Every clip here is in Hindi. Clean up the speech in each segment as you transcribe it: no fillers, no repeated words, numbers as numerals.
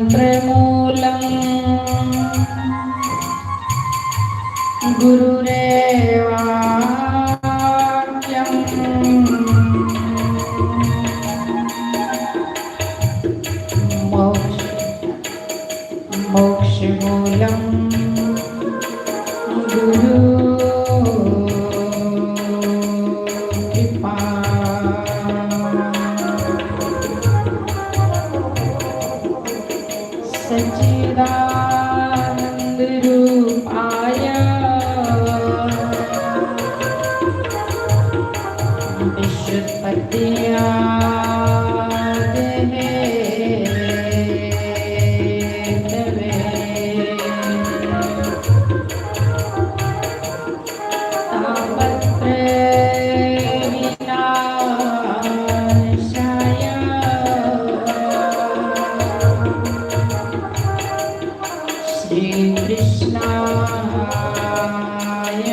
मन्त्रमूलं गुरुरेवाक्यम् मोक्षमूलं गुरु कृपा सच्चिदानंद रूपाय विश्वोत्पत्त्यादिहेतवे तापत्रयविनाशाय श्रीकृष्णाय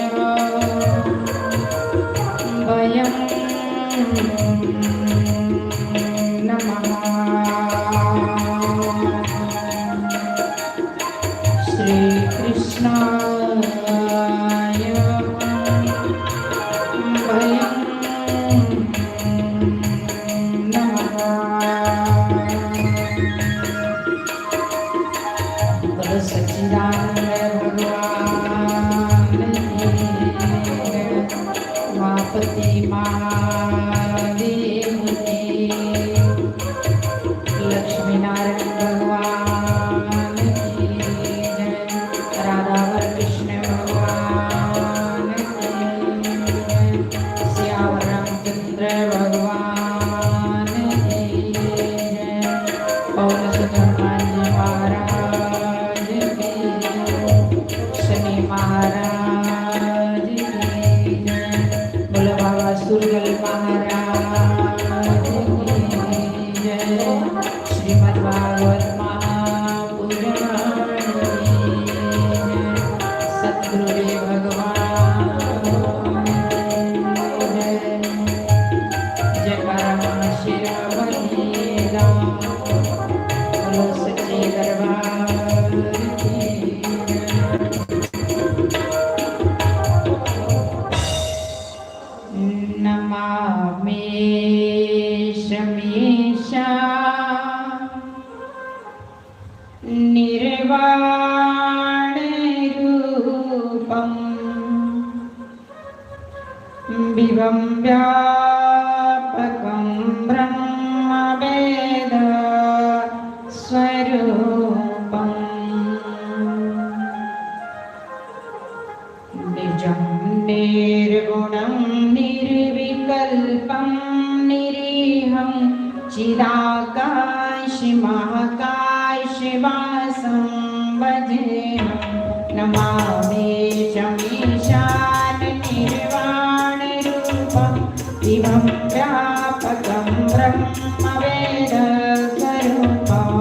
वयं नमः। श्रीकृष्णाय वयं नमः। बोलो सच्चिदानंद भगवान की जय। उमापति महादेव की, लक्ष्मी नारायण भगवान की जय। राधा कृष्ण भगवान की जय। श्याम रामचंद्र भगवान की जय। पवन सुत हनुमान जी महाराज की जय। शनि महाराज की जय। बोलो बाबा सुरगल महाराज की जय। श्रीमद् भागवत महापुराण की जय। सद्गुरुदेव भगवान की जय। जयकारा श्री राम। बोलो सच्चे दरबार की जय। नमामि शमीशा निर्वाणरूपं विभं व्यापकं ब्रह्मवेद स्वरूपम् निजं निर्गुणं निर्विकल्पं निरीहं चिदाकाशमहाकाशवासं भजेऽहं। नमामि शमीशान निर्वाणरूपं विभं व्यापकं ब्रह्मवेद स्वरूपम्।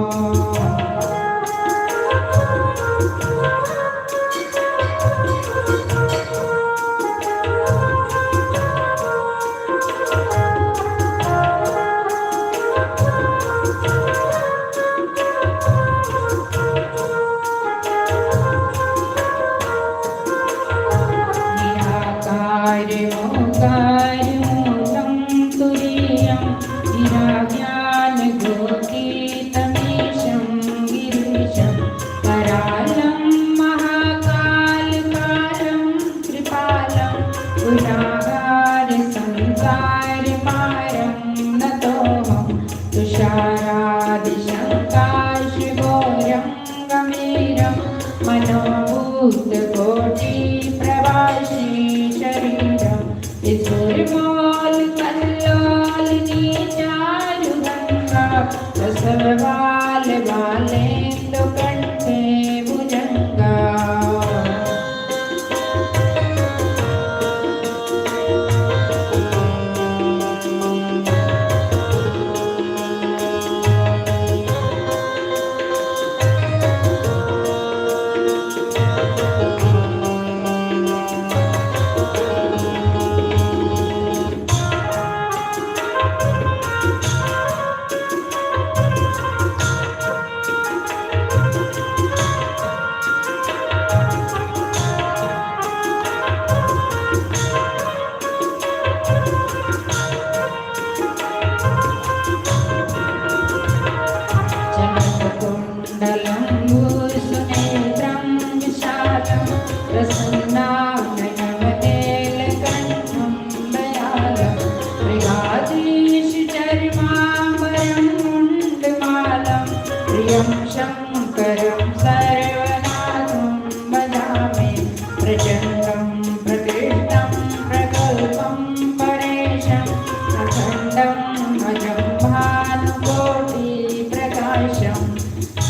निराकारमोकारमूलं तुरीयं निराज्ञानगोतीतमीशं गिरीशं करालं महाकालकारं कृपालं गुणागारसंसारपारं नतोऽहं तुषारादिशङ्काशघोरं गम्भीरं मनोभूतकोटिप्रवासी शरीरं विसुरमौल कल्लोल नीचारुगङ्गा रसवाल बालेन्दु कण्ठे भुजङ्गा। सुनेत्रं विशालं प्रसन्नाननवनीलकण्ठं दयालं मृगाधीशचर्माम्बरं मुण्डमालं प्रियं शङ्करं सर्वनाथं भजामि प्रचण्डं प्रकृष्टं प्रकल्पं परेशम् अखण्डं अजं भानुकोटिप्रकाशम्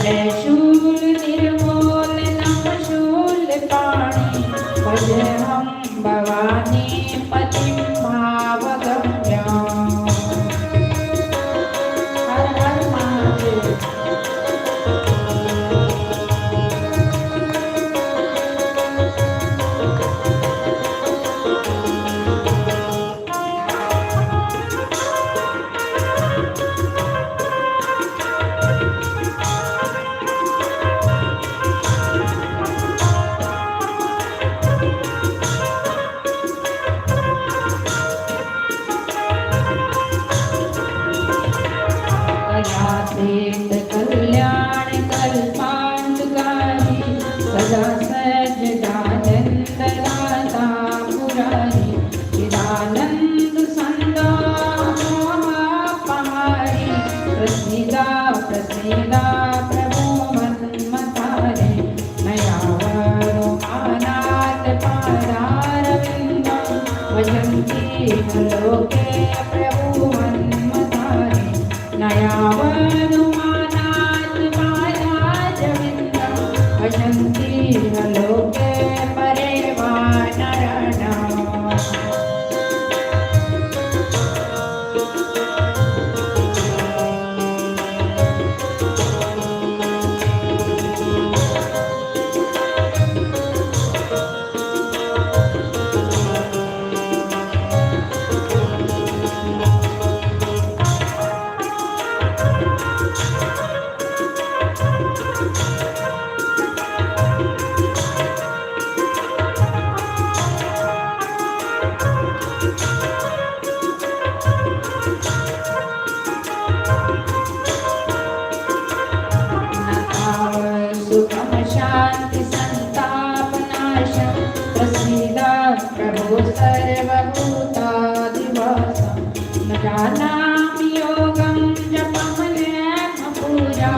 त्रिशूलनिर्मूलनं शूलपाणि भजेऽहं भवानी पतिं भावगम्याम्। हर हर महादेव। कल्याण कल्पांतकारी सदा सज्जदानंददाता पुरारी चिदानंद संदा महापहारी प्रसीदा प्रसीदा प्रभो मन्मथारे नयावरो अनाथ पादारविन्दं भजन्ति लोके प्रभु मन्मथारे नयावनुमानात् पादारविन्दं भजन्ति लोके परे वानराणाम्। सुखम शांति संतापनाशं प्रसीदा प्रभो सर्वभूताधिवासं न जानामि योगं जपमनेकपूजा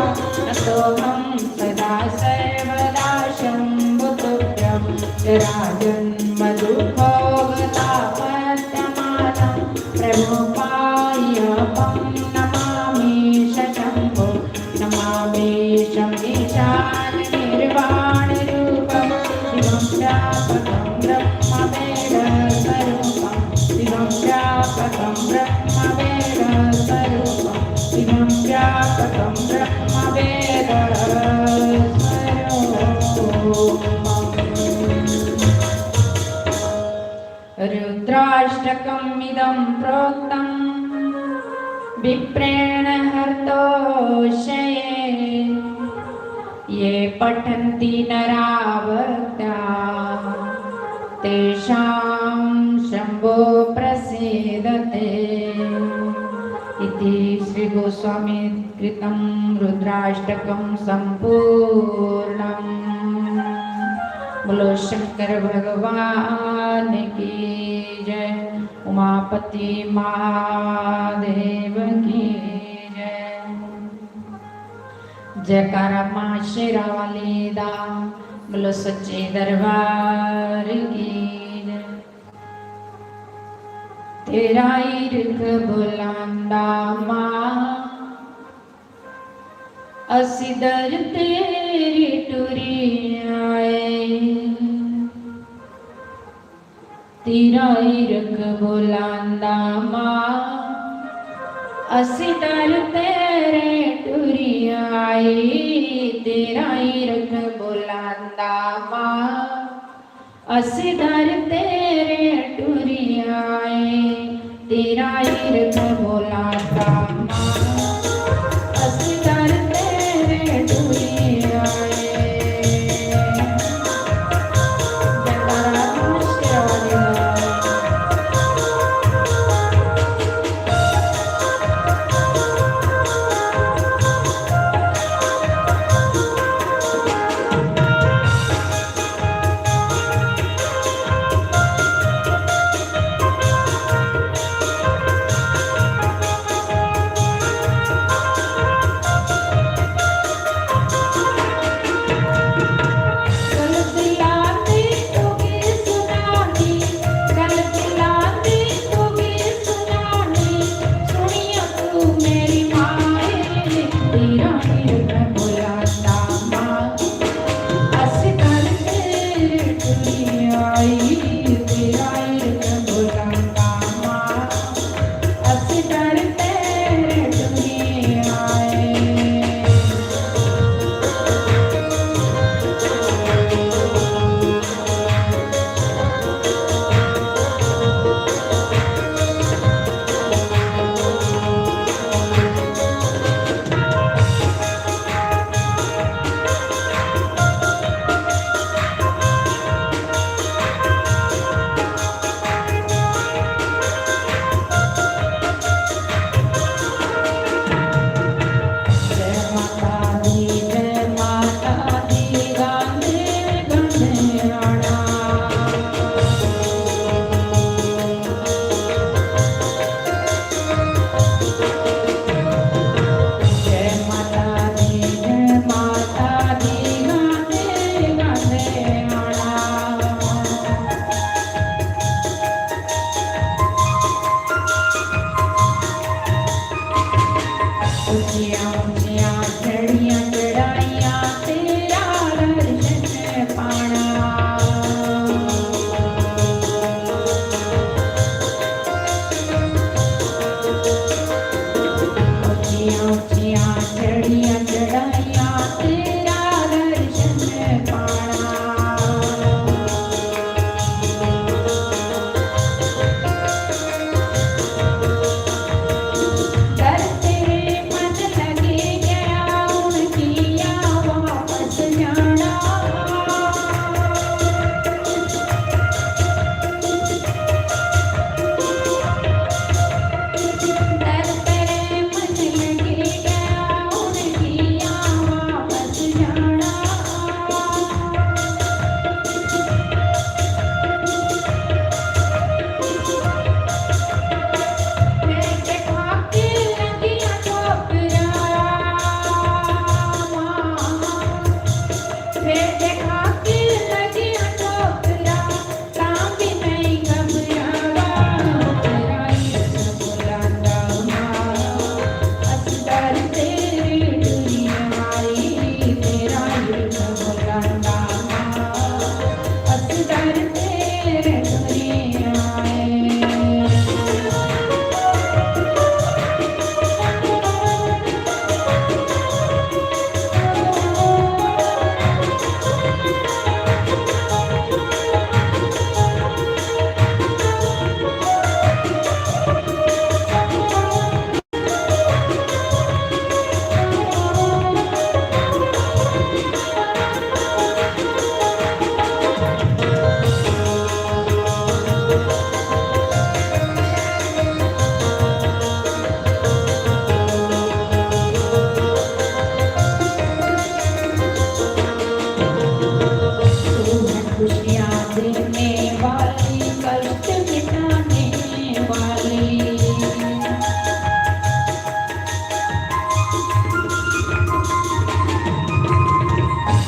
नतोऽहं सदा सर्वदा शम्भुतुभ्यं जराजन्मदुःखोगतापत्यमानं प्रभो पाह्यहं नमामि शम्भो नमामि शमीशान निर्वाण रूपं शिवं व्यापकं ब्रह्मवेदस्वरूपं शिवं व्यापकं ब्रह्मवेदस्वरूपं शिवं व्यापकं ब्रह्मवेदस्वरूपम्। रुद्राष्टकम् इदं प्रोक्तं विप्रेण हर्तोषये ये पठन्ति नरावत्या तेषां शम्भो प्रसीदते इति श्री गोस्वामी कृतं रुद्राष्टकं संपूर्णम्। बोलो शंकर भगवान की जय, उमापति महादेव की जय। जयकारा माँ शेरा वाली दा, बोलो सच्चे दरबार की जय। तेरा इर्क बुलंदा माँ असी दर तेरी टुरी आए, तेरा इर्क बुलंदा माँ असी दर तेरे टुरी आई, तेरा इर्क बुलंदा माँ असी दर तेरे टुरी आए, तेरा इर्क बुलंदा माँ असी दर तेरे टुरी आए।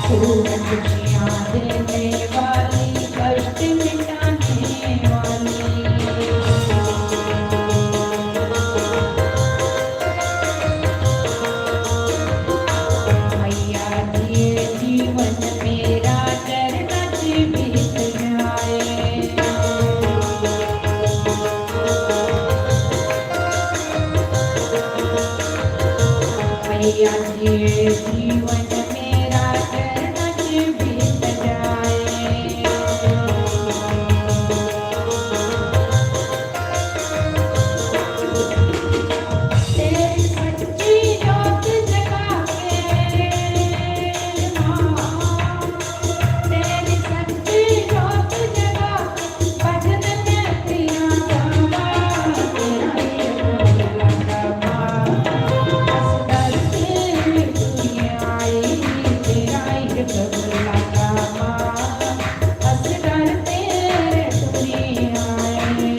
खूब खुशियाँ देने वाली, कष्ट मिटाने वाली। मैया जिए जीवन मेरा चरण से बीत जाए। मैया जिए जीवन मेरा चरण से बीत जाए। तेरी सच्ची जोत जगा के माँ, तेरी सच्ची जोत जगा भजन में तेरा गावा, तेरा ही भोला गावा। असगर तेरी दुनिया आई, तेरा ही भोला गावा। असगर तेरे दुनिया आई।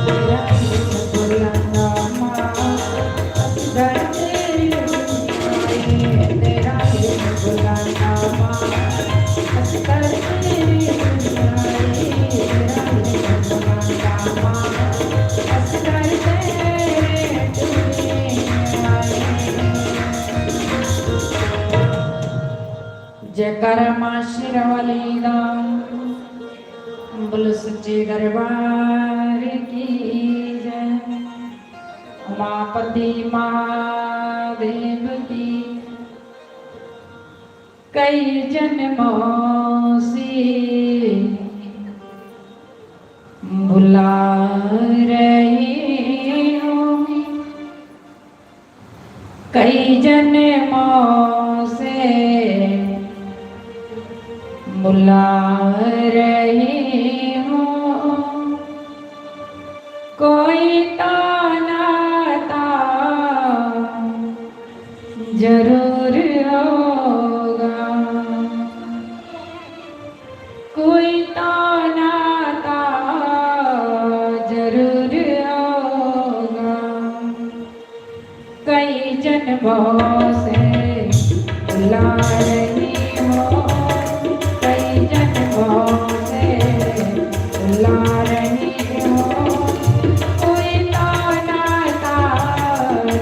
तेरा ही भोला नामा, असगर तेरी दुनिया आई। तेरा ही भोला नामा, असगर तेरी दुनिया आई। तेरा ही भोला नामा, असगर तेरी दुनिया आई। जयकारा माँ शेरावाली दा, बोलो सच्चे दरबार की जय। उमापति महादेव की कई जन्मों से बुला रही हूँ, कई जन्मों से बुला रही हूँ। कोई नाता जरूर होगा, कोई नाता जरूर होगा। कई जन्मों से बुला रही हूँ, कई जन्मों से बुला रही हूँ। कोई नाता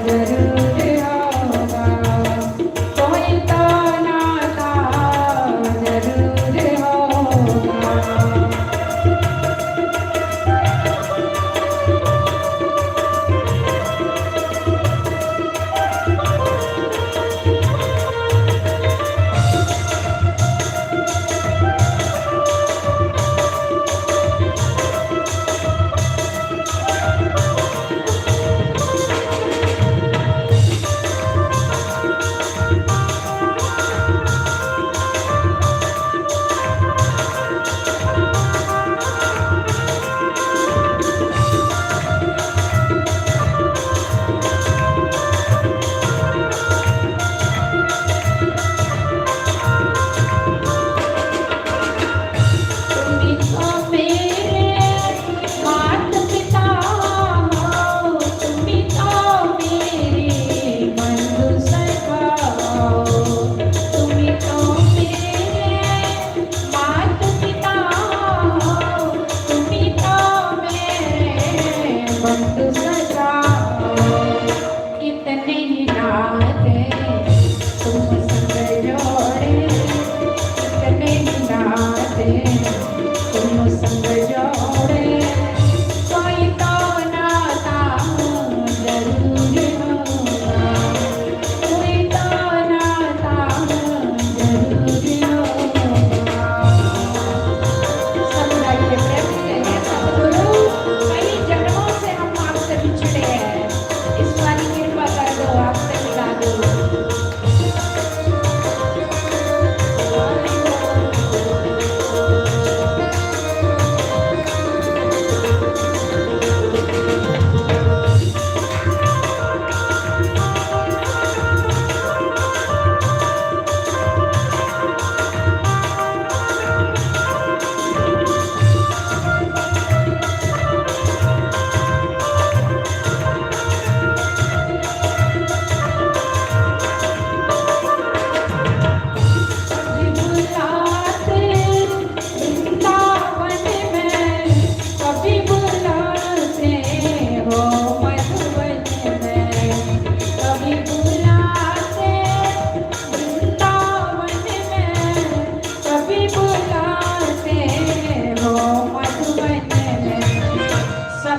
जरूर होगा, कोई नाता जरूर होगा।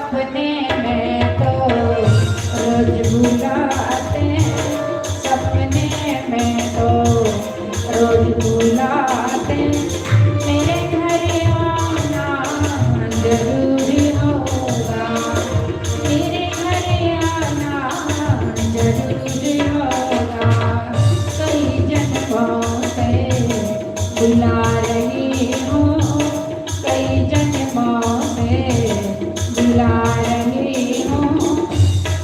सपने में तो रोज बुलाते, सपने में तो रोज बुलाते, मेरे घर आना जरूरी होगा, मेरे घर आना जरूरी होगा। कई जन्मों से बुला रही हूँ, कई जन्मों से बुला रही हूँ,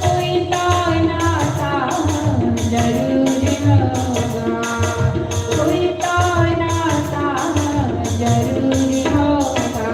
कोई तो नाता जरूर होगा, कोई तो नाता जरूर होगा।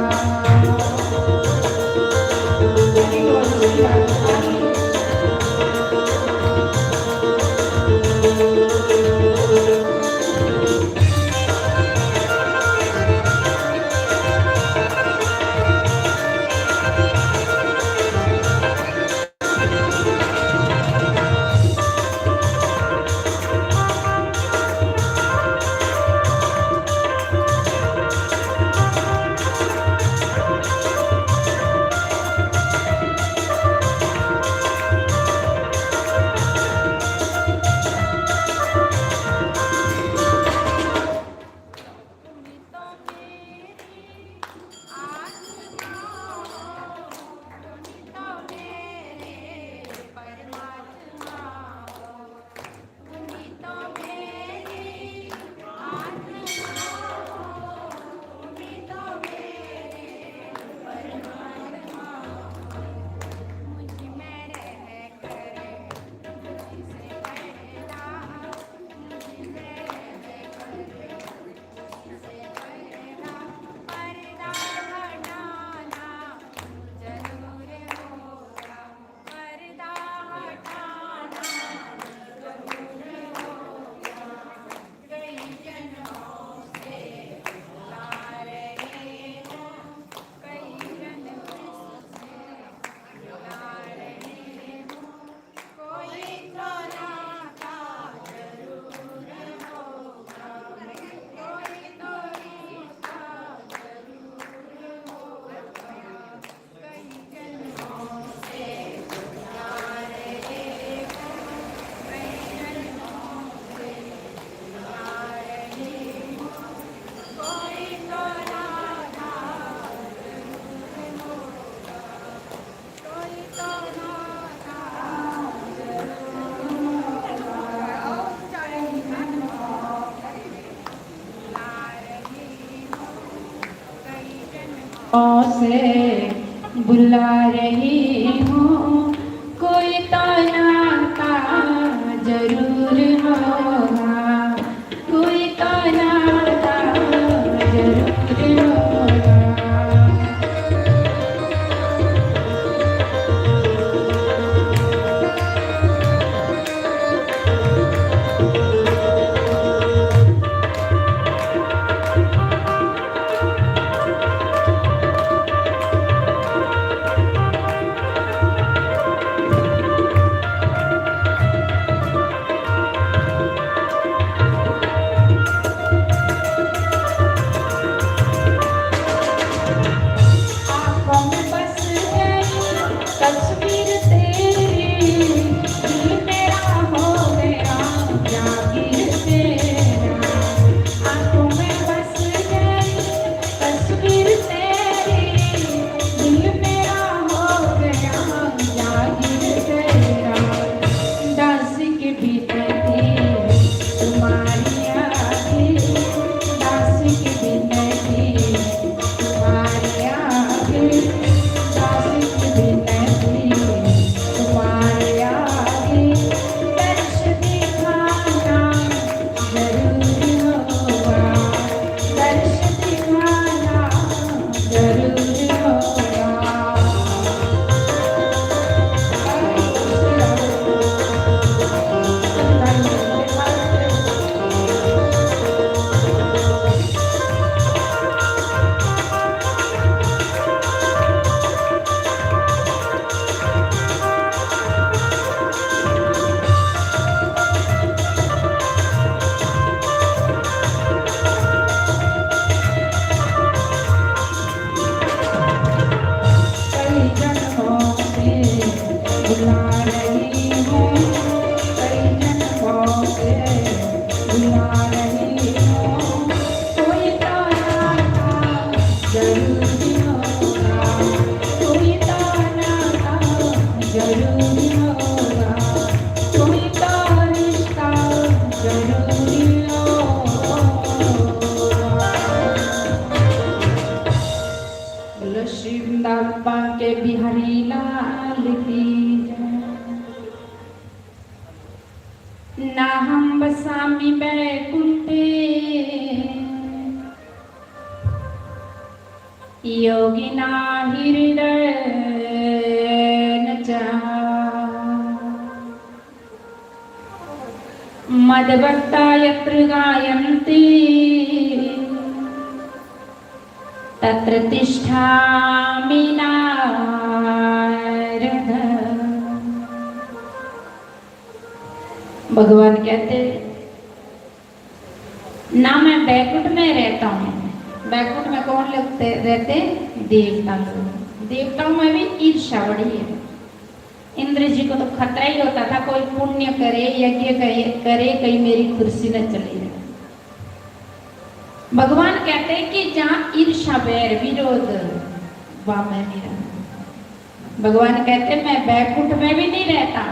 से बुला रही हूँ, कोई तो नाता जरूर होगा, कोई तो नाता जरूर होगा। Thank you. योगिना हृदय मदभक्ता यत्र गायन्ति तत्र तिष्ठामि नारद। भगवान कहते ना मैं बैकुंठ में रहता हूँ। बैकुंठ में कौन लोग रहते? देवता लोग। देवताओं में भी ईर्ष्या बड़ी है। इंद्र जी को तो खतरा ही होता था कोई पुण्य करे, यज्ञ करे, कहीं मेरी कुर्सी न चली जाए। भगवान कहते हैं कि जहाँ ईर्ष्या, बैर, विरोध, वहां मैं नहीं रहता। भगवान कहते हैं मैं बैकुंठ में भी नहीं रहता।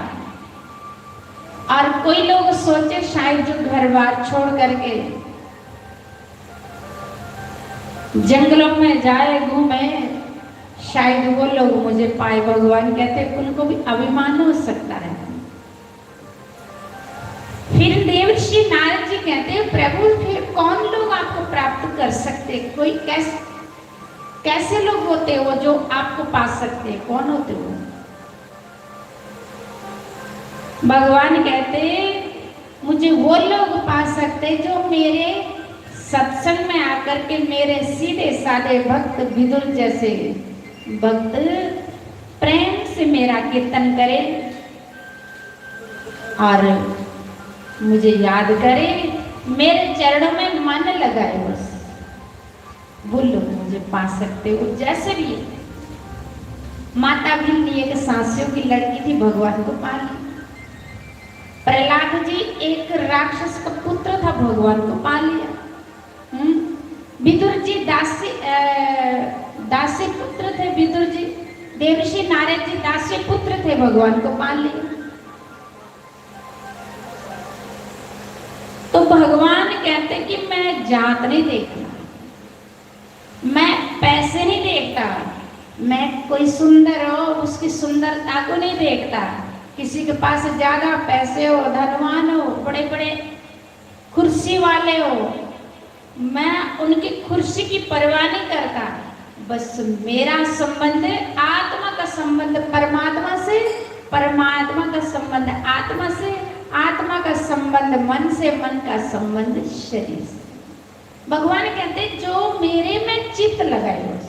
और कोई लोग सोचे शायद जो घर बार छोड़ करके जंगलों में जाए, घूमे, शायद वो लोग मुझे पाए। भगवान कहते उनको भी अभिमान हो सकता है। फिर देवर्षि नारद जी कहते हैं प्रभु फिर कौन लोग आपको प्राप्त कर सकते? कोई कैसे लोग होते हो जो आपको पा सकते? कौन होते हो? भगवान कहते मुझे वो लोग पा सकते जो मेरे सत्संग में आकर के मेरे सीधे साधे भक्त विदुर जैसे भक्त प्रेम से मेरा कीर्तन करे और मुझे याद करे, मेरे चरणों में मन लगाए। बस वो लोग मुझे पा सकते हो। जैसे भी माता भिल्ली एक सांसियों की लड़की थी, भगवान को पा ली। प्रहलाद जी एक राक्षस का पुत्र था, भगवान को पा लिया। विदुर जी दासी पुत्र थे। विदुर जी, देवर्षि नारद जी दासी पुत्र थे, भगवान को पा लिया। तो भगवान कहते कि मैं जात नहीं देखता, मैं पैसे नहीं देखता, मैं कोई सुंदर हो उसकी सुंदरता को नहीं देखता। किसी के पास ज्यादा पैसे हो, धनवान हो, बड़े बड़े कुर्सी वाले हो, मैं उनकी कुर्सी की परवाह नहीं करता। बस मेरा संबंध आत्मा का संबंध परमात्मा से, परमात्मा का संबंध आत्मा से, आत्मा का संबंध मन से, मन का संबंध शरीर से। भगवान कहते जो मेरे में चित्त लगाए, बस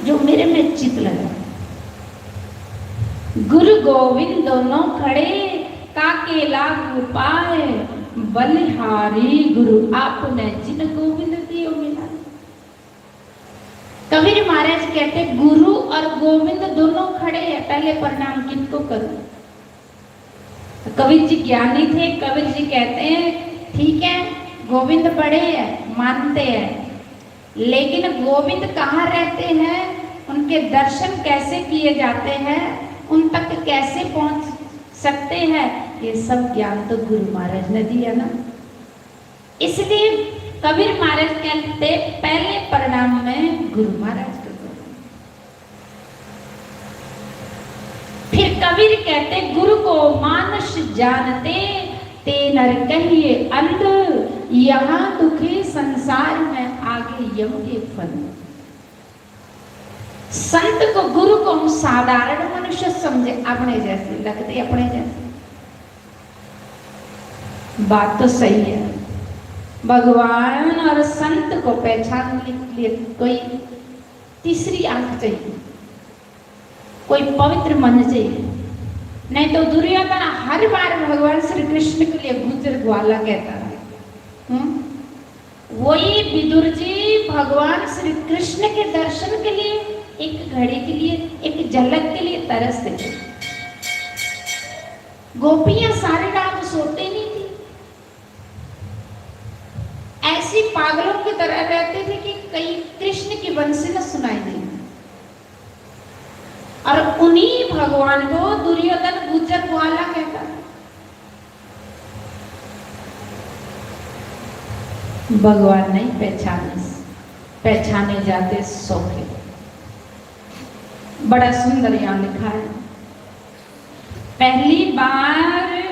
जो मेरे में चित्त लगाए। गुरु गोविंद दोनों खड़े, काके लागू पाए, बलिहारी गुरु आपने जिन गोविंद दियो मिला। कबीर महाराज कहते गुरु और गोविंद दोनों खड़े हैं, पहले प्रणाम किनको करूं? तो कबीर जी ज्ञानी थे। कबीर जी कहते हैं ठीक है गोविंद बड़े हैं, मानते हैं, लेकिन गोविंद कहाँ रहते हैं, उनके दर्शन कैसे किए जाते हैं, उन तक कैसे पहुंच सकते हैं, ये सब ज्ञान तो गुरु महाराज ने दिया ना। इसलिए कबीर महाराज कहते पहले प्रणाम में गुरु महाराज को करो। फिर कबीर कहते गुरु को मानुष जानते, ते नर कहिए अंध, यहाँ दुखी संसार में आगे यम के फल। संत को, गुरु को हम साधारण मनुष्य समझे, अपने जैसे लगते, अपने जैसे। बात तो सही है। भगवान और संत को पहचानने के लिए कोई तीसरी आंख चाहिए, कोई पवित्र मन चाहिए। नहीं तो दुर्योधन हर बार भगवान श्री कृष्ण के लिए गुजर ग्वाला कहता है। वही विदुर जी भगवान श्री कृष्ण के दर्शन के लिए, एक घड़ी के लिए, एक झलक के लिए तरसते थे। गोपियां सारी रात सोते नहीं थी, ऐसी पागलों की तरह रहते थे कि कहीं कृष्ण की बंसी न सुनाई दे। और उन्हीं भगवान को दुर्योधन गुजर ग्वाला कहता। भगवान नहीं पहचाने जाते सौखे। बड़ा सुंदर यहाँ लिखा है, पहली बार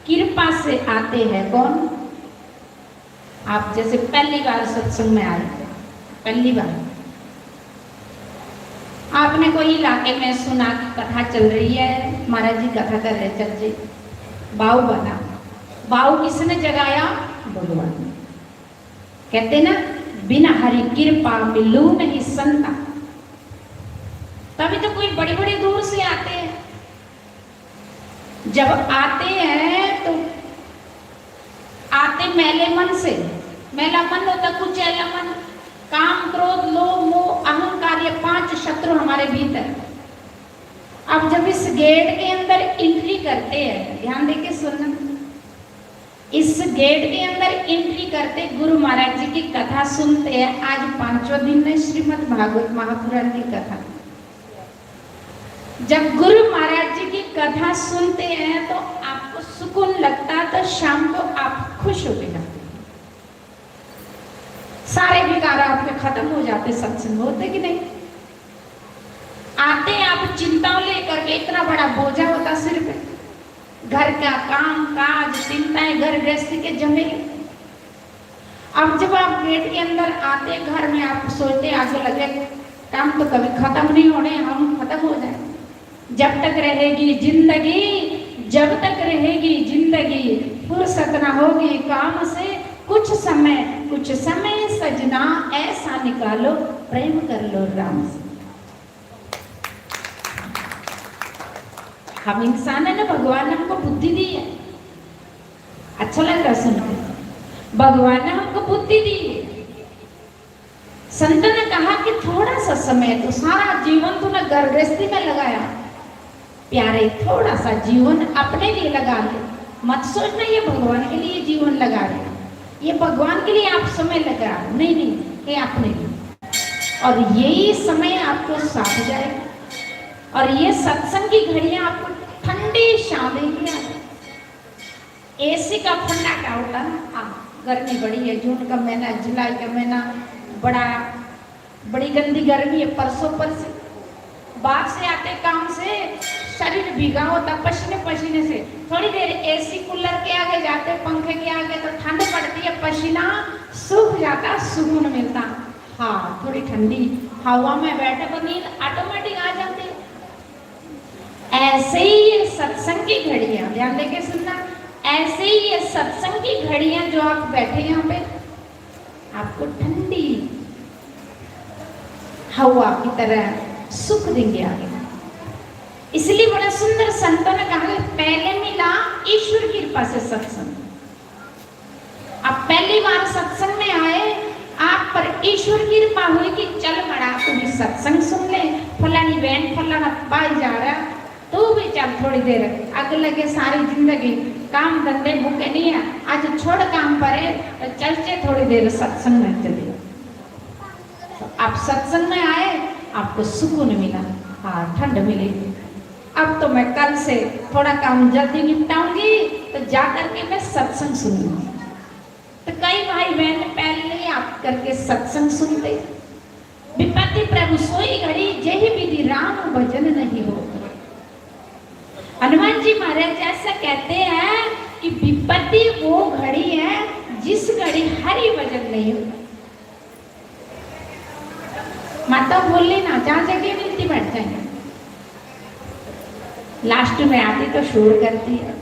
कृपा से आते हैं कौन? आप जैसे पहली बार सत्संग में आए, पहली बार आपने कोई इलाके में सुना कि कथा चल रही है, महाराज जी कथा कर रहे, चल जी बाऊ बना। बाऊ किसने जगाया? भगवान। कहते ना बिना हरि कृपा मिलू नहीं संता। तभी तो कोई बड़ी बड़ी दूर से आते हैं। जब आते हैं तो आते मैले मन से। मेला मन होता कुचैला मन, काम क्रोध लोभ मोह अहंकार, ये 5 शत्रु हमारे भीतर। अब जब इस गेट के अंदर एंट्री करते हैं, ध्यान देके सुनना, इस गेट के अंदर एंट्री करते गुरु महाराज जी की कथा सुनते हैं। आज 5वां दिन में श्रीमद् भागवत महापुराण की कथा। जब गुरु महाराज जी की कथा सुनते हैं तो आपको सुकून लगता, तो शाम को आप खुश हो जाते, सारे विकार आपके खत्म हो जाते। सत्संग होते कि नहीं? आते आप चिंताओं लेकर के, इतना बड़ा बोझा होता सिर पे, घर का काम काज चिंताएं, घर गृहस्थी के झमेले। अब जब आप गेट के अंदर आते, घर में आप सोचते आगे लगे काम तो कभी खत्म नहीं होने, हम खत्म हो जाए। जब तक रहेगी जिंदगी, जब तक रहेगी जिंदगी, फुर्सत ना होगी काम से, कुछ समय सजना ऐसा निकालो, प्रेम कर लो राम से। हम इंसान है ना, भगवान ने हमको बुद्धि दी है। अच्छा लग रहा सुनकर, भगवान ने हमको बुद्धि दी है। संत ने कहा कि थोड़ा सा समय, तो सारा जीवन तूने घर गृहस्थी में लगाया, प्यारे थोड़ा सा जीवन अपने लिए लगा ले। मत सोचना ये भगवान के लिए जीवन लगा रहे, ये भगवान के लिए आप समय लगा रहे, नहीं नहीं, ये अपने लिए। और यही समय आपको साथ जाएगा। और ये सत्संग की घड़ियां आपको ठंडी छां देंगी। एसी का फंडा क्या होता है ना, गर्मी बड़ी है, जून का महीना, जुलाई का महीना, बड़ी गंदी गर्मी है। परसों से बाहर से आते काम से, शरीर भीगा होता पसीने से, थोड़ी देर एसी कूलर के आगे जाते, पंखे के आगे, तो ठंड पड़ती है, पसीना सूख जाता, सुकून मिलता। हाँ, थोड़ी ठंडी हवा में बैठे तो नींद ऑटोमेटिक आ जाती। ऐसे ही ये सत्संग की घड़ियां, ध्यान देके सुनना, ऐसे ही ये सत्संग की घड़ियां जो आप बैठे यहाँ पे, आपको ठंडी हवा की तरह सुख देंगे आगे। इसलिए बड़ा सुंदर संतों ने कहा, पहले मिला ईश्वर की कृपा से सत्संग। आप पहली बार सत्संग में आए, आप पर ईश्वर की कृपा हुई कि चल बड़ा तू भी सत्संग सुन ले, फलानी बहन फलाना पाई जा रहा, तू भी चल थोड़ी देर। आगे लगे सारी जिंदगी काम धंधे भूखे नहीं है, आज छोड़ काम पर, तो चलते थोड़ी देर सत्संग में चले। तो आप सत्संग में आए, आपको सुकून मिला, हाँ ठंड मिली। अब तो मैं कल से थोड़ा काम जल्दी निपटाऊंगी, तो जाकर के मैं सत्संग सुनूंगी। तो कई भाई बहन पहले आप करके सत्संग सुनते, विपत्ति प्रभु सोई घड़ी, जही विधि राम भजन नहीं हो। हनुमान जी महाराज ऐसा कहते हैं कि विपत्ति वो घड़ी है जिस घड़ी हरि भजन नहीं हो। माता बोल लेना, जहां जगह मिलती बैठ जाएंगे, लास्ट में आती तो शोर करती है।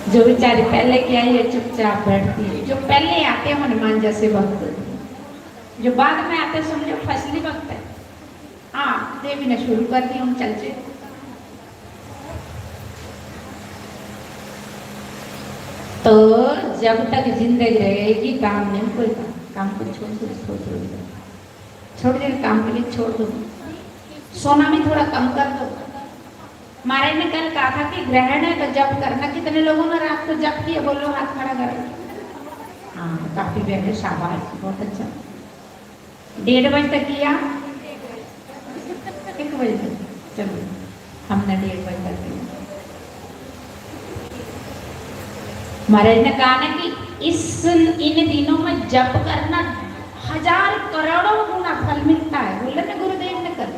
जो बेचारी पहले की आई है चुपचाप बैठती है। जो पहले आते हैं हनुमान जैसे भक्त, जो बाद में आते समझो फसली भक्त है। हाँ, देवी ने शुरू कर दी, हम चलते। तो जब तक जिंदगी रहेगी काम नहीं, कोई काम को छोड़ देर काम के लिए छोड़ दो। सोना भी थोड़ा कम कर दो। महाराज ने कल कहा था कि ग्रहण है तो जप करना। कितने लोगों ने रात को जप किया? बोलो हाथ खड़ा करो। हाँ, काफी बेहतर, शाबाश, बहुत अच्छा। 1:30 बजे तक किया, 1 बजे तक, चलो हमने 1:30 बजे तक किया। महाराज ने कहा ना कि इन दिनों में जप करना 1000 करोड़ों गुना फल मिलता है। बोले ना गुरुदेव ने कर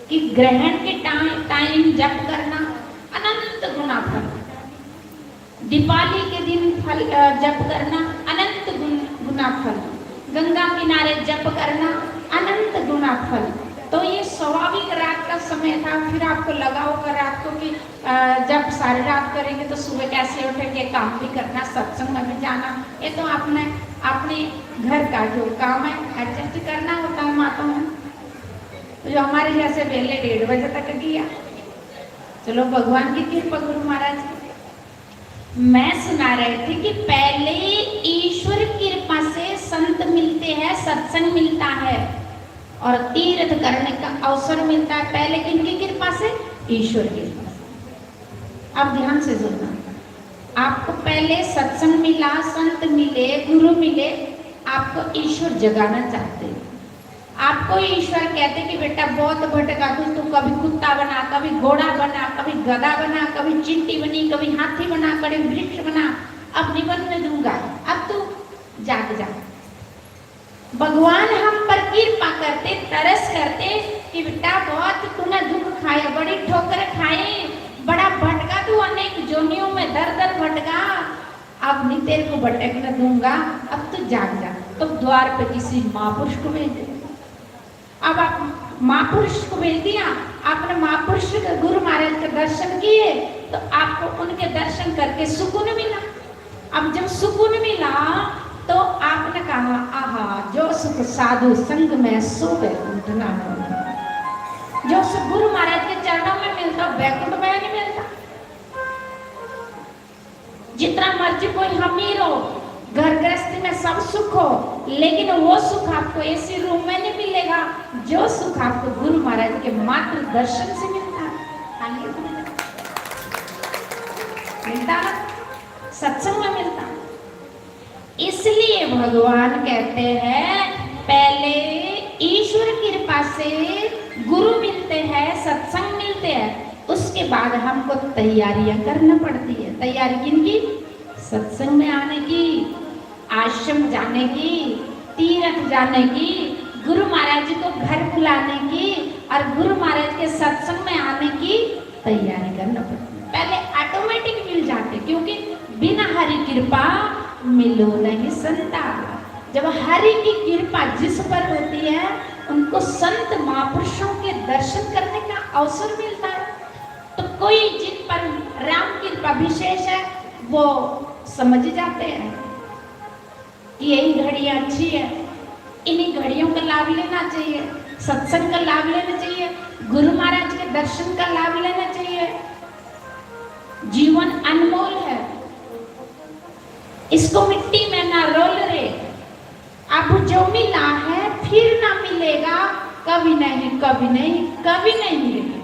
कि ग्रहण के टाइम जप करना अनंत गुना फल। दीपावली के दिन फल जप करना अनंत गुना फल, गंगा किनारे जप करना अनंत गुना फल। तो ये स्वाभाविक रात का समय था। फिर आपको लगा होगा रात को कि जब सारी रात करेंगे तो सुबह कैसे उठेंगे, काम भी करना, सत्संग में भी जाना। ये तो आपने अपने घर का जो काम है एडजस्ट करना होता है माता में। तो जो हमारे जैसे पहले 1:30 बजे तक किया, चलो भगवान की कृपा, गुरु महाराज की। मैं सुना रही थी कि पहले ईश्वर की कृपा से संत मिलते हैं, सत्संग मिलता है और तीर्थ करने का अवसर मिलता है। पहले किनकी कृपा से? ईश्वर की कृपा से। अब ध्यान से सुनना, आपको पहले सत्संग मिला, संत मिले, गुरु मिले, आपको ईश्वर जगाना चाहते हैं। आपको ईश्वर कहते कि बेटा बहुत भटका तू, कभी कुत्ता बना, कभी घोड़ा बना, कभी गधा बना, कभी चींटी बनी, कभी हाथी बना, कभी वृक्ष बना, अब नहीं बनने दूंगा, अब तू जाग जा। भगवान हम पर कृपा करते, तरस करते कि बेटा बहुत तूने दुख खाया, बड़ी ठोकर खाए, बड़ा भटका तू, अनेक जोनियों में दर दर भटका, अब नहीं तेरे को भटकने दूंगा, अब तू जाग जा। तो द्वार पे किसी महापुरुष को भेज दे। अब आप महापुरुष को भेज दिया, आपने महापुरुष गुरु महाराज के दर्शन किए तो आपको उनके दर्शन करके सुकून मिला। अब जब सुकून मिला तो आपने कहा आहा, जो सुख साधु संग में सो वैकुंठ ना मिला। जो सुख गुरु महाराज के चरणों में मिलता वैकुंठ में नहीं मिलता। जितना मर्जी कोई अमीर हो, घर गृहस्थी में सब सुख हो, लेकिन वो सुख आपको ऐसी रूम में नहीं मिलेगा जो सुख आपको गुरु महाराज के मात्र दर्शन से मिलता है। मिलता है, सत्संग में मिलता। इसलिए भगवान कहते हैं पहले ईश्वर की कृपा से गुरु मिलते हैं, सत्संग मिलते हैं, उसके बाद हमको तैयारियां करना पड़ती है। तैयारी किनकी? सत्संग में आने की, आश्रम जाने की, तीर्थ जाने की, गुरु महाराज जी को घर बुलाने की और गुरु महाराज के सत्संग में आने की तैयारी करना पड़ती है। पहले ऑटोमेटिक मिल जाते, क्योंकि बिना हरि कृपा मिलो नहीं संता। जब हरि की कृपा जिस पर होती है उनको संत महापुरुषों के दर्शन करने का अवसर मिलता है। तो कोई जिन पर राम कृपा विशेष है वो समझ जाते हैं कि यही घड़ियां अच्छी है, इन्हीं घड़ियों का लाभ लेना चाहिए, सत्संग का लाभ लेना चाहिए, गुरु महाराज के दर्शन का लाभ लेना चाहिए। जीवन अनमोल है, इसको मिट्टी में ना रोल रे। अब जो मिला है फिर ना मिलेगा, कभी नहीं, कभी नहीं, कभी नहीं मिलेगा।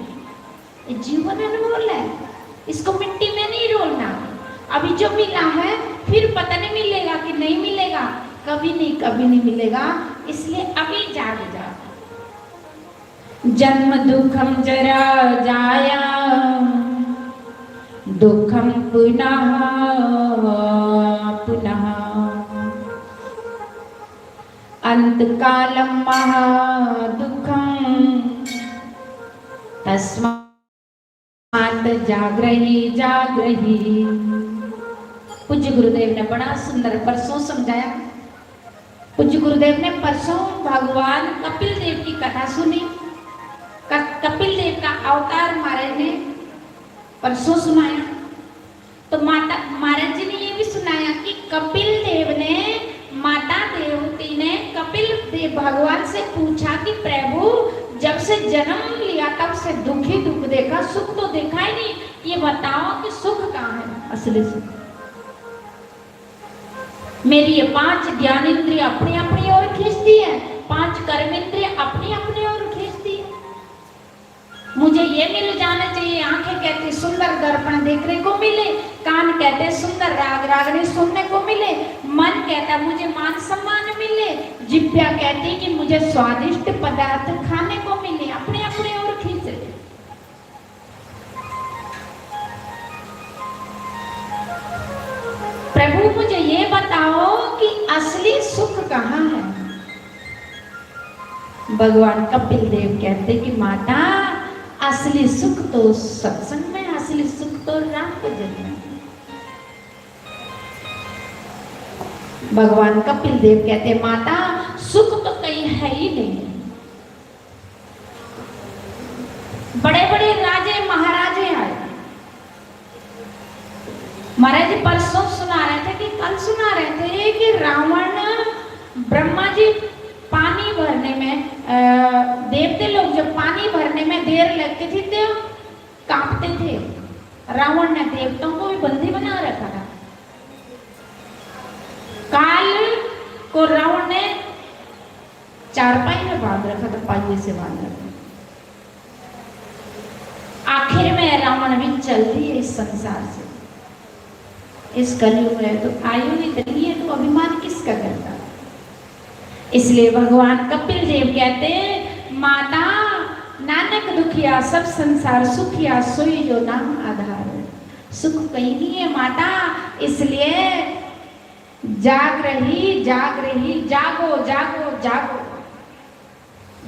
जीवन अनमोल है, इसको मिट्टी में नहीं रोलना। अभी जो मिला है फिर पता नहीं मिलेगा कि नहीं मिलेगा, कभी नहीं, कभी नहीं मिलेगा। इसलिए अभी जाग जा। जन्म दुखम जरा जाया, दुखम पुनः पुनः, अंत कालम महा दुखम, तस्मात् जागृहि जागृहि। पूज्य गुरुदेव ने बड़ा सुंदर परसों समझाया। पूज्य गुरुदेव ने परसों भगवान कपिल देव की कथा सुनी। कपिल देव का अवतार महाराज ने परसों सुनाया। तो माता महाराज जी ने ये भी सुनाया कि कपिल देव ने, माता देवती ने कपिल देव भगवान से पूछा कि प्रभु जब से जन्म लिया तब से दुख ही दुख देखा, सुख तो देखा ही नहीं, ये बताओ कि सुख कहाँ है, असली सुख। मेरी ये 5 ज्ञानेंद्रिय अपनी अपनी ओर खींचती है, 5 कर्मेंद्रिय अपनी अपनी ओर खींचती है। मुझे ये मिल जाना चाहिए, आंखें कहती सुंदर दर्पण देखने को मिले, कान कहते सुंदर राग रागनी सुनने को मिले, मन कहता मुझे मान सम्मान मिले, जिह्वा कहती कि मुझे स्वादिष्ट पदार्थ खाने को मिले, अपने अपने ओर खींच ले। प्रभु मुझे ये बताओ कि असली सुख कहाँ है। भगवान कपिल देव कहते कि माता असली सुख तो सत्संग में, असली सुख तो राम भजन में। भगवान कपिल देव कहते माता सुख तो कहीं है ही नहीं। बड़े बड़े राजे महाराजे आए। महाराज जी परसों सुना रहे थे कि कल सुना रहे थे कि रावण ब्रह्मा जी पानी भरने में देवते लोग जब पानी भरने में देर लगती थी तो कांपते थे। रावण ने देवताओं को भी बंदी बना रखा था। काल को रावण ने चारपाई में बांध रखा था, पाइये से बांध रखा। आखिर में रावण भी चल रही है इस संसार से, इस कलयुग में तो आयु इतनी है तो अभिमान किसका करता। इसलिए भगवान कपिल देव कहते माता नानक दुखिया सब संसार सुखिया सोई जो नाम आधार। सुख कहीं नहीं है माता, इसलिए जाग रही जागो जागो जागो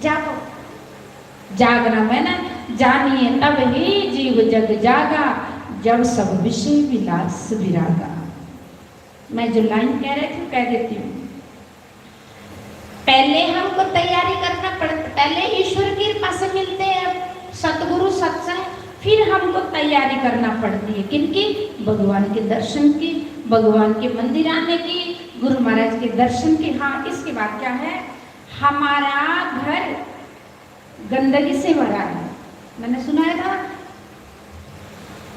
जागो। जागना में ना जानिए तब ही जीव जग जागा जब सब विषय विलास विरागा। मैं जो लाइन कह रही थी कह देती हूँ। पहले हमको तैयारी करना पड़ता, पहले ईश्वर की कृपा से मिलते हैं सतगुरु सत्संग, फिर हमको तैयारी करना पड़ती है किनकी? भगवान के दर्शन की, भगवान के मंदिर आने की, गुरु महाराज के दर्शन की। हाँ, इसके बाद क्या है, हमारा घर गंदगी से भरा है। मैंने सुनाया था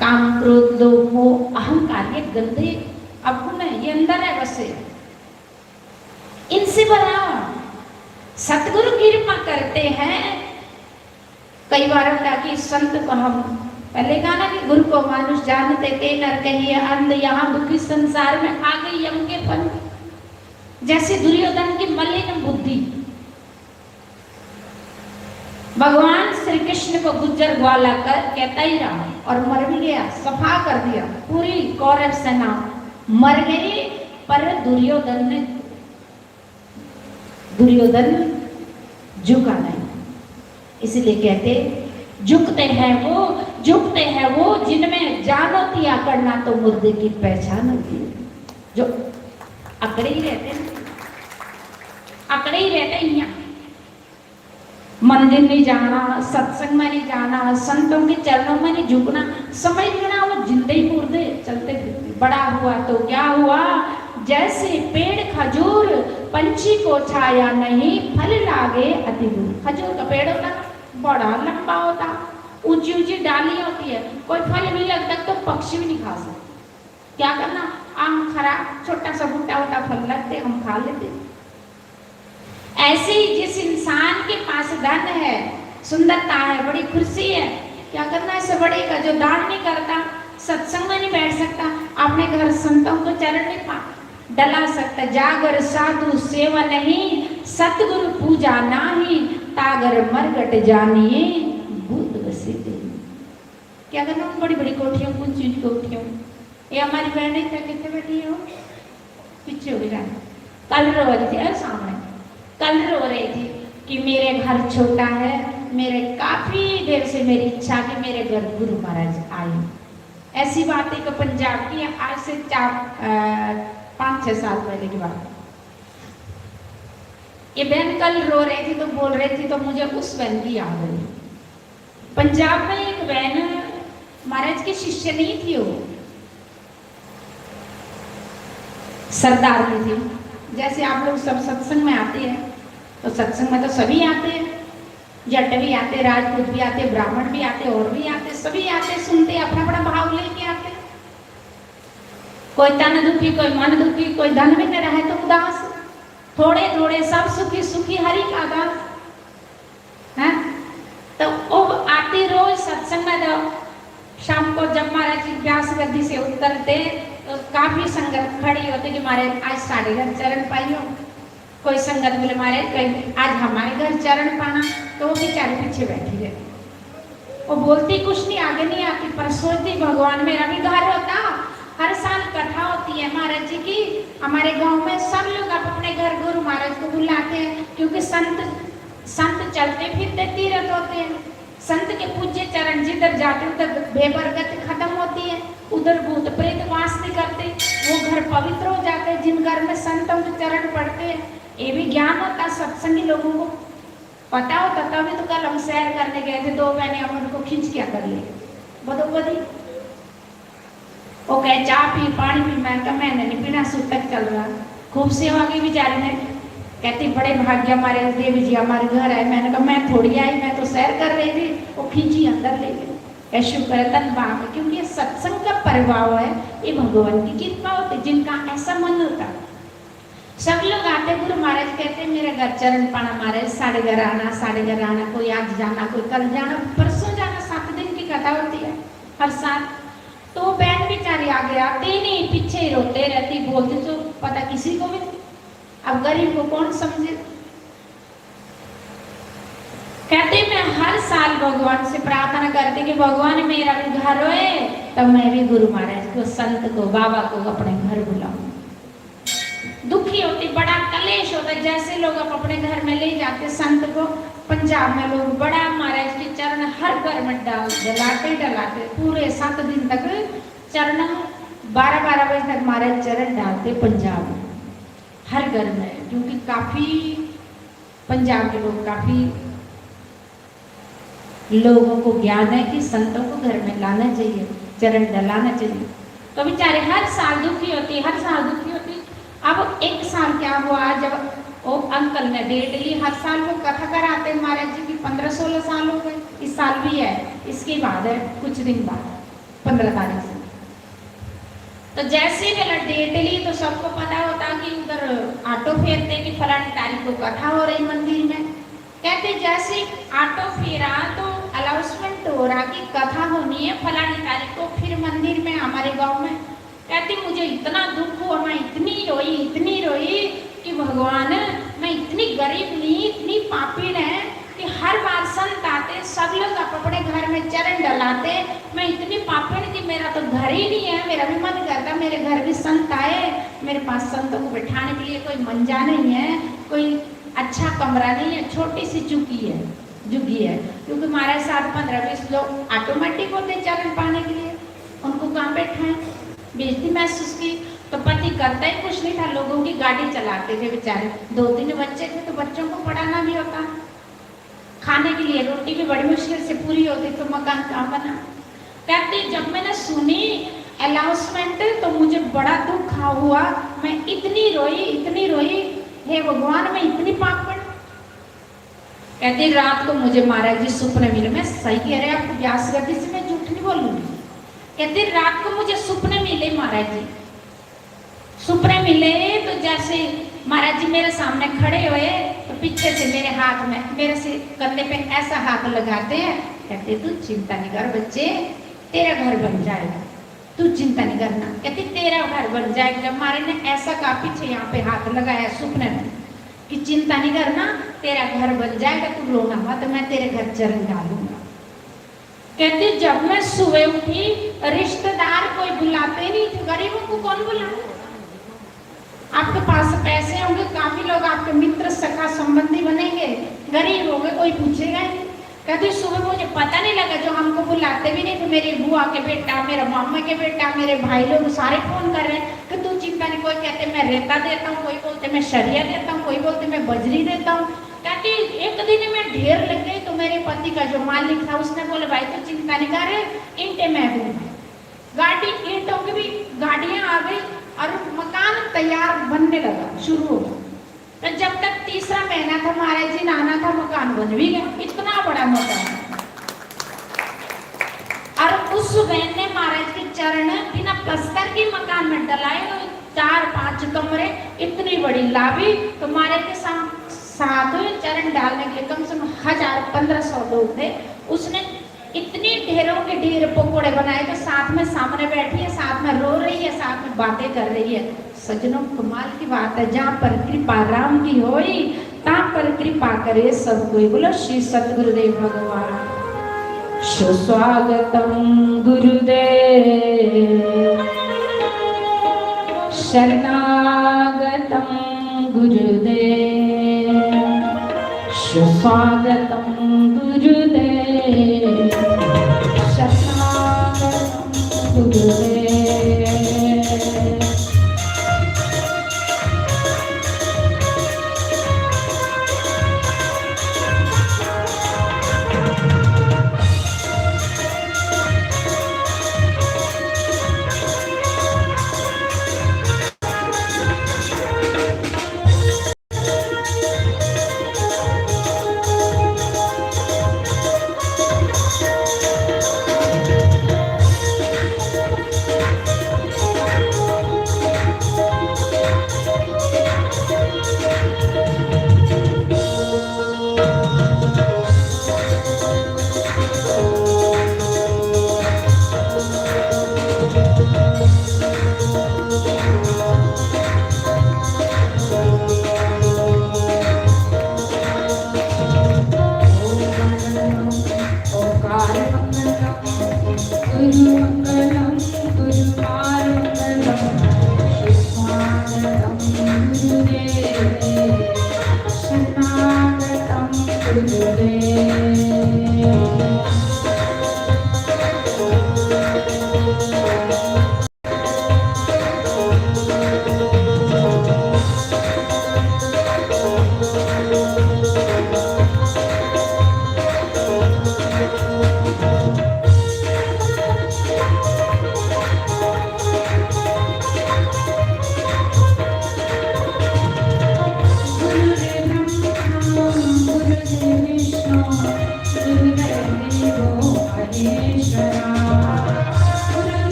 काम क्रोध लोभ मोह अहंकार ये गंदे अवगुण है, ये अंदर है बसे, इनसे भरा। सतगुरु कृपा करते हैं। कई बार होता कि संत को हम पहले कहा ना कि गुरु को मानुष जानते ते नर कहिए अंध, यहाँ दुखी संसार में आ गई यम के फन। जैसे दुर्योधन की मलिन बुद्धि, भगवान श्री कृष्ण को गुज्जर ग्वाला कर कहता ही रहा और मर भी गया, सफा कर दिया। पूरी कौरव सेना मर गई, पर दुर्योधन झुका नहीं। इसलिए कहते झुकते हैं वो जिनमें जानो तिया करना तो मुर्दे की पहचान होती है। जो अकड़े ही रहते हैं यहाँ, मंदिर नहीं जाना, सत्संग में नहीं जाना, संतों के चरणों में नहीं झुकना, समझ लेना वो जिंदे ही मुर्दे चलते फिरते। बड़ा हुआ तो क्या हुआ, जैसे पेड़ खजूर पंछी को छाया नहीं, फल लागे अति दूर। खजूर का पेड़ होता बड़ा लंबा होता, ऊंची ऊंची डाली होती है, कोई फल भी लगता तो पक्षी भी नहीं खा सकते। क्या करना, आम खराब छोटा सा बूटा होता, फल लगते हम खा लेते। ऐसे ही जिस इंसान के पास धन है, सुंदरता है, बड़ी खुशी है, क्या करना, ऐसे बड़े का जो दान नहीं करता, सत्संग में नहीं बैठ सकता, अपने घर संतों को चरण नहीं डला सकता। जागर साधु सेवा नहीं, सतगुरु पूजा नाही, तागर मरगट जानिए भूत बसे देवी। क्या करना, बड़ी बड़ी कोठियों ऊंची कोठियों। ये हमारी बहनें क्या कितने बैठी हो, पीछे हो गया, कल रो रही थी, सामने कल रो रही थी कि मेरे घर छोटा है, मेरे काफी देर से मेरी इच्छा कि मेरे घर गुरु महाराज आए। ऐसी बात एक पंजाब की, आज से 5-6 साल पहले की बात। ये बहन कल रो रही थी तो बोल रही थी, तो मुझे उस बहन की याद आई। पंजाब में एक बहन महाराज की शिष्य नहीं थी, वो सरदार की थी। जैसे आप लोग सब सत्संग में आते हैं, तो सत्संग में तो सभी आते हैं, जट भी आते, राजपूत भी आते, ब्राह्मण भी आते, और भी आते, सभी आते, सुनते, अपना अपना भाव लेके आते। कोई तन दुखी, कोई मन दुखी, कोई धन में न रहे तो उदास, थोड़े थोड़े सब सुखी सुखी हरि का दास है। तो वो आती रोज सत्संग में, तो शाम को जब महाराज जी व्यास गद्दी से उतरते तो काफी संगत खड़ी होती कि महाराज आज साढ़े घर चरण पाइयो। कोई संगत बोले महाराज आज हमारे घर चरण पाना, तो वो बेचारे पीछे बैठी रहती। वो बोलती कुछ नहीं, आगे नहीं आती, पर सोचती भगवान मेरा भी घर होता। हर साल कथा होती है महाराज जी की हमारे गांव में, सब लोग अपने घर गुरु महाराज को बुलाते हैं, क्योंकि संत चलते फिरते तीर्थ होते हैं, संत के पूज्य चरण जिधर जाते उधर बेबरकत खत्म होती है, उधर भूत प्रेत वास नहीं करते, वो घर पवित्र हो जाते हैं जिन घर में संतों के चरण पड़ते हैं। ये भी ज्ञान होता, सत्संगी लोगों को पता होता। तभी तो कल हम सैर करने गए थे, 2 बहनें, हम उनको खींच क्या कर लिए बदोबदी। वो कहे चाय पी पानी पी, मैंने कहा मैंने नहीं पीना, सूतक चल रहा। खूब सेवा की बेचारे ने, कहती बड़े भाग्य हमारे देवी जी हमारे घर आए। मैंने कहा मैं थोड़ी आई, मैं तो सैर कर रही थी, वो खींची अंदर ले गई। शुक्र है धन्यवाद, क्योंकि ये सत्संग का प्रभाव है, ये भगवान की कृपा होती, जिनका ऐसा मन होता। सब लोग आते, गुरु महाराज कहते मेरे घर चरण पाना महाराज, साढ़े घर आना, साढ़े घर आना, कोई आज जाना, कोई कल जाना, परसों जाना, 7 दिन की कथा होती है हर साल। तो बहन बेचारी आगे आती नहीं, पीछे ही रोते रहती, बोलती तो पता किसी को भी नहीं। अब गरीब को कौन समझे। कहते मैं हर साल भगवान से प्रार्थना करती कि भगवान मेरा भी घर होए, तब मैं भी गुरु महाराज को, संत को, बाबा को अपने घर बुलाऊं। दुखी होती, बड़ा कलेश होता, जैसे लोग अपने घर में ले जाते संत को। पंजाब में लोग बड़ा महाराज के चरण हर घर में डलाते पूरे 7 दिन तक चरण, 12-12 बजे तक महाराज चरण डालते पंजाब में हर घर में, क्योंकि काफी पंजाब के लोग, काफी लोगों को ज्ञान है कि संतों को घर में लाना चाहिए, चरण डलाना चाहिए। तो बेचारे हर साल दुखी होती, हर साल दुखी होती। अब एक साल क्या हुआ, जब वो अंकल ने डेट ली, हर साल वो कथा कराते महाराज जी की, 15-16 साल हो गए, इस साल भी है, इसके बाद है कुछ दिन बाद 15 तारीख से। तो जैसे ही डेट ली तो सबको पता होता कि उधर ऑटो फेरते कि फलानी तारीख को कथा हो रही मंदिर में। कहते जैसे ऑटो फेरा तो अनाउंसमेंट हो रहा कि कथा होनी है फलानी तारीख को, फिर मंदिर में हमारे गांव में। कहती मुझे इतना दुख हुआ, मैं इतनी रोई कि भगवान मैं इतनी गरीब नहीं, इतनी पापीन है कि हर बार संत आते, सब लोग अपने घर में चरण डलाते, मैं इतनी पापीन कि मेरा तो घर ही नहीं है। मेरा भी मन करता मेरे घर भी संत आए, मेरे पास संतों को बिठाने के लिए कोई मंजा नहीं है, कोई अच्छा कमरा नहीं है, छोटी सी झुग्गी है, क्योंकि हमारे साथ 15-20 लोग ऑटोमेटिक होते चरण पाने के लिए, उनको कहाँ बैठाएं। बेइज्जती महसूस की तो पति करता ही कुछ नहीं था, लोगों की गाड़ी चलाते थे बेचारे। 2-3 बच्चे थे तो बच्चों को पढ़ाना भी होता, खाने के लिए रोटी भी बड़ी मुश्किल से पूरी होती, तो मकान कहाँ बना। कहती जब मैंने सुनी अनाउंसमेंट तो मुझे बड़ा दुख हुआ, मैं इतनी रोई, हे भगवान मैं इतनी पापड़। कहती रात को मुझे महाराज जी सपने मिले, मैं सही कह रहे आपको व्यास गति से मैं झूठ नहीं बोलूंगी। कहती रात को मुझे सपने मिले महाराज जी, सपने मिले तो जैसे महाराज जी मेरे सामने खड़े हुए तो पीछे से मेरे हाथ में, मेरे से कंधे पे ऐसा हाथ लगाते हैं। कहते तू चिंता नहीं कर बच्चे, तेरा घर बन जाएगा, तू चिंता नहीं करना। कहती तेरा घर बन जाएगा। जब हमारे ने ऐसा कहा, पीछे यहाँ पे हाथ लगाया सपने में कि चिंता नहीं करना, तेरा घर बन जाएगा, तू रोना मत, मैं तेरे घर चरण डालूंगा। कहती जब मैं सुबह उठी, रिश्तेदार कोई बुलाते नहीं थे, गरीबों को कौन बुलाए। आपके पास पैसे होंगे, काफी लोग आपके मित्र सखा संबंधी बनेंगे, गरीब होंगे कोई पूछेगा ही। कहती सुबह मुझे पता नहीं लगा, जो हमको बुलाते भी नहीं थे, मेरी बुआ के बेटा, मेरे मामा के बेटा, मेरे भाई लोग सारे फोन कर रहे हैं कि तू चिंता नहीं। कोई कहते मैं रेता देता हूँ, कोई बोलते मैं शरिया देता हूँ, कोई बोलते मैं बजरी देता हूँ। कहती एक दिन में ढेर लग गई तो मेरे पति का जो मालिक था उसने बोले भाई तो चिंता नहीं कर, ईंटें मैं दूंगा। गाड़ी ईंटों की भी गाड़ियां आ गई और मकान तैयार बनने लगा, शुरू हो गया। तो जब तक 3रा महीना था महाराज जी नाना था, मकान बन भी गया, इतना बड़ा मकान। और उस बहन ने महाराज के चरण बिना प्लस्तर के मकान में डलाए, 4-5 कमरे, इतनी बड़ी लाभी। तो महाराज के साथ चरण डालने के लिए कम से कम 1000-1500 लोग थे। उसने इतनी ढेरों के ढेर पकोड़े बनाए तो साथ में सामने बैठी है, साथ में रो रही है, साथ में बातें कर रही है। सजनों कमाल की बात है, जहाँ पर कृपा राम की होई तहाँ पर कृपा करे सब कोई। बोलो श्री सतगुरुदेव भगवान। सुस्वागतम गुरुदेव, शरणागतम गुरुदेव, स्वागतम गुरुदेव, शतनागतम गुरुदेव।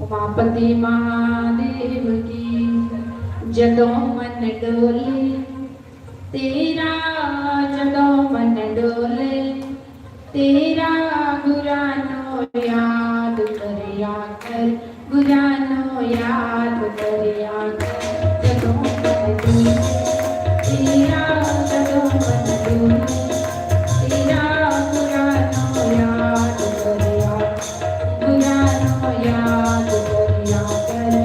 उमापति महादेव की। जदों मन डोले तेरा, जदों मन डोले तेरा, गुरानो याद करिया कर, गुरानो याद करिया कर। जदों मन डोले तेरा, जदों मन डोले तेरा, गुरानो याद करिया, गुरानो याद करिया कर।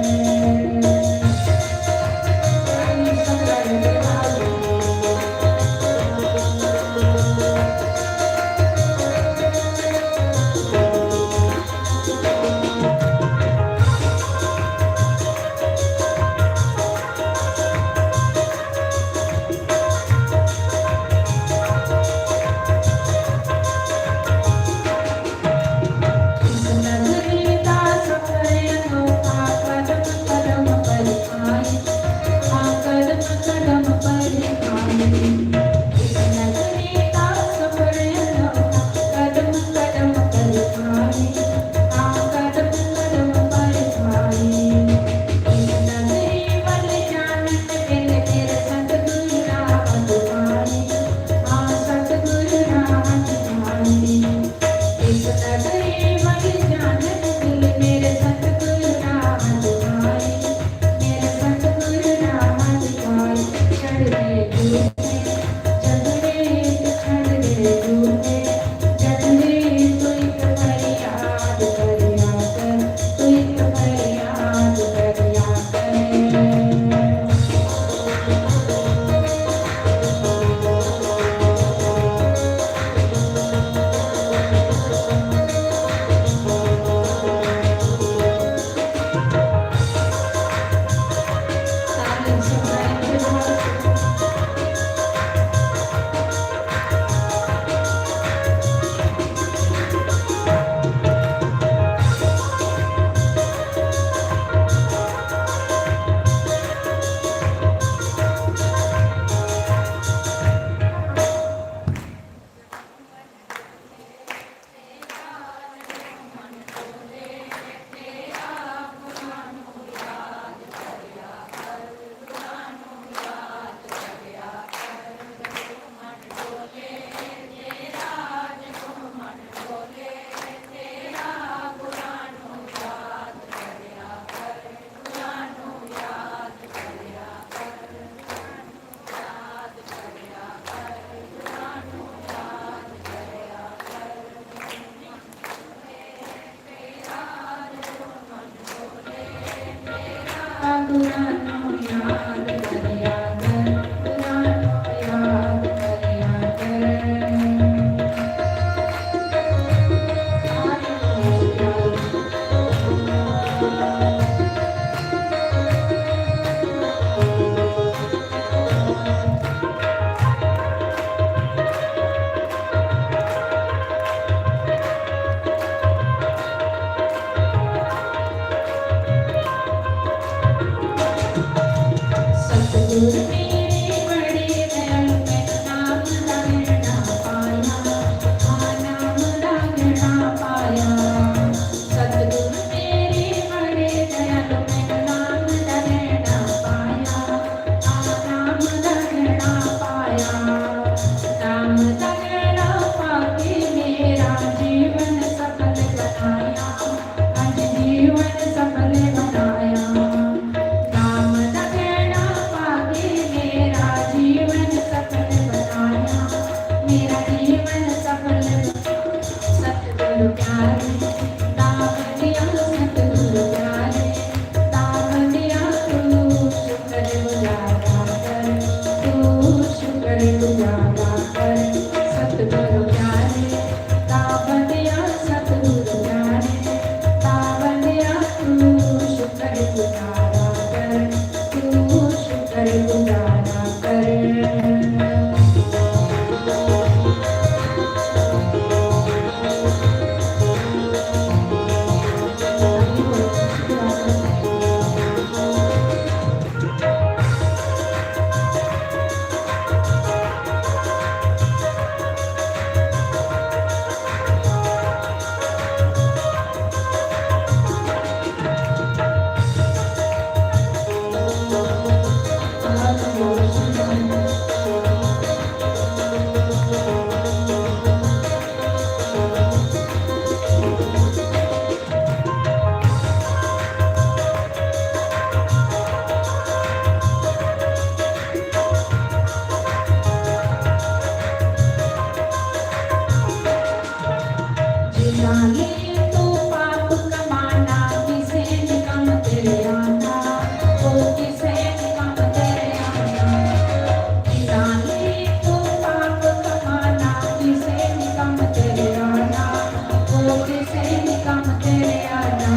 सतगुरु मेरे बड़े दयालु मैं नाम लगना पाया, नाम लगना पाया। सतगुरु मेरे बड़े दयालु मैं नाम लगना पाया, नाम लगना पाया। नाम लगना पाके मेरा जीवन सफल बनाया, आज जीवन सफल बनाया। नाम लगना पाके मेरा जीवन सफल बनाया, मेरा जीवन सफल। सतगुरु प्यारे दाम दिया, सतगुरु प्यारे दाम दिया। तू शुक्र गुजारा कर, तू शुक्र गुजारा कर। सतगुरु प्यारे दाम दिया, सतगुरु प्यारे दाम दिया। तू शुक्र गुजारा कर, तू शुक्र गुजारा कर। जिनाले तो पाप कमाना, किसे निकम तेरे आना, ओ किसे निकम तेरे आना। जिनाले तो पाप कमाना, किसे निकम तेरे आना, ओ किसे निकम तेरे आना।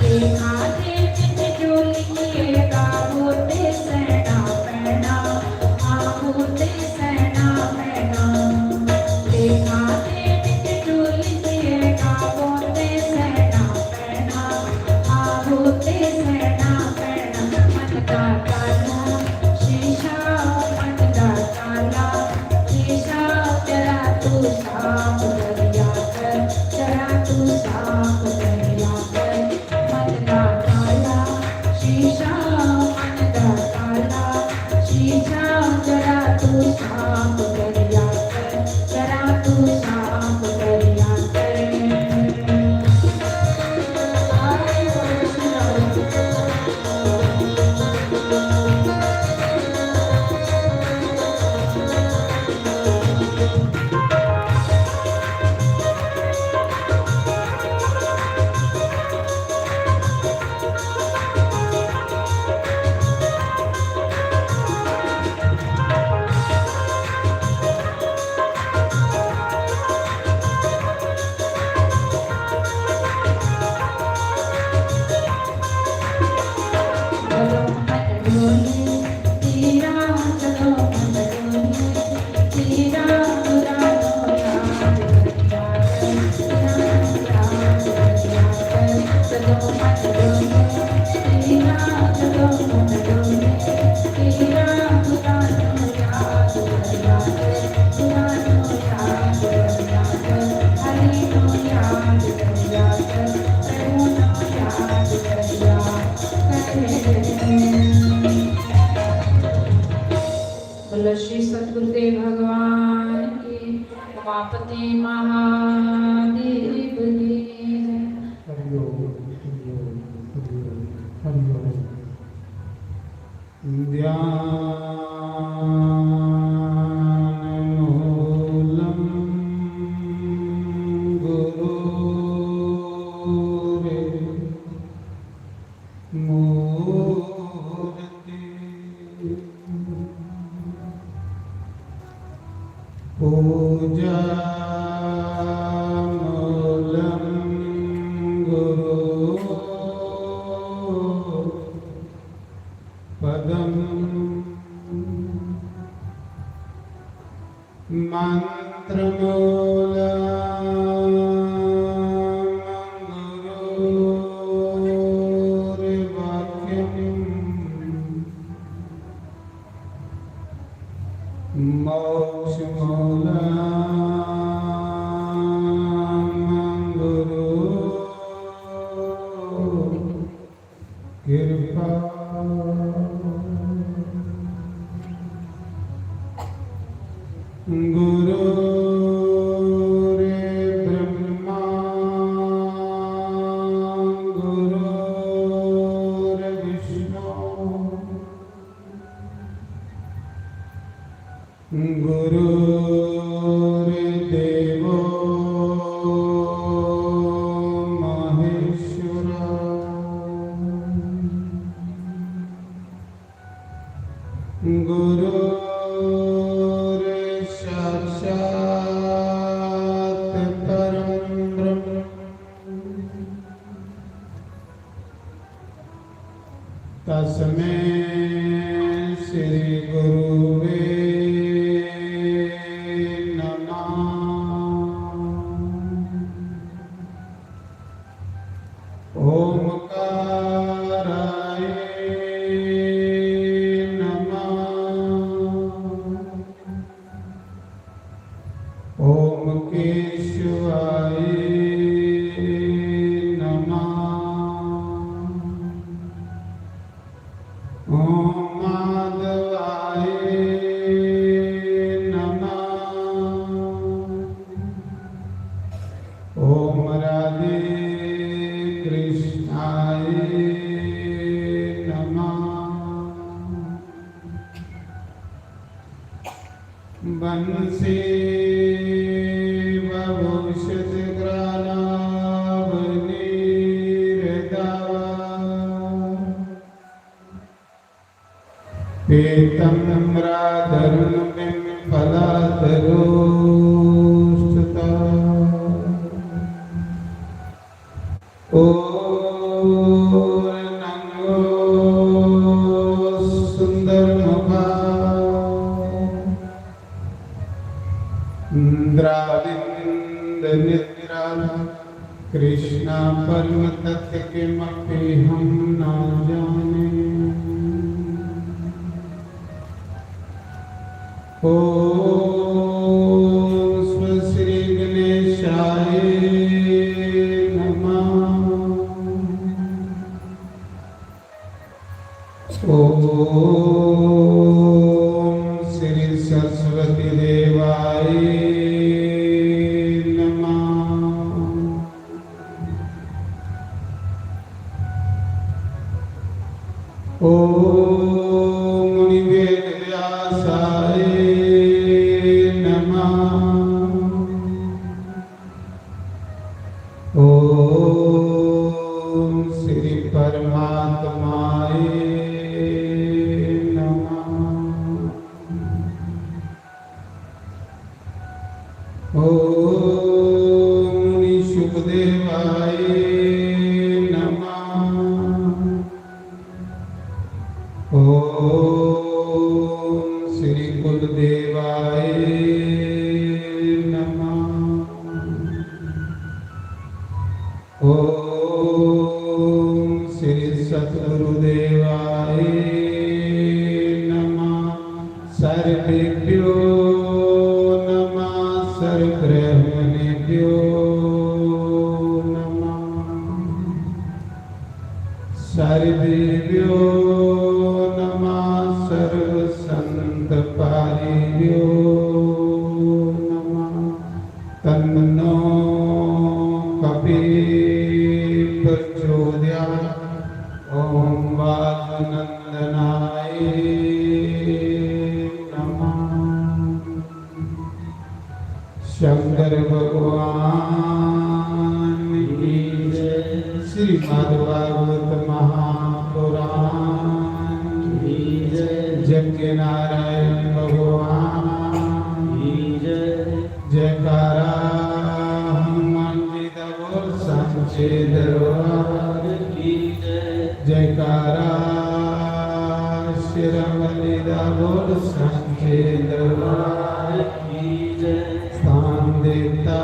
लेखा दे विच जो लिखिएगा, वो ते सहना पैना, हाँ वो ते सहना पैना। लेखा दे विच जो लिखिएगा, वो ते सहना पैना, हाँ वो ते सहना पैना। मन का ताला शीशा, मन का ताला शीशा, जरा तू साफ करिया कर, जरा तू साफ करिया कर। मन का ताला शीशा, मन का ताला शीशा, जरा तू साफ करिया कर, जरा तू साफ करिया कर। आए चलो मन डोले तेरा, चलो मन डोले तेरा। पुरानो याद करिया कर, पुरानो याद करिया कर। चलो मन डोले तेरा, चलो मन डोले तेरा। पुरानो याद करिया कर, पुरानो याद करिया कर। हरि नो याद करिया कर, प्रभु नो याद करिया कर। बोलो श्री सतगुरुदेव भगवान की, उमापति महादेव की जय। हरिओम हरिओम हरिओम हरिओम। ध्यानमूलं गुरुर्मूर्ति, पूजामूलं गुरुपदम्, मंत्रमूलं गुरुर्वाक्यम्, मोक्ष मूलम गुरु कृपा गुरु रे ब्रह्मा गुरु रे विष्णु गुरु रे देवो महेश्वरा गुरु रे साक्षात् परम ब्रह्म तस्मै श्री गुरुवे नमः। ओमकाराय नमः। ओम केशवाय नमः। ओम माधवाय नमः। ओम राधे कृष्णाय नमः। बंसी भविष्यत् ग्रानावनीरदावा पीतम्राधरुणं फलाधरोष्ठता नंगो सुंदरमुखा द्राविंद निद्रा कृष्णा परम तत्व किमपि हम न जाने। ओम श्री गणेशाय नमः। ओम श्री सरस्वती देवाय नमः। ओम मुनिवेद व्यासाय नमः। ओम श्री परमात्माय नमः। ओम मुनि शुभदेवाय नमः। ओम श्री कुलदेवाय नमः। ओम श्री सद्गुरुदेवाय नमः। सर्वेभ्यो नमः। सर्वब्रह्मणेभ्यो नमः। सर्वेभ्यो नमः। सर्वसंतपालिभ्यो नमः। तन्नो कपिः प्रचोदयात्। ओम वासुनंदनाय नमः। शंकर भगवान की जय। श्रीमद्भागवत महापुराण की जय। यज्ञ नारायण भगवान की जय। जयकारा हनुमान जी का बोल सांचे दरबार की जय। जयकारा शिरोमणि दा बोल सांचे दरबार की जय। स्थान देवता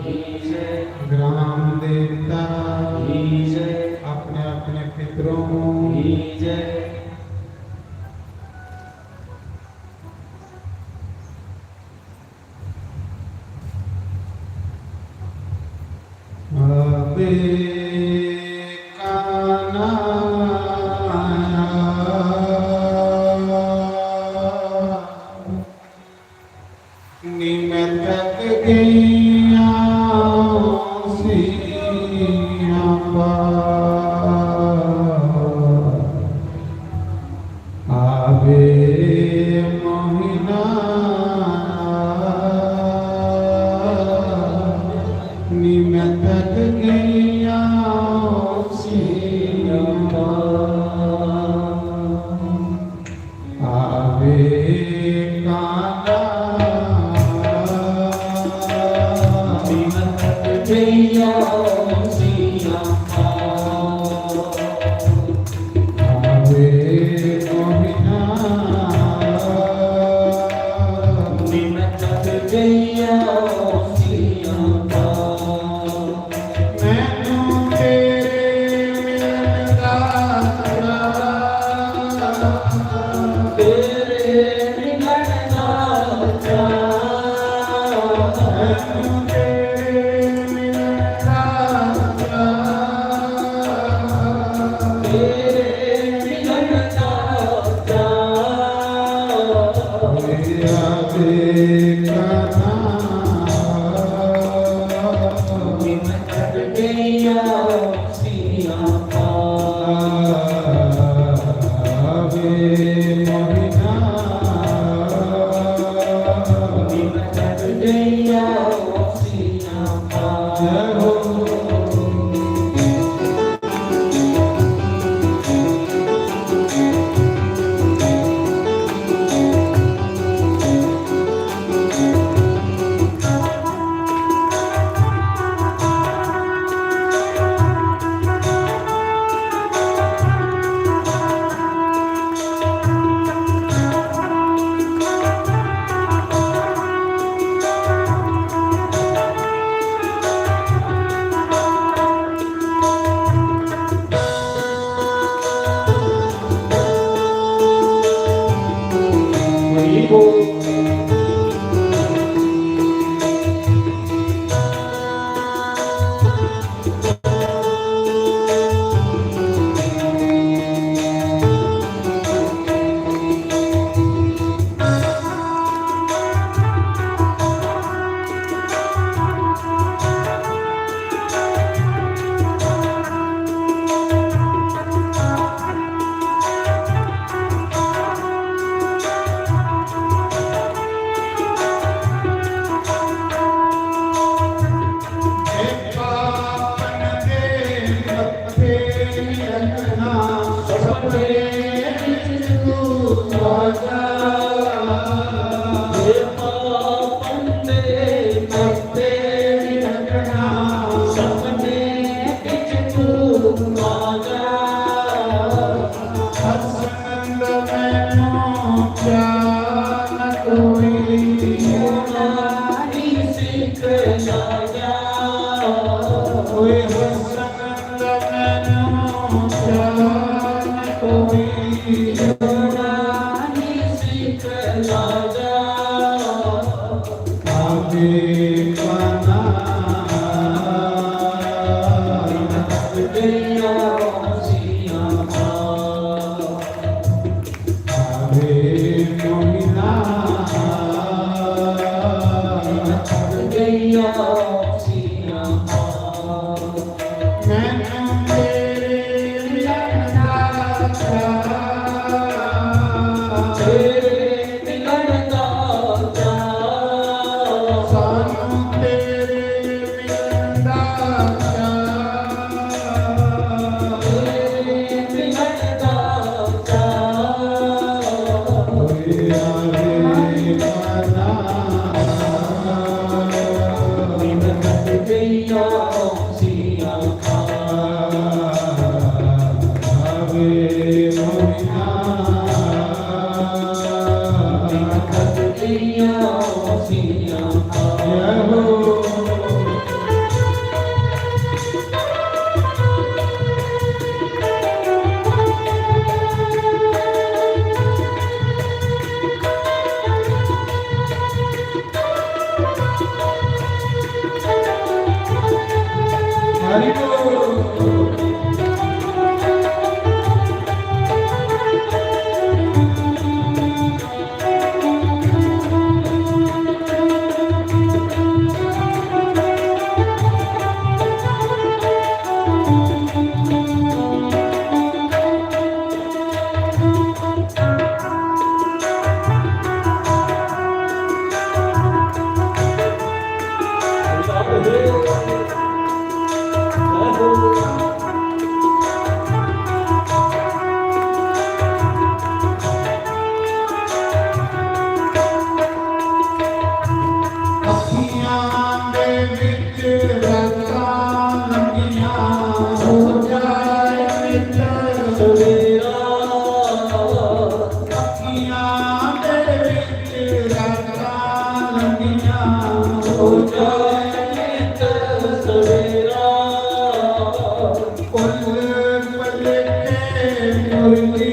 की जय। ग्राम देवता की जय। अपने अपने पितरों की जय। ਕਾਨਾ ਨਿਮਤਕ ਗਈਆਂ ਸੀਆਂ ਆਵੇ ਮੋਹਿਨਾ ਨਿਮਤਕ ਗਈਆਂ ਸੀਆਂ ਆਵੇ ਕਾਨਾ ਹਰਿ ਬੋਲ। ਅੱਖੀਆਂ ਦੇ ਵਿੱਚ ਰੰਗਾਂ ਲੰਗੀਆਂ ਹੋ ਜਾਏ ਮਿੱਤਰ ਸਵੇਰਾ। ਅੱਖੀਆਂ ਦੇ ਵਿੱਚ ਰੰਗਾਂ ਲੰਗੀਆਂ ਹੋ ਜਾਏ ਮਿੱਤਰ ਸਵੇਰਾ। ਫੁੱਲ ਪਲੇਟੇ ਮੁਰਲੀ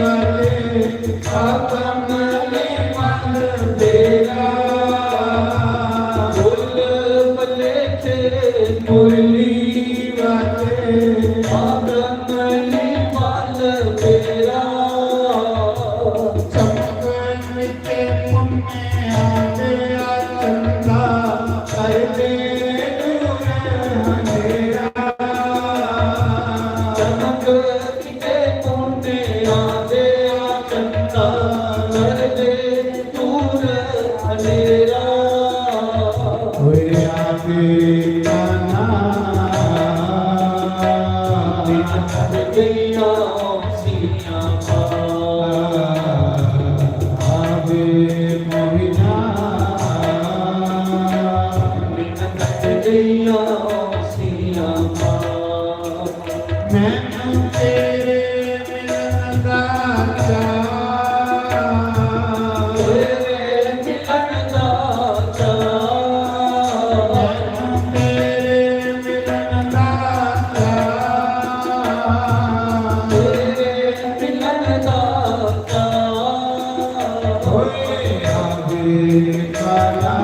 ਵਾਲੇ ਆਤਮ ਨੇ ਮਨ ਤੇਰਾ। ਮੁਰਲੀ ਵਾਲੇ ਆਗਮਨੀ ਮਨ ਤੇਰਾ। ਚਮਕਣ ਮਿੱਤੇ ਪੁੰਨਿਆਂ ਦੇ ਆਚੰਦਾ ਕਰਦੇ ਦੂਰ ਹਨੇਰਾ। ਚਮਕ ਮਿੱਤੇ ਪੁੰਨਿਆਂ ਦੇ ਆਚੰਦਾ ਕਰਦੇ ਦੂਰ ਹਨੇਰਾ। ਹੋਏ ਆਗੇ ਮੈਨੂੰ ਤੇਰੇ ਮਿਲਣ ਦਾ ਚਾਅ। ਤੇਰੇ ਮਿਲਣ ਦਾ ਚਾਅ। ਮੈਨੂੰ ਤੇਰੇ ਮਿਲਣ ਦਾ ਚਾਅ। ਤੇਰੇ ਮਿਲਣ ਦਾ ਚਾਅ। ਹੋਏ ਆਗੇ ਕਾਲਾ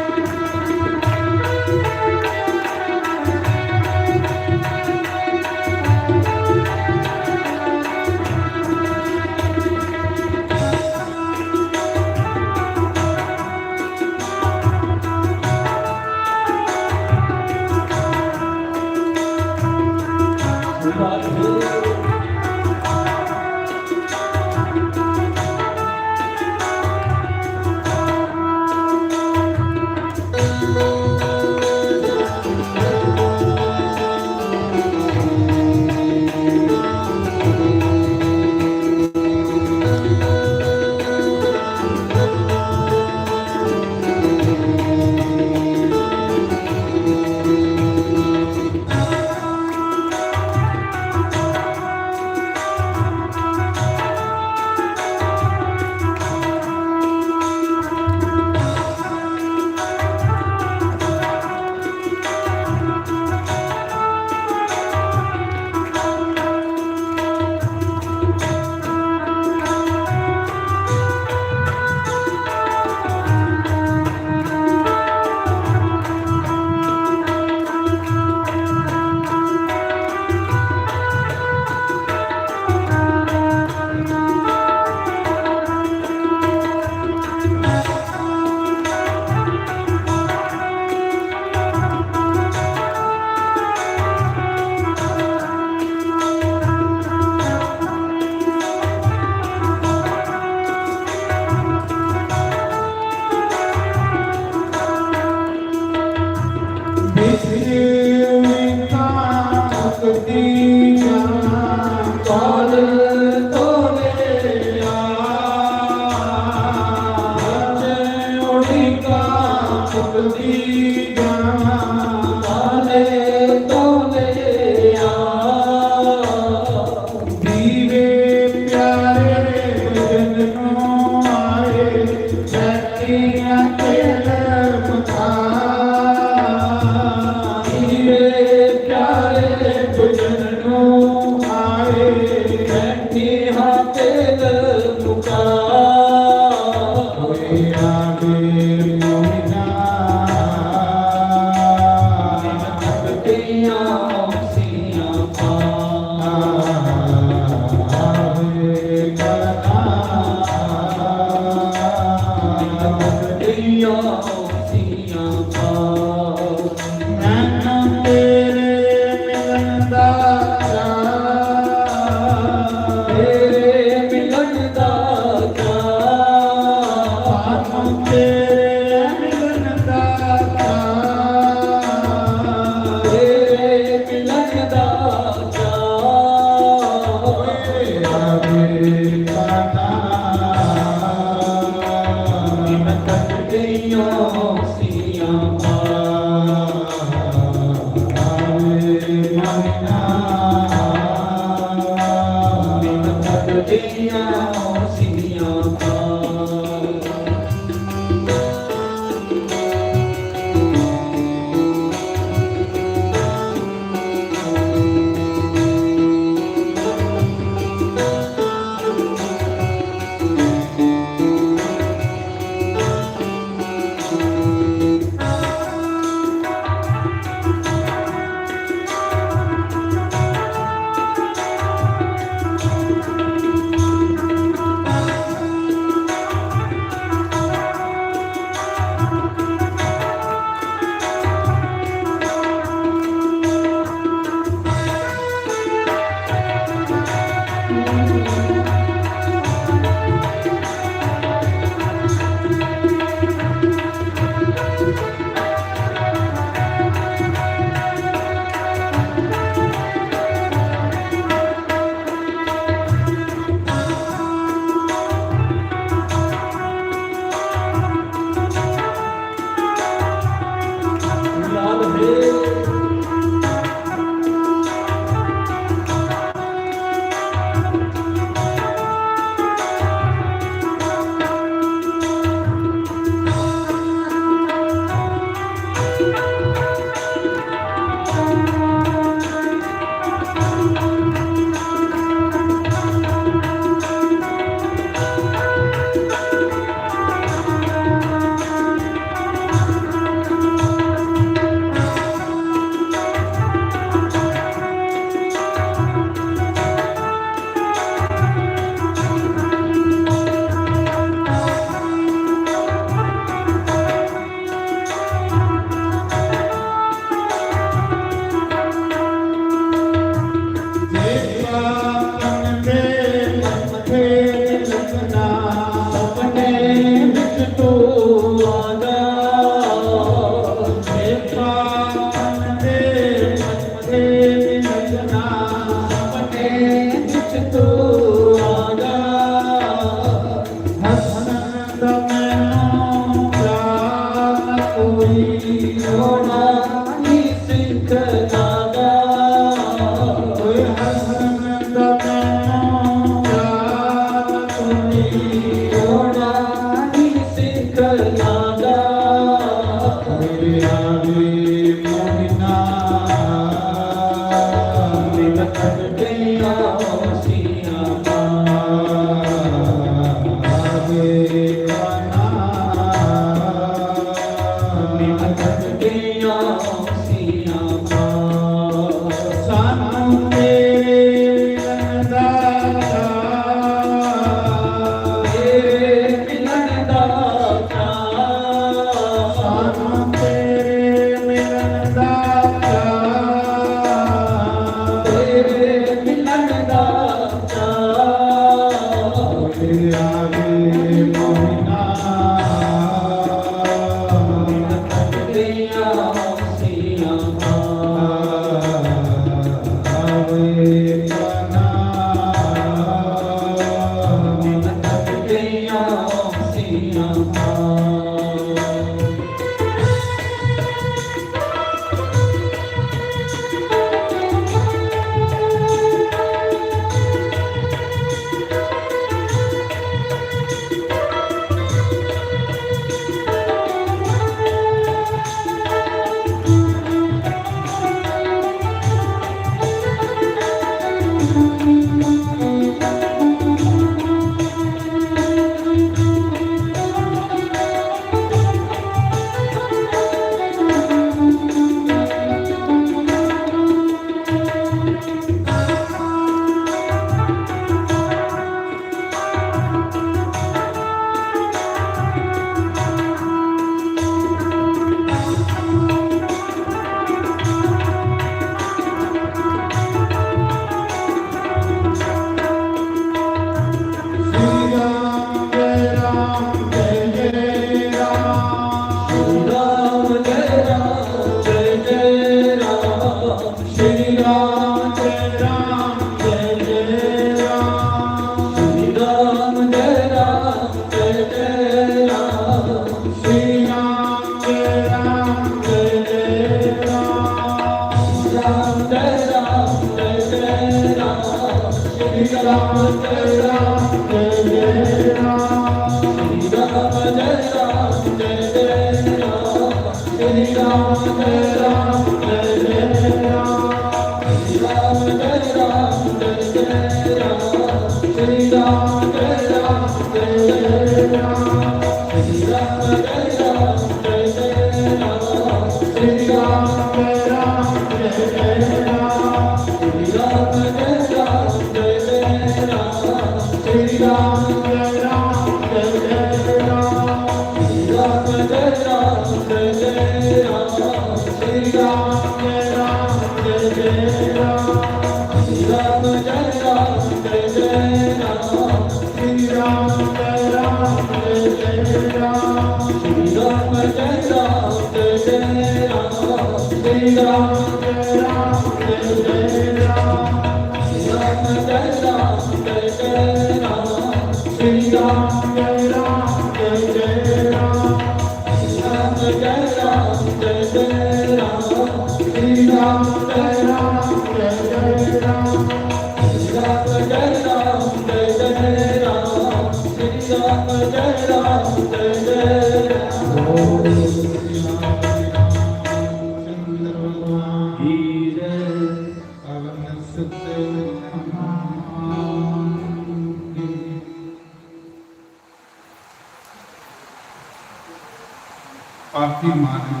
पापी माना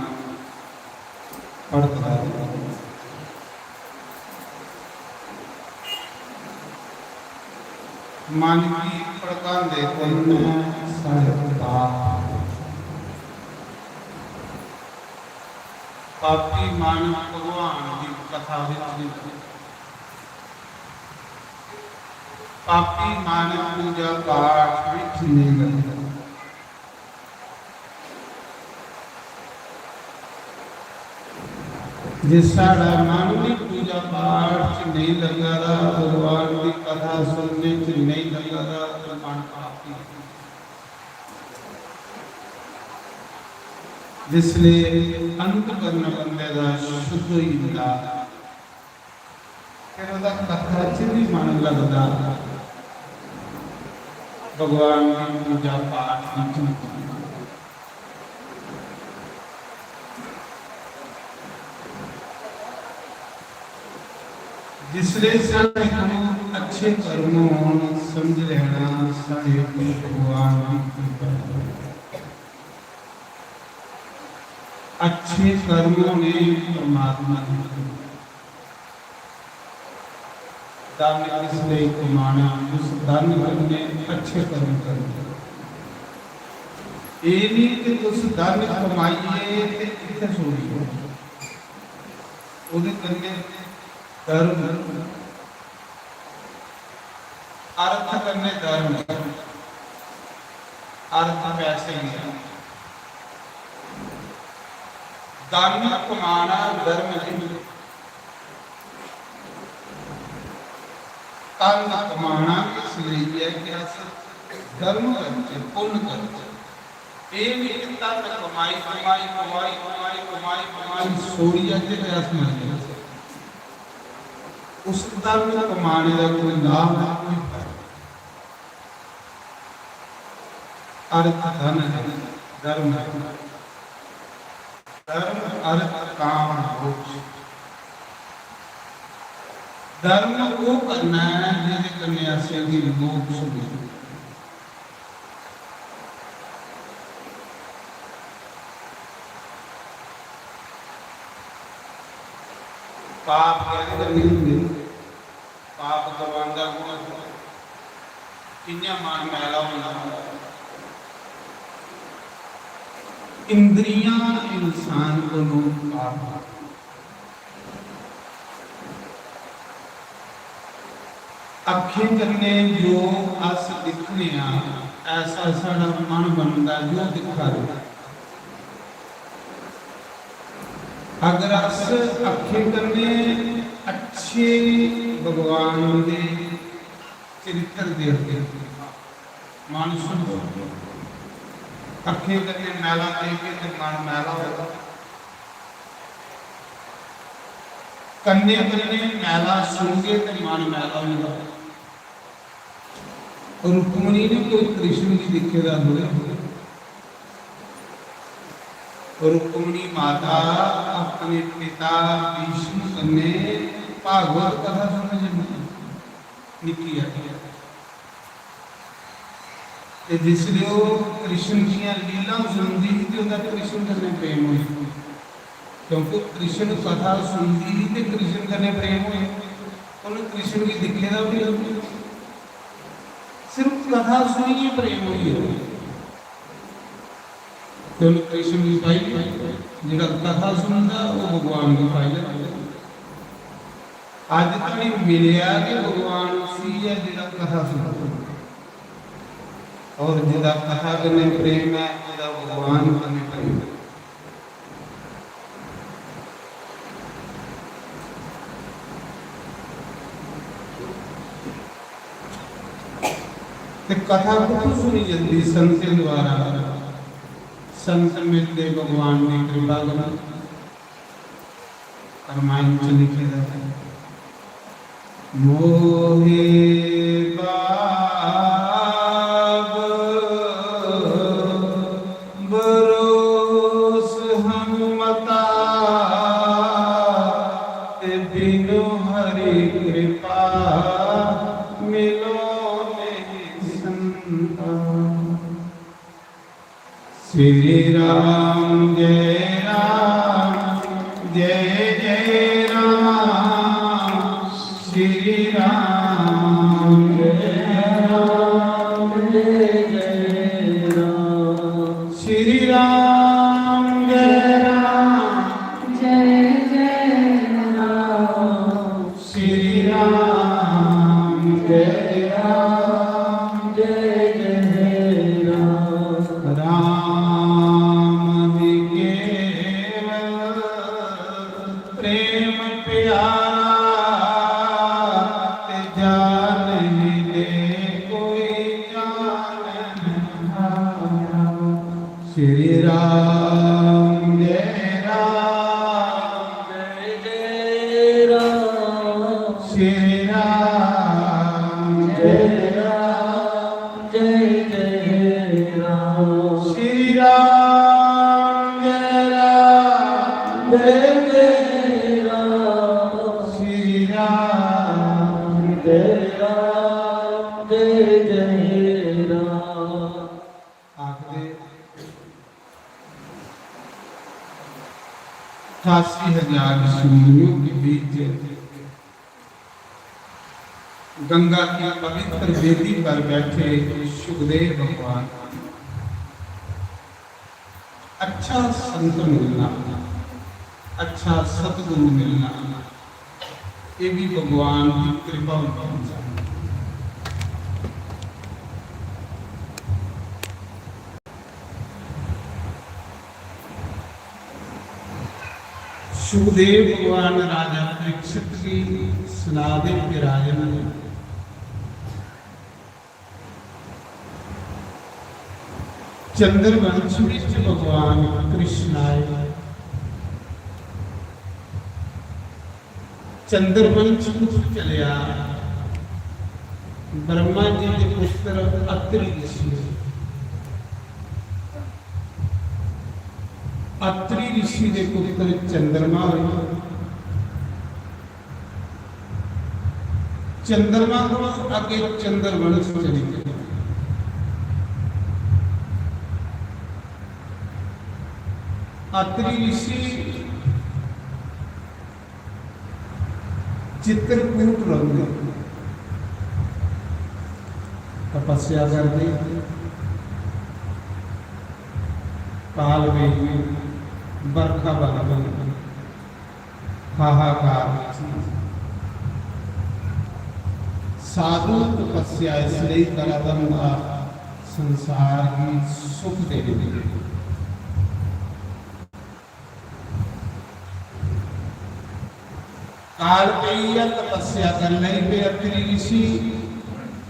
पड़ता मन की पड़का देते पापी मान भगवान की कथा पापी मान पूजा पाठ विच नहीं लगता जिस साड़ा मन भी पूजा पाठ नहीं लगा रहा भगवान की कथा सुनने च नहीं लगा रहा तो मन पापी जिसलिए अंत करना बंदे का शुद्ध ही होता फिर वह कथा च भी मन लगता भगवान की पूजा पाठ जिसलिए सारे अच्छे कर्मों समझ लेना सारे भगवान अच्छे कर्मों ने परमात्मा दान इसलिए कमाना उस दान करने अच्छे कर्म करने ये नहीं कि उस दान कमाइए इतने छोड़िए उन्हें करने धर्म अर्थ करने धर्म अर्थ पैसे नहीं दान कमाना धर्म नहीं तन कमाना इसलिए है कि अस धर्म करते पुण्य करते ये नहीं कि तन कमाई कमाई कमाई कमाई कमाई कमाई सोड़िया के प्रयास में उस धर्म कमाने का कोई लाभ नहीं अर्थ धन है धर्म है धर्म अर्थ काम मोक्ष धर्म वो करना है जिसे करने से भी मोक्ष मिले पाप करने नहीं पाप करवांदा हुआ किन्या मान मैला होना इंद्रियां इंसान को पाप अखें करने जो अस दिखने ऐसा साड़ा मन बनता जो दिखा रहा अगर अस अखें करने अच्छे भगवान के चरित्र देखते मन शुद्ध अखें करने मैला देखे तो मन मैला होगा कन्ने करने मैला सुन के तो मन मैला होगा रुक्मणी ने कोई कृष्ण की दिखेदा होया। रुक्मणी माता अपने पिता विष्णु कन्ने भागवत कथा सुनने जाती निकी है। जिसलिए वो कृष्ण की लीला सुनती ही तो कृष्ण कन्ने प्रेम हुई, क्योंकि कृष्ण कथा सुनती ही तो कृष्ण कन्ने प्रेम हुए। उन्हें कृष्ण की दिखेदा भी सिर्फ कथा सुनिए प्रेम हुई है। तो कृष्ण की पाई जो कथा सुनता वो भगवान की पाई अज तक मिलया कि भगवान सी है जो कथा सुनता, और जिदा कथा करने प्रेम है उदा भगवान करने प्रेम है। कथा को सुनी जल्दी संत के द्वारा, संत मिलते भगवान ने कृपा करा रामायण च लिखे जाते मोहे बाब बरोस हनुमता बिनु हरि कृपा मिलो श्री राम जय राम श्री राम जय राम श्री राम जय राम श्री राम जय श्री राम जय राम श्री राम जय राम श्री राम जय राम श्री राम जय राम। आखिर 88,000 सूर्यों के बीच गंगा की पवित्र वेदी पर बैठे सुखदेव भगवान, अच्छा संत मिलना, अच्छा सतगुरु मिलना, ये भी भगवान की कृपा होती है। सुखदेव भगवान राजा परीक्षित की सुनादे के राजन ने चंद्रवंश में भगवान कृष्ण आए। चंद्रवंश चलिया ब्रह्मा जी के पुत्र अत्रि ऋषि, अत्रि ऋषि के पुत्र चंद्रमा हुए। चंद्रमा को आगे चंद्रवंश चली गई। अत्रि ऋषि चित्रकूट रहे, तपस्या करते काल में बरखा बन हाहाकार साधु तपस्या इसलिए कराता संसार की सुख दे देगी। काल पे तपस्या कर रही पे अत्रि ऋषि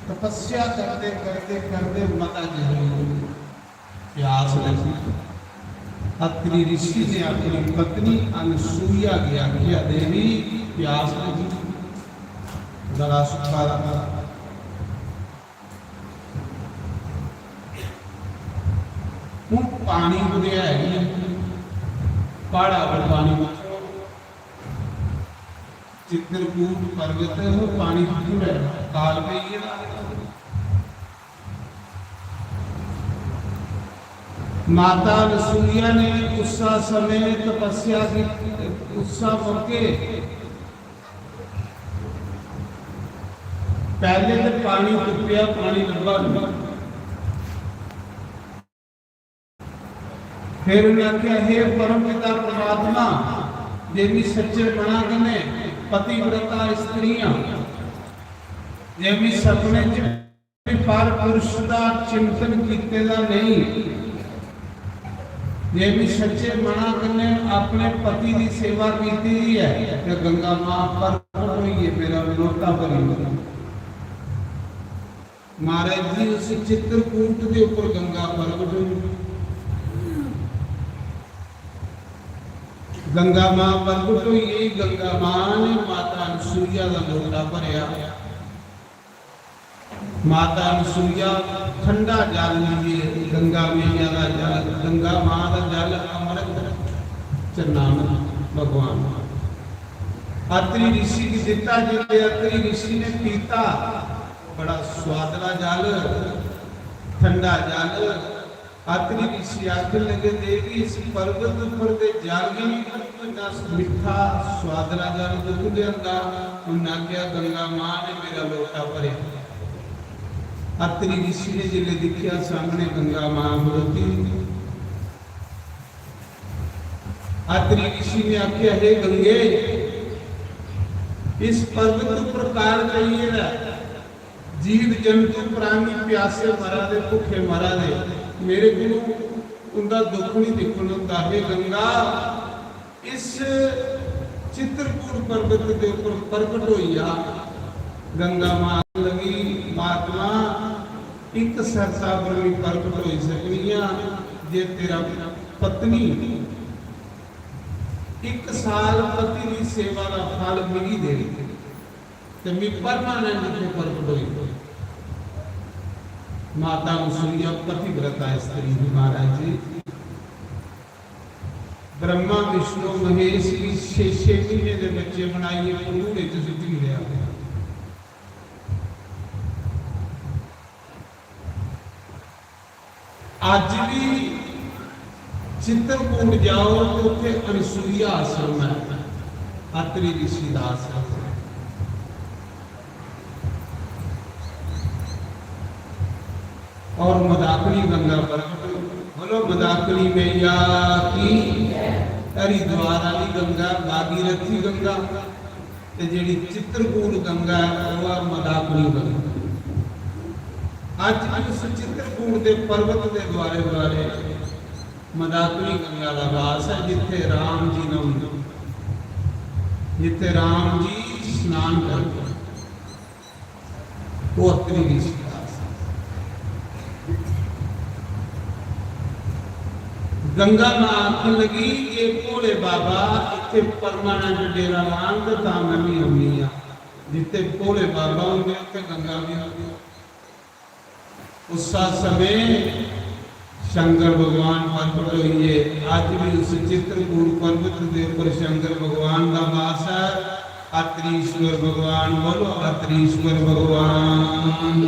तपस्या करते करते करते माता जी प्यास लगी। अत्रि ऋषि ने अपनी पत्नी अनुसूया की आज्ञा देवी प्यास लगी, गला सूखा रहा। हूँ पानी बुढ़िया है पहाड़ा पर पानी चित्रकूट पर्वत है वो पानी है काल में ये माता अनसुईया ने उत्साह समय तपस्या की उत्साह मौके पहले तो पानी टुपिया पानी लंबा फिर उन्हें क्या हे परम पिता परमात्मा देवी सच्चे बना कने पतिव्रता स्त्रियां जेवी सपने च पर पुरुष का चिंतन कीते दा नहीं जेवी सच्चे मना कने अपने पति की सेवा कीती है ते गंगा मां प्रकट हुई है मेरा लोटा भरी महाराज जी उस चित्रकूट के ऊपर गंगा प्रकट हुई गंगा मां प्रकट हुई गंगा मां ने माता अनसुईया का लोटा भरया माता अनसुईया ठंडा जल लीजिए गंगा मैया का जल गंगा मां का जल अमृत चन्नान भगवान अत्रि ऋषि की दिता जिसे अत्रि ऋषि ने पीता बड़ा स्वादला जल ठंडा जल अत्रि ऋषि आखिर लगे देवी इस पर्वत पर दे जल इतना मीठा स्वादला जल दुख देंदा उन्हें क्या गंगा मां ने मेरा लोटा भरया अत्रि ऋषि ने जिले दिखिया सामने गंगा मां खलोती अत्रि ऋषि ने आख्या हे गंगे इस पर्वत पर काल कहिए ना जीव जंतु प्राणी प्यासे मरा दे भुखे मरा दे मेरे को उनका दुख नहीं दिखन होता है गंगा इस चित्रकूट पर्वत के ऊपर प्रकट हुई गंगा मां लगी महात्मा एक सरसा बरनी प्रकट हो सकनी जे तेरा पत्नी एक साल पति की सेवा का फल मिली दे ते मैं परमानेंट इतने प्रकट हुई माता अनसुईया पतिव्रता स्त्री महाराज जी ब्रह्मा विष्णु महेश की 6 महीने के बच्चे बनाइए पूरे जिंदगी लिया आज भी चित्रकूट जाओ तो उसे अनसुईया आश्रम है अत्रि ऋषि का आश्रम और मदाकिनी गंगा प्रकट बोलो मदाकिनी मैया की हरिद्वार वाली गंगा भागीरथी गंगा ते जेडी चित्रकूट गंगा वो मदाकिनी गंगा आज उस चित्रकूट के पर्वत के द्वारे द्वारे मदाकिनी गंगा का वास है जिथे राम जी ने जिथे राम जी स्नान करते वो अत्रि ऋषि गंगा मां आखन लगी ये भोले बाबा इतने परमानेंट डेरा लान तो मैं भी आनी हाँ जिते भोले बाबा होंगे उत्थे गंगा भी होंगे उस समय शंकर भगवान प्रकट हुई आज भी उस चित्रकूट पर्वत के ऊपर शंकर भगवान का वास है अत्रीश्वर भगवान बोलो अत्रीश्वर भगवान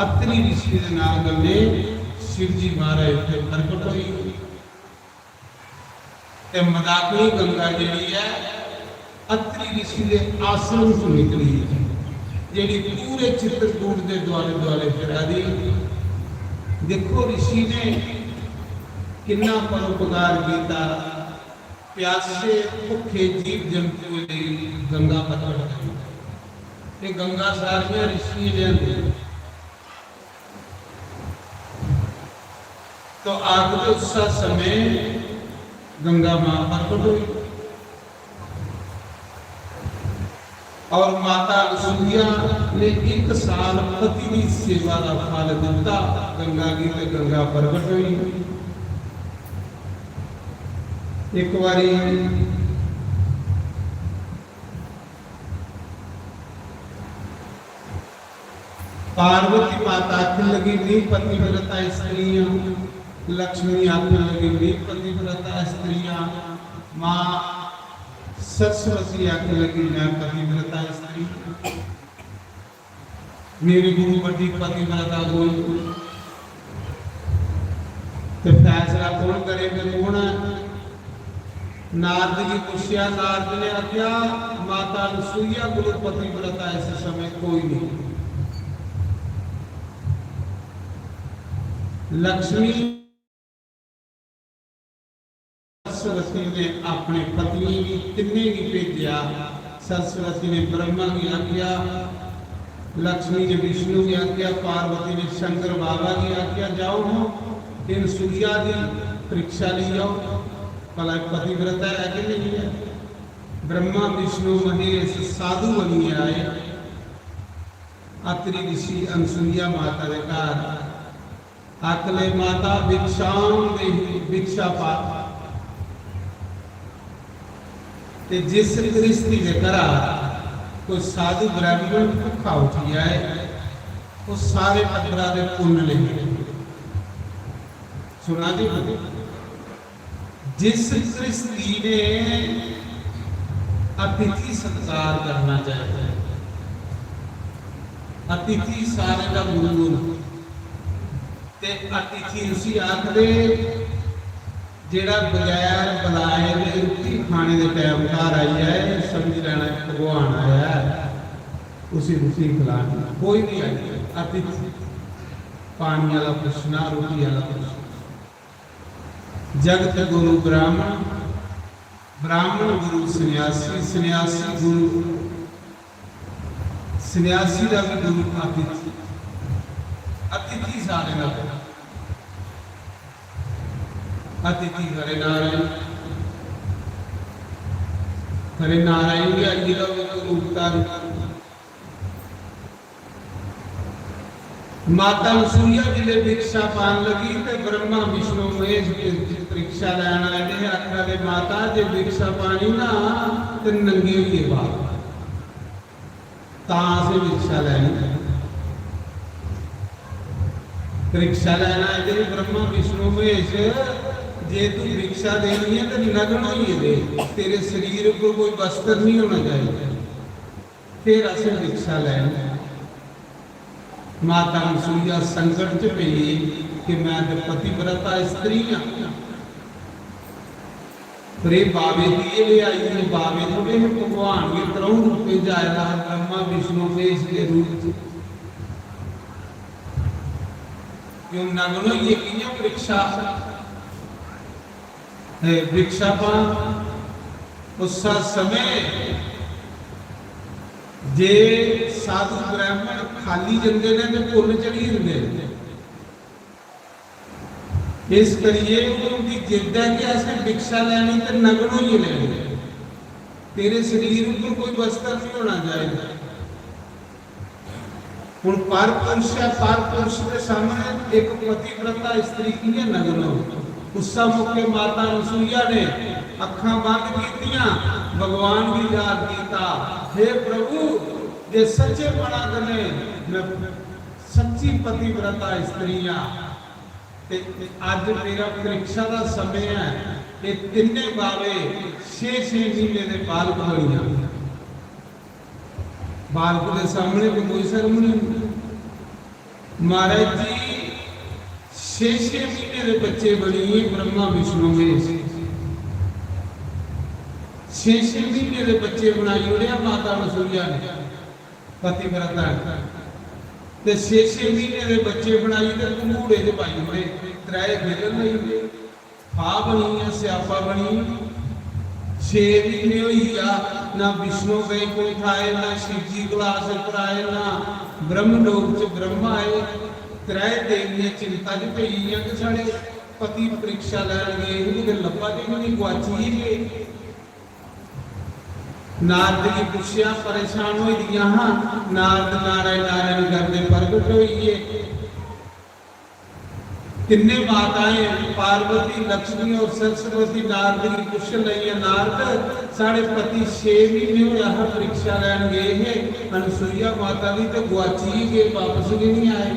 अत्रि ऋषि के नाम ने शिव जी महाराज थे प्रकट हुई ते मदाकिनी गंगा जी है अत्रि ऋषि के आश्रम से निकली जी पूरे चित्रकूट के द्वारे द्वारे फिरा दी देखो ऋषि ने कितना परोपकार किया प्यासे भुखे जीव जंतु गंगा प्रकट करी गंगा सारिया ऋषि लिया तो आखिर उस समय गंगा मां प्रकट हुई और माता अनसुईया ने 1 साल पति की सेवा का फल दिता गंगा की ते गंगा प्रकट हुई एक बारी पार्वती माता आखन लगी नी पतिव्रता स्त्रियां, लक्ष्मी आखन लगी नी पतिव्रता स्त्रियां, मां सरस्वती आखन लगी मैं पतिव्रता स्त्री, मेरी गुरु बड़ी पतिव्रता कोई। तो फैसला कौन करे मैं कौन है? नारद की पूछा, नारद ने आख्या माता अनुसुईया गुरु पतिव्रता ऐसे समय कोई नहीं। लक्ष्मी सरस्वती ने अपने पत्नी भी तिन्ने भी भेजा। सरस्वती ने ब्रह्मा की आज्ञा, लक्ष्मी ने विष्णु की आज्ञा, पार्वती ने शंकर बाबा की आज्ञा, जाओ इन सूर्या की परीक्षा ली जाओ भला पतिव्रता है कि नहीं है। ब्रह्मा विष्णु महेश साधु बनी आए। अत्रि ऋषि अनुसुईया माता के घर आकले माता भिक्षाम देहि भिक्षा पा। ते जिस गृहस्थी के घरा कोई साधु ब्राह्मण भुखा उठी जाए वो सारे टकरा के पुण्य लेंगे। सुना जी, जिस गृहस्थी ने अतिथि सत्कार करना चाहिए, अतिथि सारे का गुरु ते अतिथि उसी आखदे जेड़ा बगैर बुलाए रोटी खाने के टाइम घर आई है, समझ लेना भगवान आया उसी रोटी खिलानी। कोई नहीं आई अतिथि, पानी वाला पूछना, रोटी वाला पूछना। जगत गुरु ब्राह्मण, ब्राह्मण गुरु सन्यासी, सन्यासी गुरु, सन्यासी का भी गुरु अतिथि, अतिथि सारे का। अतिथि हरे नारायण, हरे नारायण की अग्नि का भी रूपता। माता अनुसुईया जिले भिक्षा पान लगी ते ब्रह्मा विष्णु महेश परीक्षा लैन आए। आखा माता जे भिक्षा पानी ना ते नंगी हुई बात से भिक्षा लैनी। परीक्षा लैना है ब्रह्मा विष्णु महेश, जे तू भिक्षा देनी है तो नग्न होइए दे, तेरे शरीर पर कोई वस्त्र नहीं होना चाहिए, फिर असें भिक्षा लैनी। माता अनुसुईया संकट च पई कि मैं तो पतिव्रता स्त्री हाँ, पर ये बाबे दिए ले आई है। बाबे थोड़े भगवान के त्रौं रूप में जाएगा, ब्रह्मा विष्णु महेश के रूप क्यों नग्नो ये किया परीक्षा भिक्षा पान उस समय जे साधु ब्राह्मण खाली जंदे ने तो पुण्य चढ़ी होंगे। इस करिए उनकी जिद है कि असं भिक्षा लैनी तो नग्नो ही लेनी, तेरे शरीर पर कोई वस्त्र नहीं होना चाहिए। हुण पर पुरुष है, पर पुरुष के सामने एक पतिव्रता स्त्री की है नग्नो। उस मौके माता अनुसुईया ने अखां बंद कीतियां, भगवान की याद कीता, हे प्रभु जे सच्चे बना करने मैं सच्ची पतिव्रता स्त्रियां ते आज मेरा परीक्षा का समय है। ये तिन्ने बावे 6-6 महीने के बालक बनिया, बालक के सामने भी कोई शर्म नहीं। महाराज जी 6-6 महीने के बच्चे बनी ब्रह्मा विष्णु में, 6-6 महीने के बच्चे बनाई उड़िया माता अनुसुईया ने पतिव्रता ते 6-6 महीने के बच्चे बनाई ते घूड़े च पाई उड़े त्रै खेलन लई फा बनी स्यापा बनी। 6 महीने हुई ना विष्णु गए कोई खाए, ना शिवजी क्लास पर आए, ना ब्रह्मलोक च ब्रह्मा आए। त्रै देवियां चिंता च पई कि साढ़े पति परीक्षा लैन गए लब्भा च नहीं गुआची गए। नारद की पूछया परेशान हो दिया हाँ, नारद नारायण नारायण करते प्रगट होइए। तिन्ने माताएं पार्वती, लक्ष्मी और सरस्वती नारद की क्वेश्चन नहीं है। नारद साढ़े पति 6 महीने हो यहाँ परीक्षा लैन गए हैं, अनसुईया माता भी तो गुआची गए, वापस भी नहीं आए,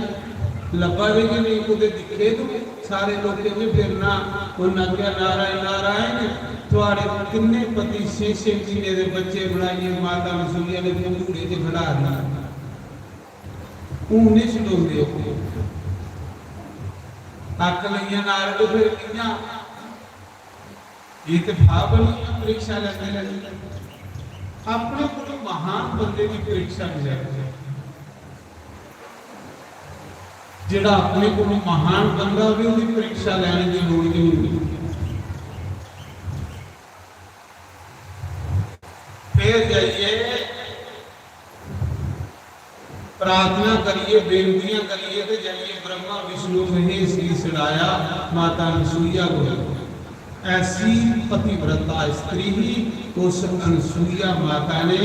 लब्भा भी नहीं, कुछ दिखे तो सारे लोग कहते फिर ना उन्हें क्या नारायण नारायण थोड़े किन्ने पति 6 महीने के बच्चे बनाइए, माता अनसुईया ने घूड़े से खड़ा दिया, उन्हें छुड़ाते हो तक लिया नारद फिर किया ये तो भाव नहीं परीक्षा लेने लगे। अपने को महान बंदे की परीक्षा मिले, जेड़ा अपने को महान बंदा भी उसकी परीक्षा लेने की लोड़ नहीं होती। फिर जाइए प्रार्थना करिए, बेनतियां करिए तो जाइए ब्रह्मा विष्णु महेश की सड़ाया माता अनसुईया को। ऐसी पतिव्रता स्त्री ही उस अनसुईया माता ने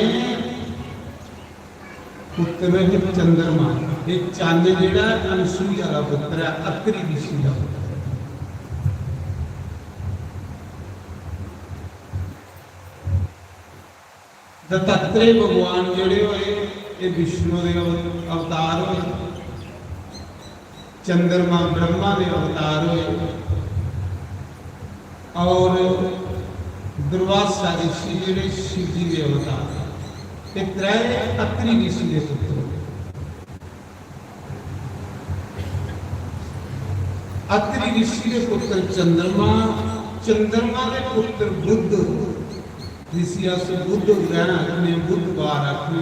पुत्र है चंद्रमा, ये चंद जेड़ा अनसुईया का पुत्र है, अत्रि ऋषि का पुत्र। दत्तात्रेय भगवान जेड़े होए ये विष्णु के अवतार हुए, चंद्रमा ब्रह्मा के अवतार हुए और दुर्वासा ऋषि जेड़े शिव जी के अवतार, ये त्रय अत्रि ऋषि के पुत्र। अत्रि ऋषि के पुत्र चंद्रमा, चंद्रमा के पुत्र बुद्ध ऋषि से बुद्ध ग्रहण अपने बुद्ध बार अपने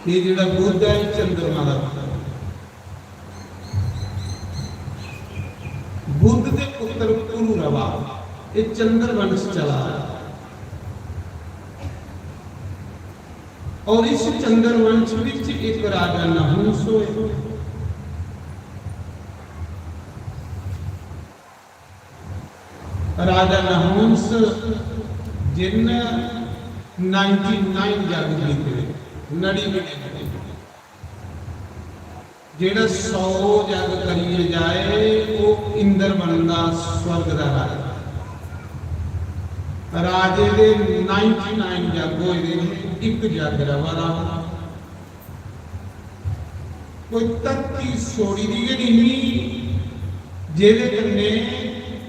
ये जिहड़ा बुद्ध है चंद्रमा का पुत्र। बुद्ध के पुत्र पुरुरवा ये चंद्र वंश चला और इस चंद्र वंश विच एक राजा नहुस होए। राजा नहुस जिन 99 जग जीते, नड़ी बने जेड़ा 100 जग करिए जाए वो इंद्र बनता स्वर्ग का राजा। राजे दे 99 जग होए, एक जग रवा कोई तत्ती सोड़ी दी नहीं जेदे कन्ने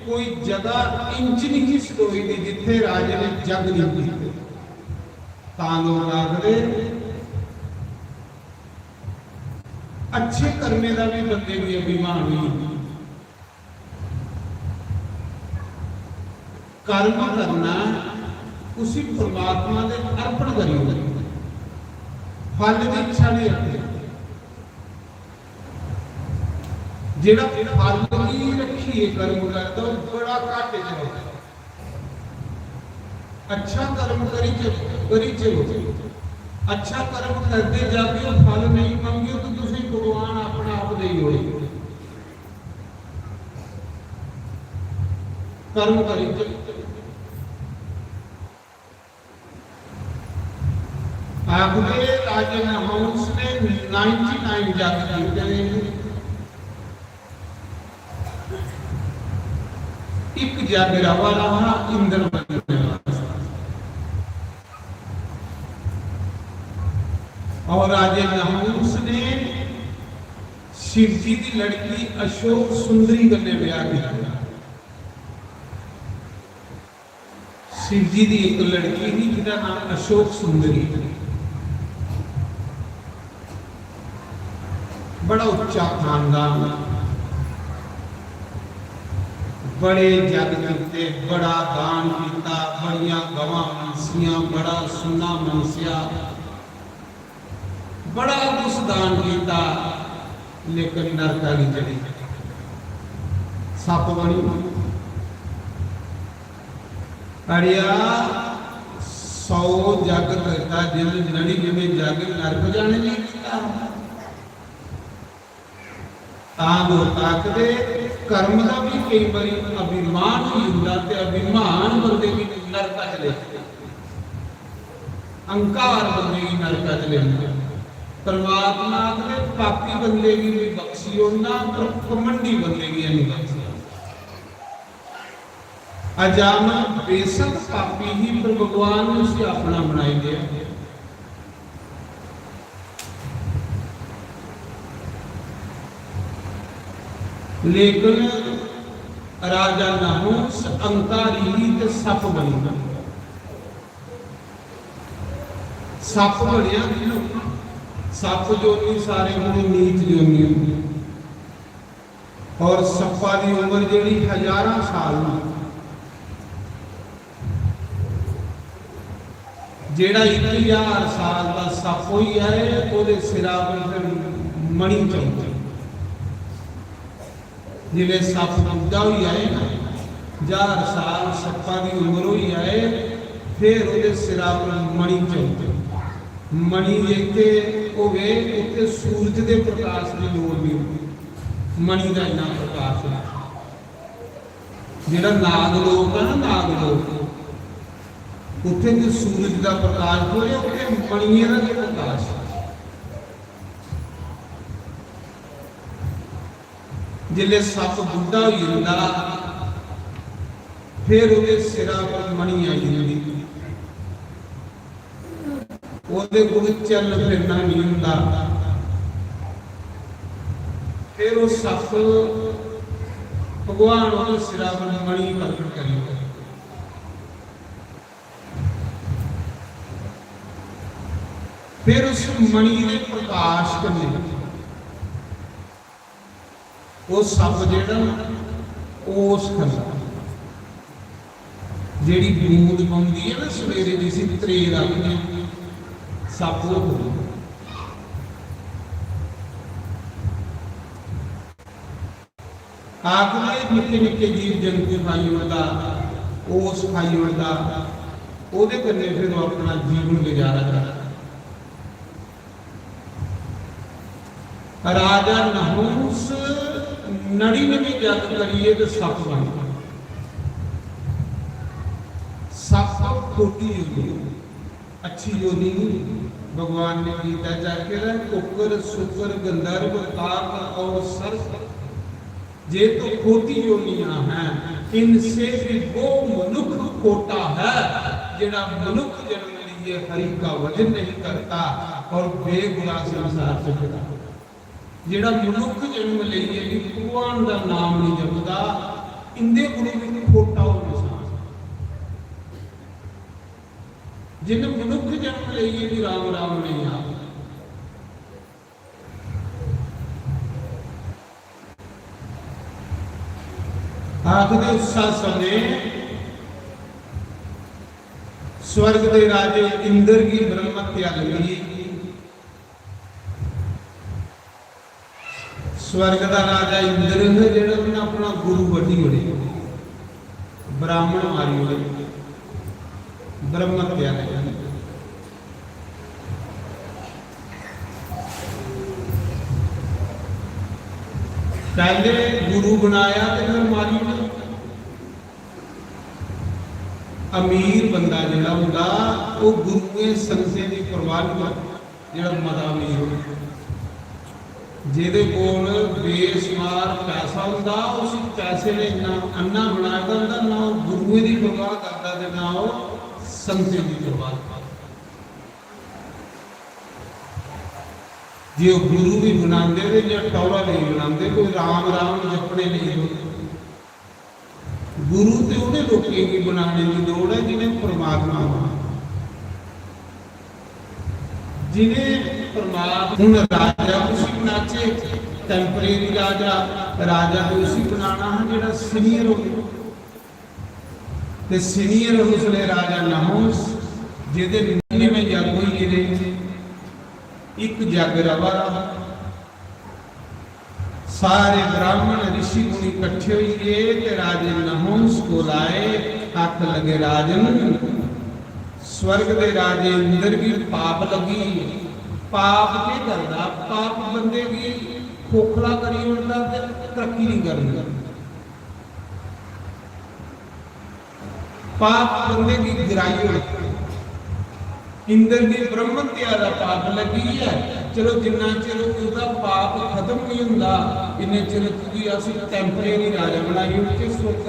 कोई जगह इंच नहीं सटोई दी जिथे राजे ने जग नहीं कीते। तां लोग आखदे अच्छे करने का भी बंदे भी अभिमान नहीं, कर्म करना उसी परमात्मा के अर्पण करिए, फल की इच्छा नहीं रखते। जेड़ा फल की रखिए कर्म करता बड़ा घाटे चलो, अच्छा कर्म करी चलो, अच्छा कर्म करते जाके फल नहीं मंगे तो तुम भगवान अपना आप दे हो। कर्म करी आखिर राजा नहुस ने 99 जग जीते, एक जग रवा रहा इंद्र बनने और राजे नहुस ने शिव जी की लड़की अशोक सुंदरी कन्ने ब्याह किया। शिव जी की एक लड़की थी जिसका नाम अशोक सुंदरी, बड़ा उच्चा खानदान, बड़े जग किते, बड़ा दान किया, बड़िया गवां मनसियां, बड़ा सोना मनसिया, बड़ा कुछ दान किया, लेकिन नरक वाली चली सप बनी। अड़िया 100 जग करता जिन जड़ी जिम्मे जग नरक जाने नहीं किया। ताकते कर्म का भी कई बार अभिमान ही होता, अभिमान बंदे की नरक चले, अंकार बंदे की नरक चले। परमात्मा ने पापी बंदे की भी बख्शी होना पर कमंडी बंदे की नहीं बख्शी। अजामन बेशक पापी ही पर भगवान ने उसे अपना बनाई दिया। लेकिन राजा नहुस अंकारी ते सप बनी। सप बनया सप जोनी सारे होंगे नीच जोनी होंगी और सप्पा की उम्र जी 1000 साल जेड़ा 1000 साल का सप ही है वो सिरा पर मणि चौंकी जिले सप बुढ़ा ही आए ना 1000 साल सप्पा की उम्र ही आए फिर वो सिरा पर मणि चौंकी मणि जिथे होवे उत्ते सूरज के प्रकाश की लोड़ नहीं होती। मणि का इन्ना प्रकाश है जिहड़ा नागलोक है ना नागलोक उत्थे जो सूरज का प्रकाश हो उत्थे मणियां का प्रकाश जिले सप बुढ़ा हो जाता फिर वो सिरा पर मणि आई जाती ਉਹਦੇ ਕੋਲ ਚੱਲ ਫਿਰਨਾ ਨਹੀਂ ਹੁੰਦਾ ਫਿਰ ਉਹ ਸੱਪ ਭਗਵਾਨ ਉਹਦੇ ਸਿਰਾਂ ਪਰ ਮਣੀ ਪ੍ਰਗਟ ਕਰੀ ਫਿਰ ਉਸ ਮਣੀ ਦੇ ਪ੍ਰਕਾਸ਼ ਕਰਨੇ ਉਹ ਸੱਪ ਜਿਹੜਾ ਉਸ ਖੰਦਾ ਜਿਹੜੀ ਬੂੰਦ ਪਾਉਂਦੀ ਹੈ ਨਾ ਸਵੇਰੇ ਦੀ ਸੀ ਤਰੇ ਰੱਖਦੇ सप आखिर निके निके जीव जंतु खाई उड़ता उस खाई उड़ता ओदे कन्ने फिर वो अपना जीवन गुजारा करता। राजा नहुस नड़ी में भी जग करिए तो सप बन सप खोटी होगी अच्छी योनि भगवान ने गीता जाके कुकर शुकर गंधर्व काक और सर्प जे तो खोटी योनियां हैं इनसे भी वो मनुष्य खोटा है जेड़ा मनुष्य जन्म लिए हरि का वजन नहीं करता और बेगुना संसार से फिरता। जेड़ा मनुष्य जन्म लिए भी भगवान का नाम नहीं जपदा इंदे गुरु भी खोटा हो जिन्हें मनुष्य जन्म लिए भी राम राम नहीं आता। आखिर उस समय स्वर्ग के राजे इंद्र की ब्रह्म हत्या लगी। स्वर्ग का राजा इंद्र है जेड़ा अपना गुरु वड्डी होने ब्राह्मण मारी होने ब्रह्म हत्या पहले गुरु बनाया तो फिर मारी अमीर बंदा जिहड़ा हुंदा वो गुरुए संगते की परवाह नहीं जिहड़ा मता अमीर हो जिहदे कोल बेशुमार पैसा हुंदा उस पैसे ने ना अन्ना बनाया हुंदा ना गुरुए की परवाह करता ते ना संगते की परवाह। जे गुरु भी बनाते थे या टौरा नहीं बनाते कोई राम राम जपने नहीं होते गुरु तो उन्हें लोगों की बनाने की लोड़ है जिन्हें परमात्मा जिन्हें परमात्मा राजा उसी बनाचे टेंपरेरी राजा राजा को उसी बनाना है जेड़ा सीनियर हो ते सीनियर उसने राजा नहुस जिहदे 99 जग होई गिरे एक जग रवा सारे ब्राह्मण ऋषि मुनि इकट्ठे हुए ते राजे नहुस को लाए हाथ लगे राजन स्वर्ग के राजे इंद्र की पाप लगी पाप के करदा पाप बंदे की खोखला करी उड़ता तरक्की नहीं करनी पाप बंदे की गिराई इंद्र की ब्रह्म हत्या का पाप लगी है। चलो जिन्ना चिर उसका पाप खत्म नहीं होंदा इन्ने चिर की असं टैंपरेरी राजा बनाई उठे स्वर्ग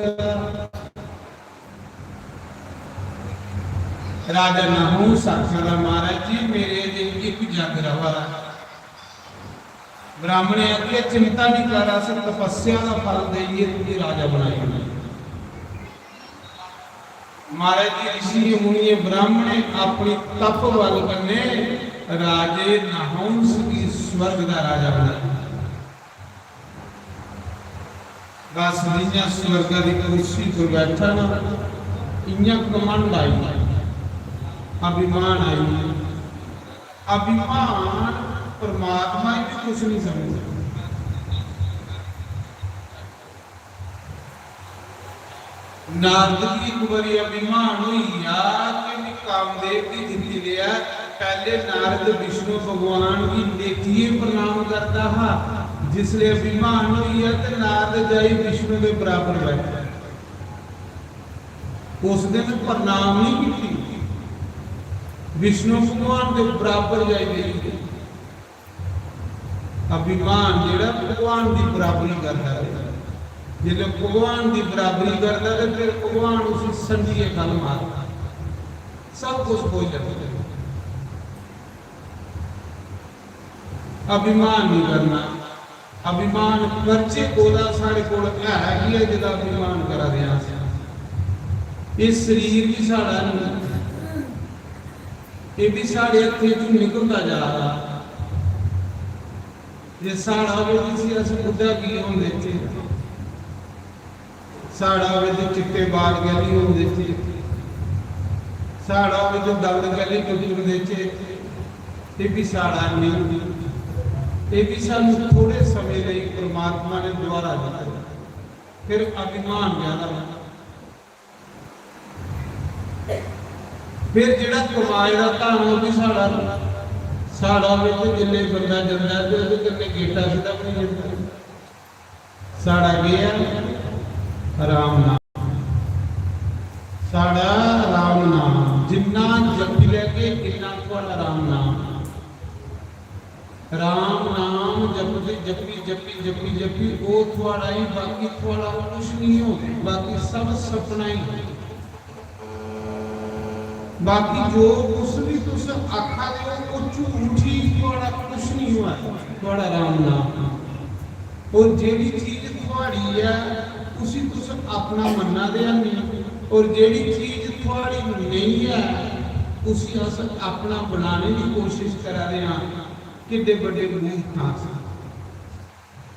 राजा नहुस आखदा महाराज जी मेरे एक जग रवा ब्राह्मण आखे चिंता नहीं कर अस तपस्या का फल देइए तुझे राजा बनाई महाराज जी ऋषि मुनि ब्राह्मण अपनी तप बल कन्ने राजे नहुस की स्वर्ग का राजा बनाया बस जियां स्वर्ग की कुर्सी पर बैठा ना इयां कमंड आई अभिमान आई अभिमान परमात्मा भी कुछ नहीं समझता नारद की एक बारी अभिमान हुई कि कामदेव की जिंदगी लिया पहले नारद विष्णु भगवान की देखिए प्रणाम करता हा जिसले अभिमान हुई है तो नारद जाई विष्णु के बराबर बैठा उस दिन प्रणाम नहीं की विष्णु भगवान के बराबर जाई गई अभिमान जेड़ा भगवान की बराबरी करता है जो भगवान की बराबरी करता है फिर भगवान उसी संजीए गल मारता सब कुछ कोई लगता अभिमान नहीं करना अभिमान करचे कोला साढ़े कोल है कि है जिदा अभिमान करा दिया ये शरीर भी साड़ा ये भी साढ़े हथे चो निकलता जा रहा जे साड़ा हो तो बुढ़ा की होंगे साड़ा हो तो चिट्टे बाल गली होंगे साड़ा हो तो दंद गली बुजुर्ग देचे ये भी साड़ा नहीं ये भी सानू थोड़े समय लिए परमात्मा ने द्वारा दिया फिर अभिमान ज्यादा फिर जिहड़ा कमाए का धन वो भी साड़ा साड़ा में जिले बंदा जाता है तो कन्ने गेटा सीधा भी नहीं जाता साड़ा गया राम नाम साड़ा राम नाम जिन्ना जपी लैगे इन्ना थोड़ा राम नाम राम नाम जपी जपी जपी जपी जपी वो थोड़ा ही बाकी थोड़ा कुछ नहीं हो बाकी सब सपना ही बाकी जो कुछ भी तुस आखा दे वो झूठी थोड़ा कुछ नहीं हुआ थोड़ा राम नाम और जेड़ी चीज थोड़ी है उसी तुस अपना मनना दे नहीं और जेड़ी चीज थोड़ी नहीं है उसी अस अपना बनाने की कोशिश करा रहे हैं किड्डे बड़े मूर्ख हाँ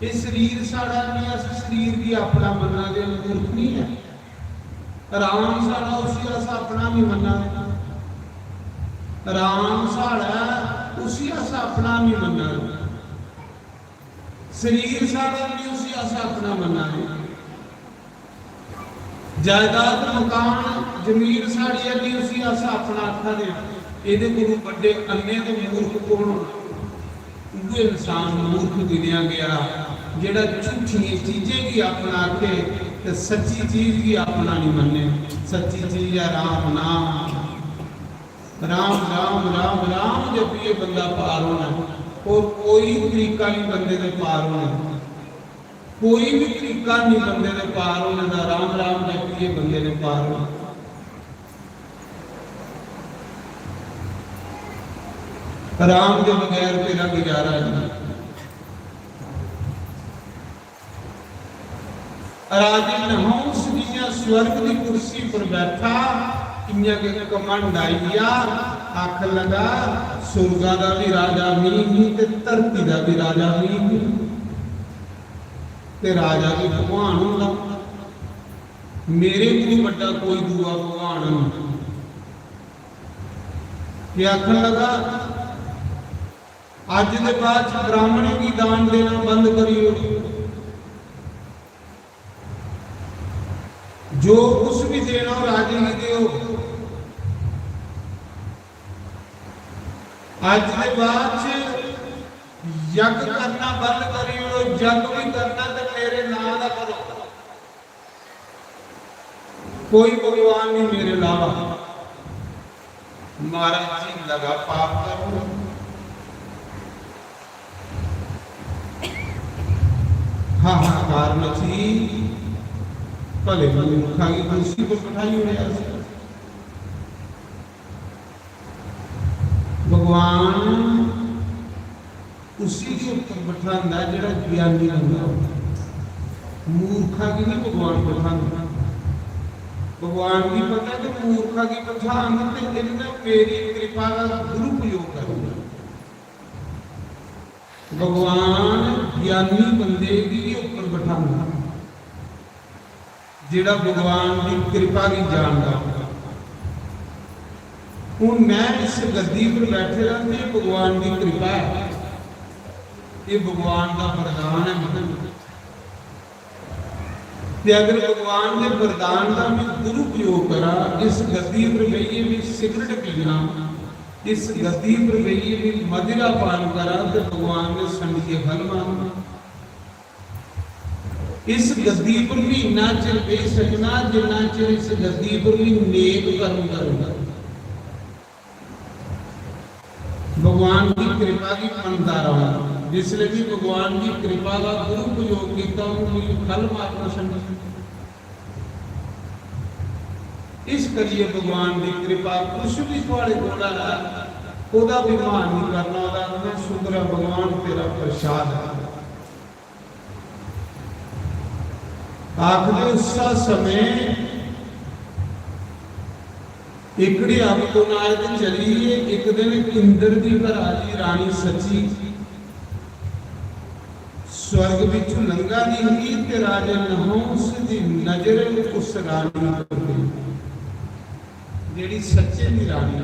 ये शरीर साड़ा नहीं अस शरीर की अपना मनना दे मूर्ख नहीं है राम साड़ा उसी अस अपना भी मनना दे राम साड़ा उसी अस अपना भी मनना दे शरीर साड़ा नहीं उसी अस अपना मनना दे जायदाद मकान जमीन साड़ी है नहीं उसी अस अपना आखा दे ਇਹਦੇ ਕੋਲ ਵੱਡੇ ਅੰਨੇ ਤੇ ਮੂਰਖ ਕੋਣ ਉਹ ਇਨਸਾਨ ਮੂਰਖ ਗਿਣਿਆ ਗਿਆ ਜਿਹੜਾ ਝੂਠੀਆਂ ਚੀਜ਼ਾਂ ਵੀ ਆਪਣਾ ਆਖੇ ਤੇ ਸੱਚੀ ਚੀਜ਼ ਵੀ ਆਪਣਾ ਨਹੀਂ ਮੰਨੇ ਸੱਚੀ ਚੀਜ਼ ਹੈ ਰਾਮ ਨਾਮ राम राम राम राम जपिए बंदा पार होना और कोई तरीका नहीं बंदे दे पार होने कोई भी तरीका नहीं बंदे दे पार होने दा राम राम जपिए बंदे ने पार होना राम के बगैर तेरा गुजारा नहीं राजे नहुस जिया स्वर्ग की कुर्सी पर बैठा इन्या के कमांड आईया आख लगा सुरगा दा भी राजा मी ते धरती दा भी राजा मी ते राजा भी भगवान होंदा मेरे को बड़ा कोई दूआ भगवान नहीं आख लगा आज के बाद ब्राह्मण की दान देना बंद करियो जो कुछ भी देना हो राजे ही दो आज के बाद यज्ञ करना बंद करियो यज्ञ भी करना तो मेरे नाम का करो कोई भगवान नहीं मेरे अलावा महाराज जी लगा पाप करो, हाहाकार मची, भले मूर्खा की कुर्सी पर बिठाई होया सी। भगवान उसी के ऊपर बिठांदा जिहड़ा ज्ञानी होंदा, मूर्खा की नहीं भगवान बिठांदा। भगवान की पता कि मूर्खा की बिठांदा ते इन्हें मेरी कृपा का दुरुपयोग करना। भगवान ज्ञानी बंदे की ऊपर बिठांदा जिहड़ा भगवान की कृपा की जानदा। हुण मैं इस गद्दी पर बैठे रहते भगवान की कृपा है, ये भगवान का वरदान है। मतलब अगर भगवान के वरदान का मैं दुरुपयोग करा, इस गद्दी पर बहिए भी सिगरेट पीना, इस गद्दी पर बहिए भी मदिरा पान करा, तो भगवान ने संडिये फल मांगना। इस गद्दी पर भी इन्ना चिर बह सकना जिन्ना चिर इस गद्दी पर भी नेक कर्म करूंगा। भगवान की कृपा की मनता रहा, जिसने भी भगवान की कृपा का दुरुपयोग किया उन्होंने फल मारना संभव। इस करिए भगवान की कृपा कुछ भी थोड़े कोला ओदा भी मान नहीं करना, ओदा शुक्र भगवान तेरा प्रसाद है। आखिर उस समय इकड़ी अग तो नायक चली है। एक दिन इंद्र की घर आई रानी सची, स्वर्ग बिचू लंघा नहीं ते राजा नहुस दी नजर उस रानी पर गई, जेड़ी सच्चे दी रानी।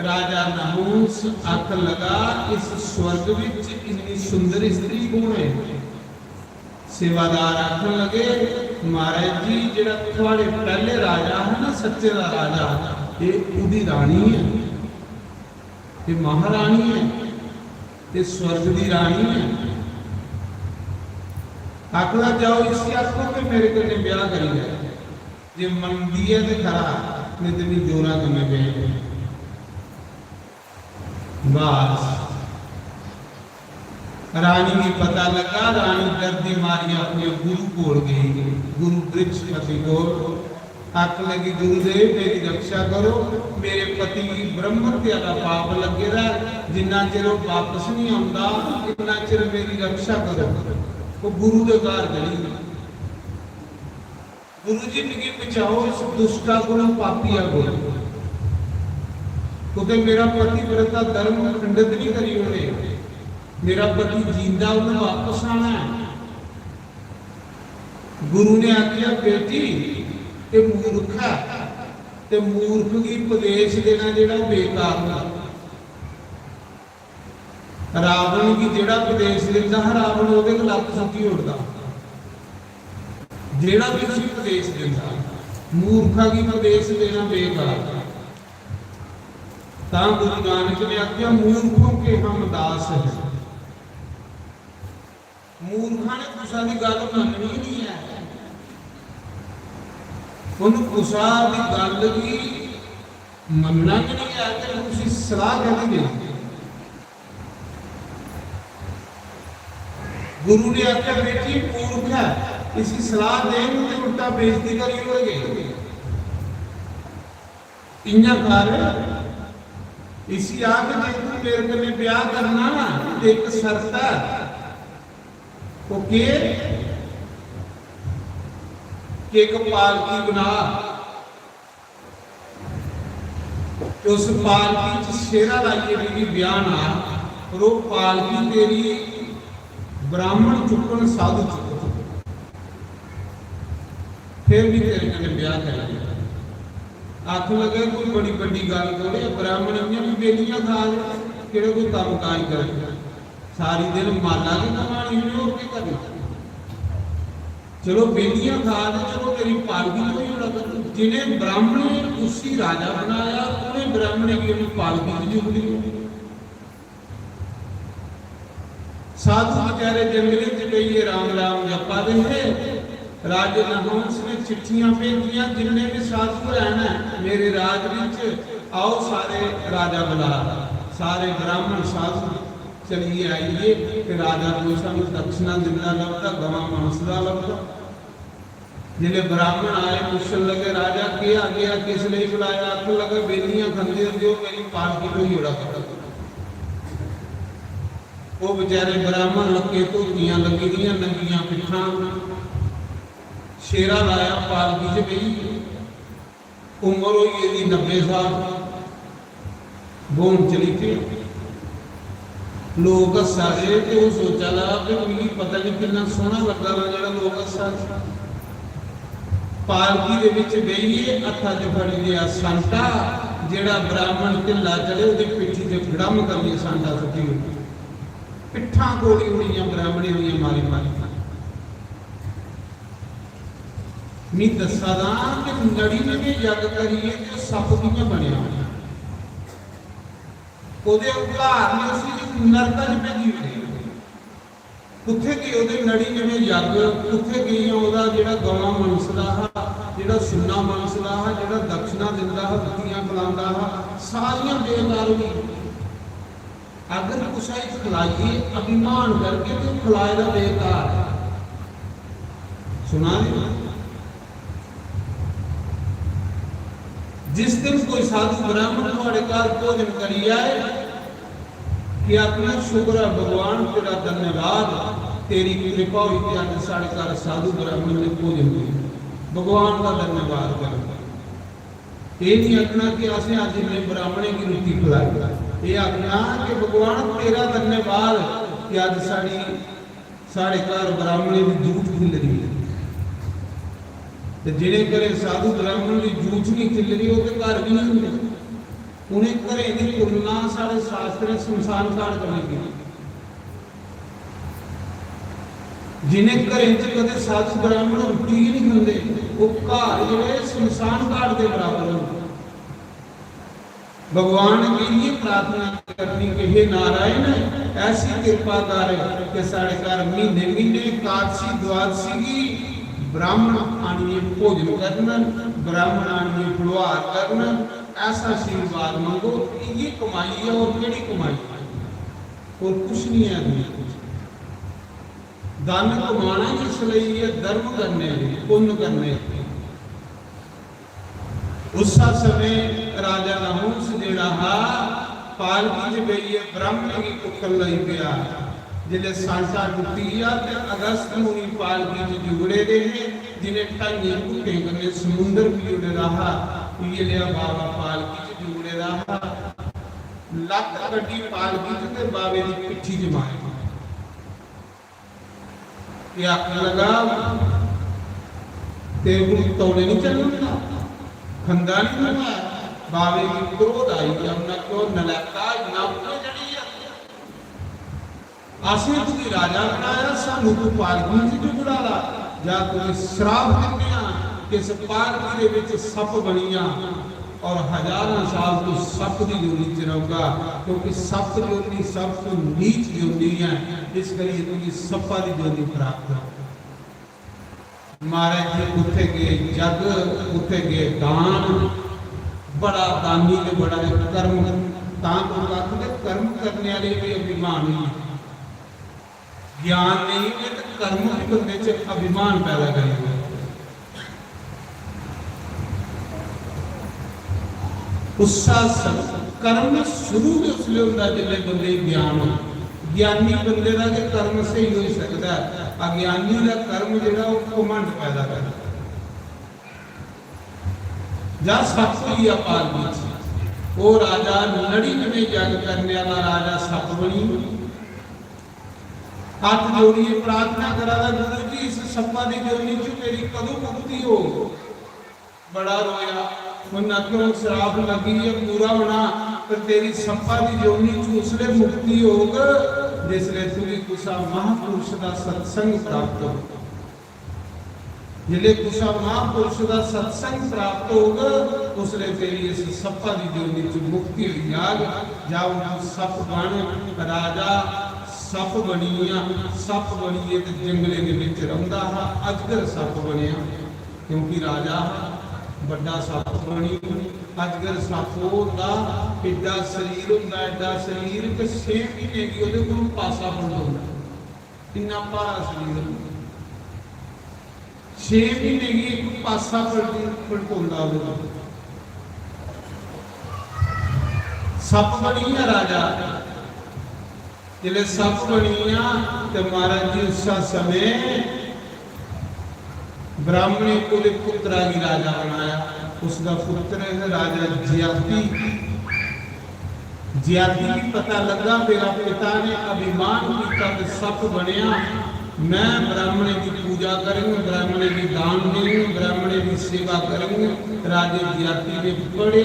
राजा नहुस अख लगा इस स्वर्ग विच इतनी सुंदर स्त्री कौन है। सेवादार आखन लगे महाराज जी जेड़ा थोड़े पहले राजा है ना, सच्चे दा राजा, ये उदी रानी है, ये महारानी है, ये स्वर्ग दी रानी है। आखला जाओ इसी आखो कि मेरे कने ब्याह करी जाए, जे मनदी है तो खरा, नहीं तो नहीं जोरा कने पे। बस रानी की पता लगा, रानी डरती मारी अपने गुरु कोल गई, गुरु बृहस्पति को। आख लगी गुरुदेव मेरी रक्षा करो, मेरे पति ब्रह्म हत्या का पाप लगे रहा, जिन्ना चिर वापस नहीं आता इतना चिर मेरी रक्षा करो। वो गुरु के घर गई, गुरु जी मिगी बचाओ इस दुष्टा को पापिया को, क्योंकि मेरा पति व्रता धर्म खंडित नहीं करी उन्हें, मेरा पति जींदा उन्हें वापस आना है। गुरु ने आख्या बेटी ते मूर्ख है, ते मूर्ख की उपदेश देना जेड़ा बेकार है। रावण की जेड़ा उपदेश देता है, रावण ओदे लत सुकी उड़दा, जेड़ा भी उसी उपदेश देता, मूर्खा की उपदेश देना बेकार। ता गुरु नानक ने आख्या मूर्खों के हम दास हैं। मूर्खा ने कुसा की गल मननी नहीं है, उन्होंने कुसा की गल भी मनना नहीं है, कि उसी सलाह कहती देनी। गुरु ने आख्या बेटी मूर्ख है, इसी सलाह देंगे तो उल्टा बेइज्जती करी होगी। इन्ना कर इसी आके जे तू मेरे कने ब्याह करना ना, एक शर्त है, वो के एक पालकी बना, उस पालकी च शेरा लाइए मेरी ब्याह ना, और वो पालकी तेरी ब्राह्मण चुकन साधु चुकन, फिर भी तेरे कने ब्याह करेंगे। आख लगे कोई बड़ी बड़ी गल करे, ब्राह्मण भी बेलियां खा कि कोई काम काज करे, सारी दिन माला की कमानी हुई और क्या करे। चलो बेलियां खा दे, चलो तेरी पालकी तो ही लग, जिन्हें ब्राह्मण उसी राजा बनाया, उन्हें ब्राह्मण की उन्हें पालकी की जरूरत। साधु बेचारे जंगले च गई राम राम जपा दे, राजे नहुंस ने चिट्ठियां भेजियां, जिन्ने भी साधु रहना मेरे राज विच आओ, सारे राजा बुला, सारे ब्राह्मण साधु चलिए आइए कि राजा कोई सानू दक्षिणा दिंदा लभदा, गवां मांसदा लभदा। जिले ब्राह्मण आए पूछन लगे राजा के आ गया, किस लिए बुलाया? आख लगे बेलियां खंदे हो, मेरी पालकी को जोड़ा कर। वो बेचारे ब्राह्मण लगे धोतियां लगी दियां, नंगियां पिठां, शेरा लाया पालकी च बही, उम्र हुई यदि 90 साल, बोन चली थी। लोग हसा रहे थे, वो सोचा लगा कि मिगी पता नहीं कितना सोहना लगा वा जो लोग हसा। पालकी दे विच बहिए, हत्थां च फड़ लिया सांटा, जेड़ा ब्राह्मण ढिला चले उसदी पिठी ते गड़म करनी सांटा सुटी हुई, पिठा कोड़ी हुई ब्राह्मणी हुई मारी मारी। मैं दसा दा कि नड़ी ने भी यज्ञ करिए तो सप किवें बनिया, ਉਹਦੇ ਉਧਾਰ ਨੇ ਅਸੀਂ ਨਰਕਾਂ 'ਚ ਭੇਜੀ ਹੋਈ। ਉੱਥੇ ਗਈ ਉਹਦੇ ਨੜੀ ਜਿਵੇਂ ਯੱਗ, ਉੱਥੇ ਗਈ ਉਹਦਾ ਜਿਹੜਾ ਗਵਾਂ ਮਨਸਦਾ ਹਾ, ਜਿਹੜਾ ਸੁੰਨਾ ਮਨਸਦਾ ਹਾ, ਜਿਹੜਾ ਦਕਸ਼ਨਾ ਦਿੰਦਾ ਹਾ, ਦਿੱਤੀਆਂ ਖਿਲਾਉਂਦਾ ਹਾ, ਸਾਰੀਆਂ ਬੇਕਾਰ ਹੋ ਗਈ। ਅਗਰ ਕੁਛ ਖਿਲਾਈਏ ਅਭਿਮਾਨ ਕਰਕੇ ਤੇ ਖਿਲਾਏ ਦਾ ਬੇਕਾਰ ਹੈ। ਸੁਣਾ ਨਹੀਂ? जिस दिन कोई साधु ब्राह्मण तुम्हारे घर भोजन करी आए कि अपना शुक्र है भगवान तेरा धन्यवाद, तेरी कृपा हुई कि अज साढ़े घर साधु ब्राह्मण ने भोजन किया, भगवान का धन्यवाद करो। ये नहीं आखना कि असं अज इन्हें ब्राह्मणे की रोटी खिलाई, ये आखना कि भगवान तेरा धन्यवाद कि अज साढ़े घर ब्राह्मणे की जूठ खिल रही है। जिन्हें घरे साधु ब्राह्मण की जूठ नहीं खिल रही, वो तो घर भी नहीं होंगे। उन्हें घरे की तुलना सारे शास्त्र शमशान घाट करेंगे। जिन्हें घरे कदे साधु ब्राह्मण रोटी ही नहीं खाते, वो घर जो शमशान घाट के बराबर होंगे। भगवान के लिए प्रार्थना करनी कि हे नारायण ऐसी कृपा कर कि साढ़े घर महीने महीने एकादशी द्वादशी की ब्राह्मण आनिए भोजन करना, ब्राह्मण आनिए फुलवार करना, ऐसा आशीर्वाद मांगो। ये कमाई है, और केड़ी कमाई है? और कुछ नहीं है दुनिया। धन कमाना इसलिए है, धर्म करने, पुण्य करने। उस समय राजा नहुंस जेड़ा हा पालकी च बेइए ब्राह्मण की कुक्कल लई पिया। जिले सांसा टुटी आ ते अगस्त नूं ही पालकी च जुगड़े दे ने, जिन्हें ढाई घुटे कने समुंदर भी जुड़े रहा, ये लिया बाबा पालकी च जुगड़े रहा, लत कड्डी पालकी च ते बाबे दी पिठी च मारी। ये आखन लगा तेरे को तौले नहीं चलना, खंदा नहीं होना। बाबे की क्रोध आई, हमने क्यों नलैका ना जड़ी आसे तुझे राजा बनाया, सानू तू पालकी च क्यों बुला ला? जा कोई श्राप दिंदिया कि इस पालकी दे विच सप बनिया और हजारों साल तू सप की जोनी च रहूगा, क्योंकि सप जोनी सब तो नीच जोनी है, इस करिए तुझे सपा की जोनी प्राप्त हो। महाराज जी उठे गए जग, उठे गए दान, बड़ा दानी ने बड़ा कर्म कर्म करने वाले भी अभिमान ही, ज्ञान नहीं है तो कर्म भी बंदे च अभिमान पैदा करेगा। उसका कर्म शुरू में उसलिए होता जिले बंदे ज्ञान हो। ज्ञानी बंदे का कर्म सही हो सकता है, अज्ञानी का कर्म जो घमंड पैदा करता। जा सप ही पालकी वो राजा लड़ी में जग करने वाला राजा सप बनी। हाथ जोड़िए प्रार्थना करा, गुरु जी इस सपा की जोनी चु मेरी कदों मुक्ति हो। बड़ा रोया, उन्हें क्यों श्राप लगी है पूरा होना, पर तेरी सपा की जोनी चु उसले मुक्ति होगा जिसले तुझे कुसा महापुरुष का सत्संग प्राप्त हो। जिले कुसा महापुरुष का सत्संग प्राप्त होगा उसले तेरी इस सपा की जोनी चु मुक्ति हुई। जाग जाओ सप बन राजा ਸੱਪ ਬਣੀ ਆ, ਸੱਪ ਬਣੀਏ ਤੇ ਜੰਗਲੇ ਦੇ ਵਿੱਚ ਰਹਿੰਦਾ ਹਾਂ, ਅਜਗਰ ਸੱਪ ਬਣਿਆ ਕਿਉਂਕਿ ਰਾਜਾ ਵੱਡਾ ਸੱਪ ਬਣੀ। ਅਜਗਰ ਸੱਪ ਦਾ ਏਡਾ ਸਰੀਰ ਹੁੰਦਾ, ਏਡਾ ਸਰੀਰ ਕਿ 6 ਮਹੀਨੇ ਦੀ ਉਹਦੇ ਕੋਲ ਪਾਸਾ ਹੁੰਦਾ, ਇੰਨਾ ਭਾਰਾ ਸਰੀਰ ਹੁੰਦਾ। 6 ਮਹੀਨੇ ਦੀ ਇੱਕ ਪਾਸਾ ਪਲਟਾਉਂਦਾ ਉਹਦੇ ਕੋਲ। ਸੱਪ ਬਣੀ ਆ ਰਾਜਾ, ਜਿਹੜੇ ਸੱਪ ਬਣੀ ਆ ਤੇ ਮਹਾਰਾਜ ਜੀ ਉਸ ਸਮੇਂ ब्राह्मणी को पुत्र की राजा बनाया। उसका पुत्र है राजा जियाति। जियाति भी पता लगा मेरा पिता ने अभिमान किया कि सप बनया, मैं ब्राह्मणी की पूजा करूंगा, ब्राह्मणी की दान दूंगा, ब्राह्मणी की सेवा करूंगा। राजे जियाति ने बड़े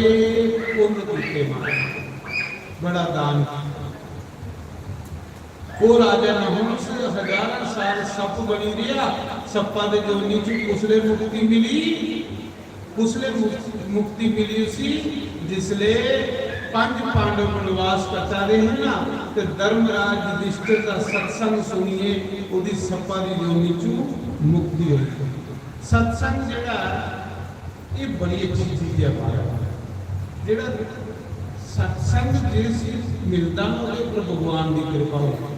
पुण्य किए, बड़ा दान। वो राजा नहुस हजारों साल सप बनी रहा, सप्पा दे जोनी च उसले मुक्ति मिली, उसले मुक्ति मिली उसी जिसले 5 पांडव वनवास कटा रहे हैं ना, तो धर्मराज युधिष्ठिर का सत्संग सुनिए, उदी सप्पा दी जोनी च मुक्ति हुई। सत्संग जेड़ा ये बड़ी अच्छी चीज है हमारा, जेड़ा सत्संग जिस मिलता ना उसके पर भगवान की कृपा होती।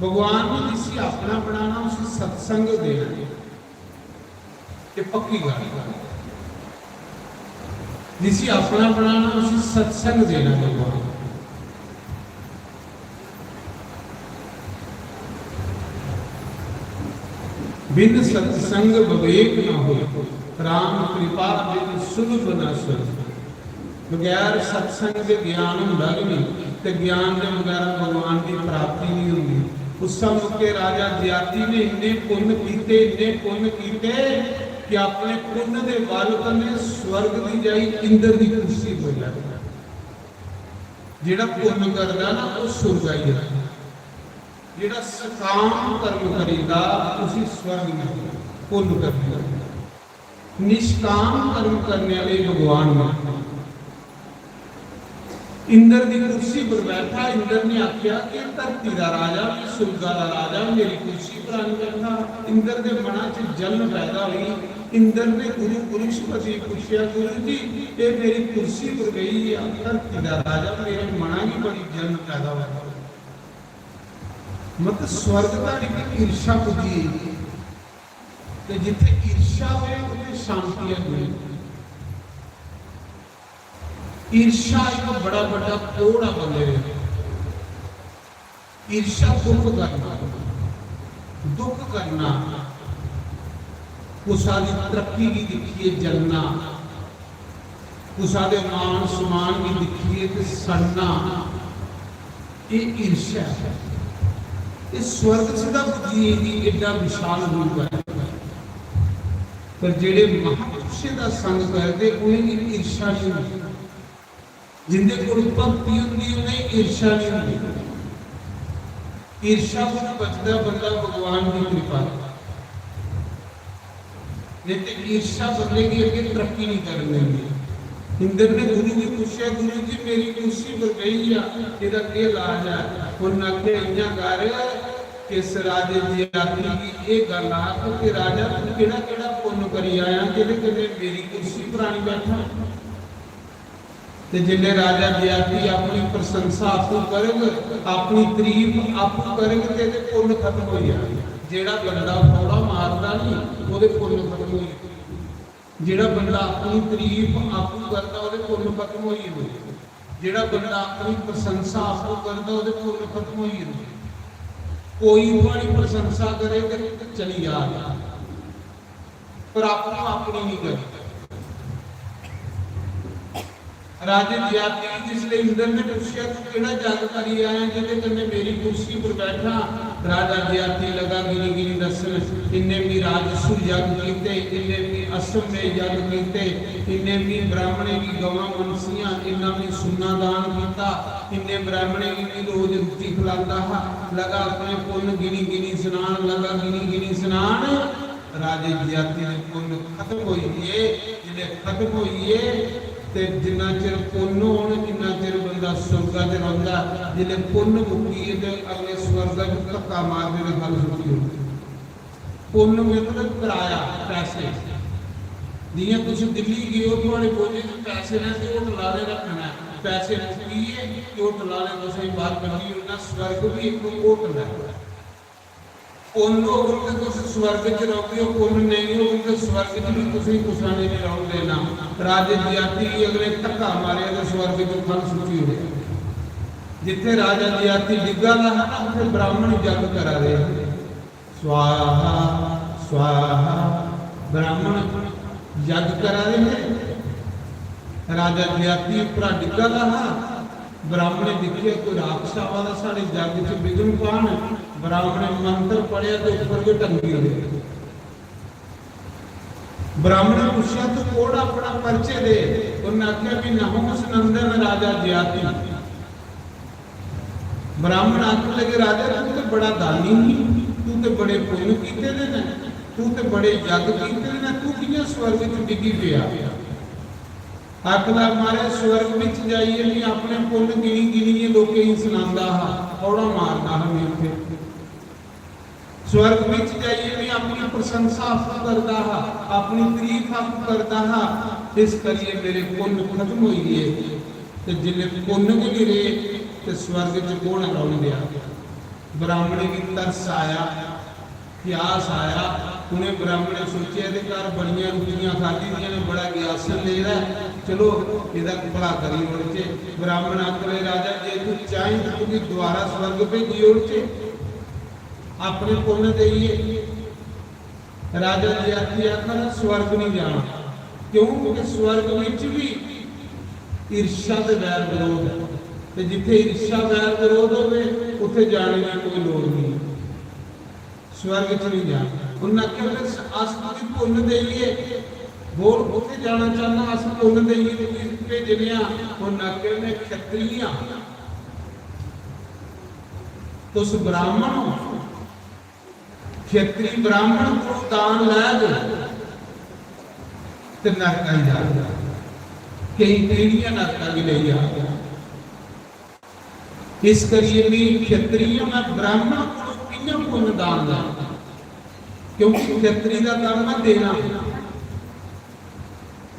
भगवान ने जिसे अपना बनाना उसे सत्संग देना, ये पक्की गल है। जिसे अपना बनाना उसे सत्संग देना भगवान। बिन सत्संग विवेक न हो, राम कृपा बिन सुलभ न सुन। बगैर सत्संग के ज्ञान होंदा नहीं, ते ज्ञान के बगैर भगवान की प्राप्ति नहीं होती। उस समय के राजा जियाति ने इन्ने पुण्य कीते, इन्ने पुण्य कीते कि अपने पुण्य के बल कने स्वर्ग की जाई इंद्र की कुर्सी हो जाए। जेड़ा पुण्य करदा ना वो स्वर्ग आई है, जेड़ा सकाम कर्म करेगा उसी स्वर्ग में पुण्य करेगा। निष्काम कर्म करने वाले भगवान में इंद्र की कुर्सी पर बैठा। इंद्र ने आख्या कि धरती का राजा भी स्वर्गा का राजा मेरी कुर्सी पर आने बैठा। इंद्र के मना च जलन पैदा हुई। इंद्र ने गुरु बृहस्पति पूछा, गुरु जी ये मेरी कुर्सी पर गई है धरती का राजा, मेरे मना की बड़ी जलन पैदा हुई। मतलब स्वर्ग का एक ईर्षा बुझी, जिथे ईर्षा हो उसे शांति है। ईर्षा एक बड़ा बड़ा कोड़ा बंदे। ईर्षा दुख करना, दुख करना, कुसा की तरक्की की दिखिए जलना, कुसा के मान सम्मान की दिखिए तो सड़ना, ये ईर्षा है। ये स्वर्ग सीधा बुझिए कि एडा विशाल रूप है, पर जेड़े महापुरुषों का संग करते उन्हें ईर्षा नहीं होती। जिंदे कोल भक्ति होंदी उन्हें ईर्षा नहीं होती। ईर्षा को बचदा बंदा भगवान की कृपा, नहीं तो ईर्षा बंदे की अगे तरक्की नहीं कर देंगे। इंद्र ने गुरु जी पूछा, गुरु जी मेरी कुर्सी पर गई है, तेरा क्या इलाज है? उन्होंने आख्या इन्ना कर कि इस राजे जियाति की ये गल आ कि राजा तू केड़ा केड़ा पुण्य करी आया जिहदे कन्नै मेरी कुर्सी पर आनी बैठा। ते जिन्हें राजा जियाति अपनी प्रशंसा आपू करेगा, अपनी तारीफ आपू करेगा ते इहदे पुण्य खत्म हो जाएगा। जेड़ा बंदा थोड़ा मारदा नहीं उहदे पुण्य खत्म हो जाएगा। जेड़ा बंदा अपनी तारीफ आपू करदा उहदे पुण्य खत्म हो जाएगा। जेड़ा बंदा अपनी प्रशंसा आपू करदा उहदे पुण्य खत्म हो जाएगा। कोई वाली प्रशंसा करे तो चली जाए, पर आपको अपनी नहीं करी। राजे जियाति जिसले इंद्र ने पूछा तू केड़ा जग करी आया जिहदे कन्ने मेरी कुर्सी पर बैठा। राजा जियाति लगा गिनी गिनी दसन, इन्ने भी राजसु यज्ञ कीते, इन्ने भी अश्वमेध यज्ञ कीते, इन्ने भी ब्राह्मणे की गवां मनसियां, इन्ना भी सुन्ना दान कीता, इन्ने ब्राह्मणे की भी रोज रोटी खिलांदा हा। लगा अपने पुण्य गिनी गिनी स्नान, लगा गिनी गिनी स्नान। राजे जियाति ने पुण्य खत्म होई है, जिले खत्म होई है ਤੇ ਜਿੰਨਾ ਚਿਰ ਪੁੰਨ ਹੋਣ ਜਿੰਨਾ ਚਿਰ ਬੰਦਾ ਸੁਰਗਾਂ 'ਚ ਰਹਿੰਦਾ, ਜਿਹਨੇ ਪੁੰਨ ਮੁੱਕੀ ਤੇ ਅਗਲੇ ਸਵਰਗਾਂ 'ਚ ਧੱਕਾ ਮਾਰਦੇ ਨੇ ਗੱਲ ਸੁਣੀ ਹੁੰਦੀ। ਪੁੰਨ ਮਤਲਬ ਕਿਰਾਇਆ, ਪੈਸੇ। ਜਿਵੇਂ ਤੁਸੀਂ ਦਿੱਲੀ ਗਏ ਹੋ, ਤੁਹਾਡੇ ਬੋਝੇ 'ਚ ਪੈਸੇ ਨੇ ਤੇ ਉਹ ਟਲਾਲੇ ਰੱਖਣਾ, ਪੈਸੇ ਮੁੱਕੀਏ ਤੇ ਉਹ ਟਲਾਲੇ ਤੁਸੀਂ ਬਾਹਰ ਕੱਢੀ ਹੋਣਾ। ਸਵਰਗ ਵੀ ਇੱਕ ਕੋਟ ਹੈ। ਪੁੰਨ ਹੋਵੇ ਤੇ ਤੁਸੀਂ ਸਵਰਗ 'ਚ ਰਹੋਗੇ, ਪੁੰਨ ਨਹੀਂ ਹੋਵੇ ਤੇ ਸਵਰਗ 'ਚ ਵੀ ਤੁਸੀਂ ਕੁਛ ਨਹੀਂ ਰਹੋਗੇ ਨਾ। ਰਾਜੇ ਜਿਆਤੀ ਅਗਲੇ ਧੱਕਾ ਮਾਰਿਆ ਤੇ ਸਵਰਗ 'ਚ ਫਲ ਸੁੱਟੀ ਹੋਵੇ। ਜਿੱਥੇ ਰਾਜਾ ਜਿਆਤੀ ਡਿੱਗਾ ਨਾ ਉੱਥੇ ਬ੍ਰਾਹਮਣ ਜਗ ਕਰਾ ਰਹੇ, ਸਵਾਹਾ ਸਵਾਹਾ, ਬ੍ਰਾਹਮਣ ਜਗ ਕਰਾ ਰਹੇ ਨੇ। ਰਾਜਾ ਜਿਆਤੀ ਉੱਪਰ ਡਿੱਗਾ ਨਾ, ਬ੍ਰਾਹਮਣੇ ਦੇਖਿਆ ਕੋਈ ਰਾਖਸ਼ਾਵਾਂ ਦਾ ਸਾਡੇ ਜਗ 'ਚ ਵਿਗਨ ਪਾਣ, ਬ੍ਰਾਹਮਣੇ ਮੰਤਰ ਪੜਿਆ ਤੇ ਉੱਪਰ ਕੋਈ ਟੰਗੀ ਹੋਵੇ। ਬ੍ਰਾਹਮਣ ਪੁੱਛਿਆ ਤੂੰ ਕੋੜ ਆਪਣਾ ਪਰਚੇ ਦੇ, ਉਹਨੇ ਆਖਿਆ ਵੀ ਨਹੁੰ ਨੰਦਨ ਰਾਜਾ ਜਿਆਤੀ। ਬ੍ਰਾਹਮਣ ਆਖਣ ਲੱਗੇ ਰਾਜਾ ਤੂੰ ਤੇ ਬੜਾ ਦਾਨੀ ਨਹੀਂ, ਤੂੰ ਤੇ ਬੜੇ ਪੁੰਨ ਕੀਤੇ ਨੇ, ਤੂੰ ਤੇ ਬੜੇ ਜਗ ਕੀਤੇ ਨੇ, ਤੂੰ ਕਿਵੇਂ ਸਵਰਗ 'ਚ ਡਿੱਗੀ ਪਿਆ? ਆਖਦਾ ਮਾਰੇ ਸਵਰਗ ਵਿੱਚ ਜਾਈਏ ਨਹੀਂ ਆਪਣੇ ਪੁੰਨ ਗਿਣੀ ਗਿਣੀਏ ਲੋਕੇ ਹੀ ਸੁਣਾਉਂਦਾ ਹਾਂ, ਔੜਾ ਮਾਰਦਾ ਹਾਂ ਮੇਰੇ। ਸਵਰਗ ਵਿੱਚ ਜਾਈਏ ਨਹੀਂ ਆਪਣੀ ਪ੍ਰਸ਼ੰਸਾ ਕਰਦਾ ਹਾਂ, ਆਪਣੀ ਤਾਰੀਫ ਕਰਦਾ ਹਾਂ। ਇਸ ਕਰੀਏ ਮੇਰੇ ਪੁੰਨ ਖਤਮ ਹੋਈਏ ਤੇ ਜਿੰਨੇ ਪੁੰਨ ਵੀ ਗਿਰੇ ਤੇ ਸਵਰਗ 'ਚ ਕੌਣ ਆਉਣ ਦਿਆ। ਬ੍ਰਾਹਮਣੇ ਵੀ ਤਰਸ ਆਇਆ, ਪਿਆਸ ਆਇਆ। ਉਹਨੇ ਬ੍ਰਾਹਮਣੇ ਸੋਚਿਆ ਇਹਦੇ ਘਰ ਬੜੀਆਂ ਰੋਟੀਆਂ ਖਾਧੀ ਦੀਆਂ ਨੇ, ਬੜਾ ਗਿਆਸਨ ਲੈ ਰਿਹਾ, ਚਲੋ ਇਹਦਾ ਭਲਾ ਕਰੀ ਉੜ ਚ। ਬ੍ਰਾਹਮਣ ਆਖਲੇ ਰਾਜਾ ਜੇ ਤੂੰ ਚਾਹੀਂ ਤਾਂ ਤੂੰ ਦੁਆਰਾ ਸਵਰਗ ਭੇਜੀ ਉੜ ਚ, ਆਪਣੇ ਪੁੰਨ ਦੇਈਏ। ਰਾਜਾ ਜੀ ਆਖਦਾ ਸਵਰਗ ਨਹੀਂ ਜਾਣਾ, ਕਿਉਂ? ਕਿਉਂਕਿ ਸਵਰਗ ਵਿੱਚ ਵੀ ਈਰਸ਼ਾ ਤੇ ਵੈਰ ਵਿਰੋਧ ਹੈ, ਤੇ ਜਿੱਥੇ ਈਰਸ਼ਾ ਵੈਰ ਵਿਰੋਧ ਹੋਵੇ ਉੱਥੇ ਜਾਣ ਦੀ ਕੋਈ ਲੋੜ ਨਹੀਂ, ਸਵਰਗ 'ਚ ਨਹੀਂ ਜਾਣਾ। ਉਹਨਾਂ ਕਹਿੰਦੇ ਅਸਲ ਪੁੰਨ ਦੇਈਏ, ਬੋਲ ਉੱਥੇ ਜਾਣਾ ਚਾਹੁੰਦਾ, ਅਸਲ ਪੁੰਨ ਦੇਈਏ ਭੇਜਣਿਆ। ਉਹਨਾਂ ਕਹਿੰਦੇ ਖੱਤਰੀਆਂ ਤੁਸ ਬ੍ਰਾਹਮਣ ਹੋ, ਖੇਤਰੀ ਬ੍ਰਾਹਮਣ ਤੋਂ ਦਾਨ ਲੈ ਦੇ ਤੇ ਨਰਕਾਂ ਜਾ, ਕਈ ਕਿਹੜੀਆਂ ਨਰਕਾਂ ਵੀ ਲਈ ਆ। ਇਸ ਕਰੀਏ ਵੀ ਖੇਤਰੀਆਂ ਮੈਂ ਬ੍ਰਾਹਮਣ ਕੋਲ ਕਿੰਨਾ ਪੁੰਨ ਦਾਨ ਲਾ, ਕਿਉਂਕਿ ਖੇਤਰੀ ਦਾ ਕੰਮ ਹੈ ਦੇਣਾ।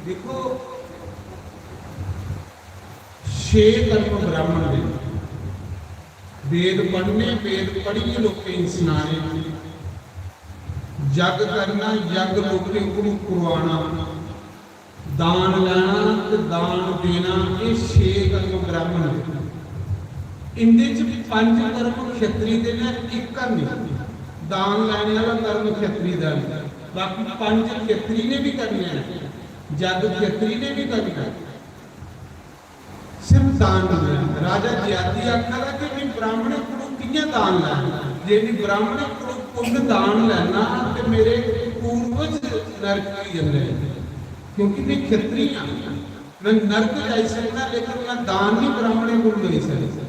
ਦੇਖੋ 6 ਕਰਮ ਬ੍ਰਾਹਮਣ ਦੇ, वेद पढ़ने वेद पढ़िए लोके सुनाने, जग करना जग लोके को करवाना, दान लेना ते दान देना, ये 6 कर्म ब्राह्मण। इनदे च 5 कर्म खत्री दे ने, एक कर्म दान लेने वाला कर्म खत्री दा, बाकी 5 खत्री ने भी करने हैं, जग खत्री ने भी करना है। सिर्फ दान नहीं, राजा ज्यादा आखा कि भी ब्राह्मण को कियां दान लेना, जे भी ब्राह्मण को पुण्य दान लेना तो मेरे पूर्वज नरक ही जाते हैं, क्योंकि मैं खत्री हाँ, मैं नरक जा सकता लेकिन मैं दान नहीं ब्राह्मण को दे सकता।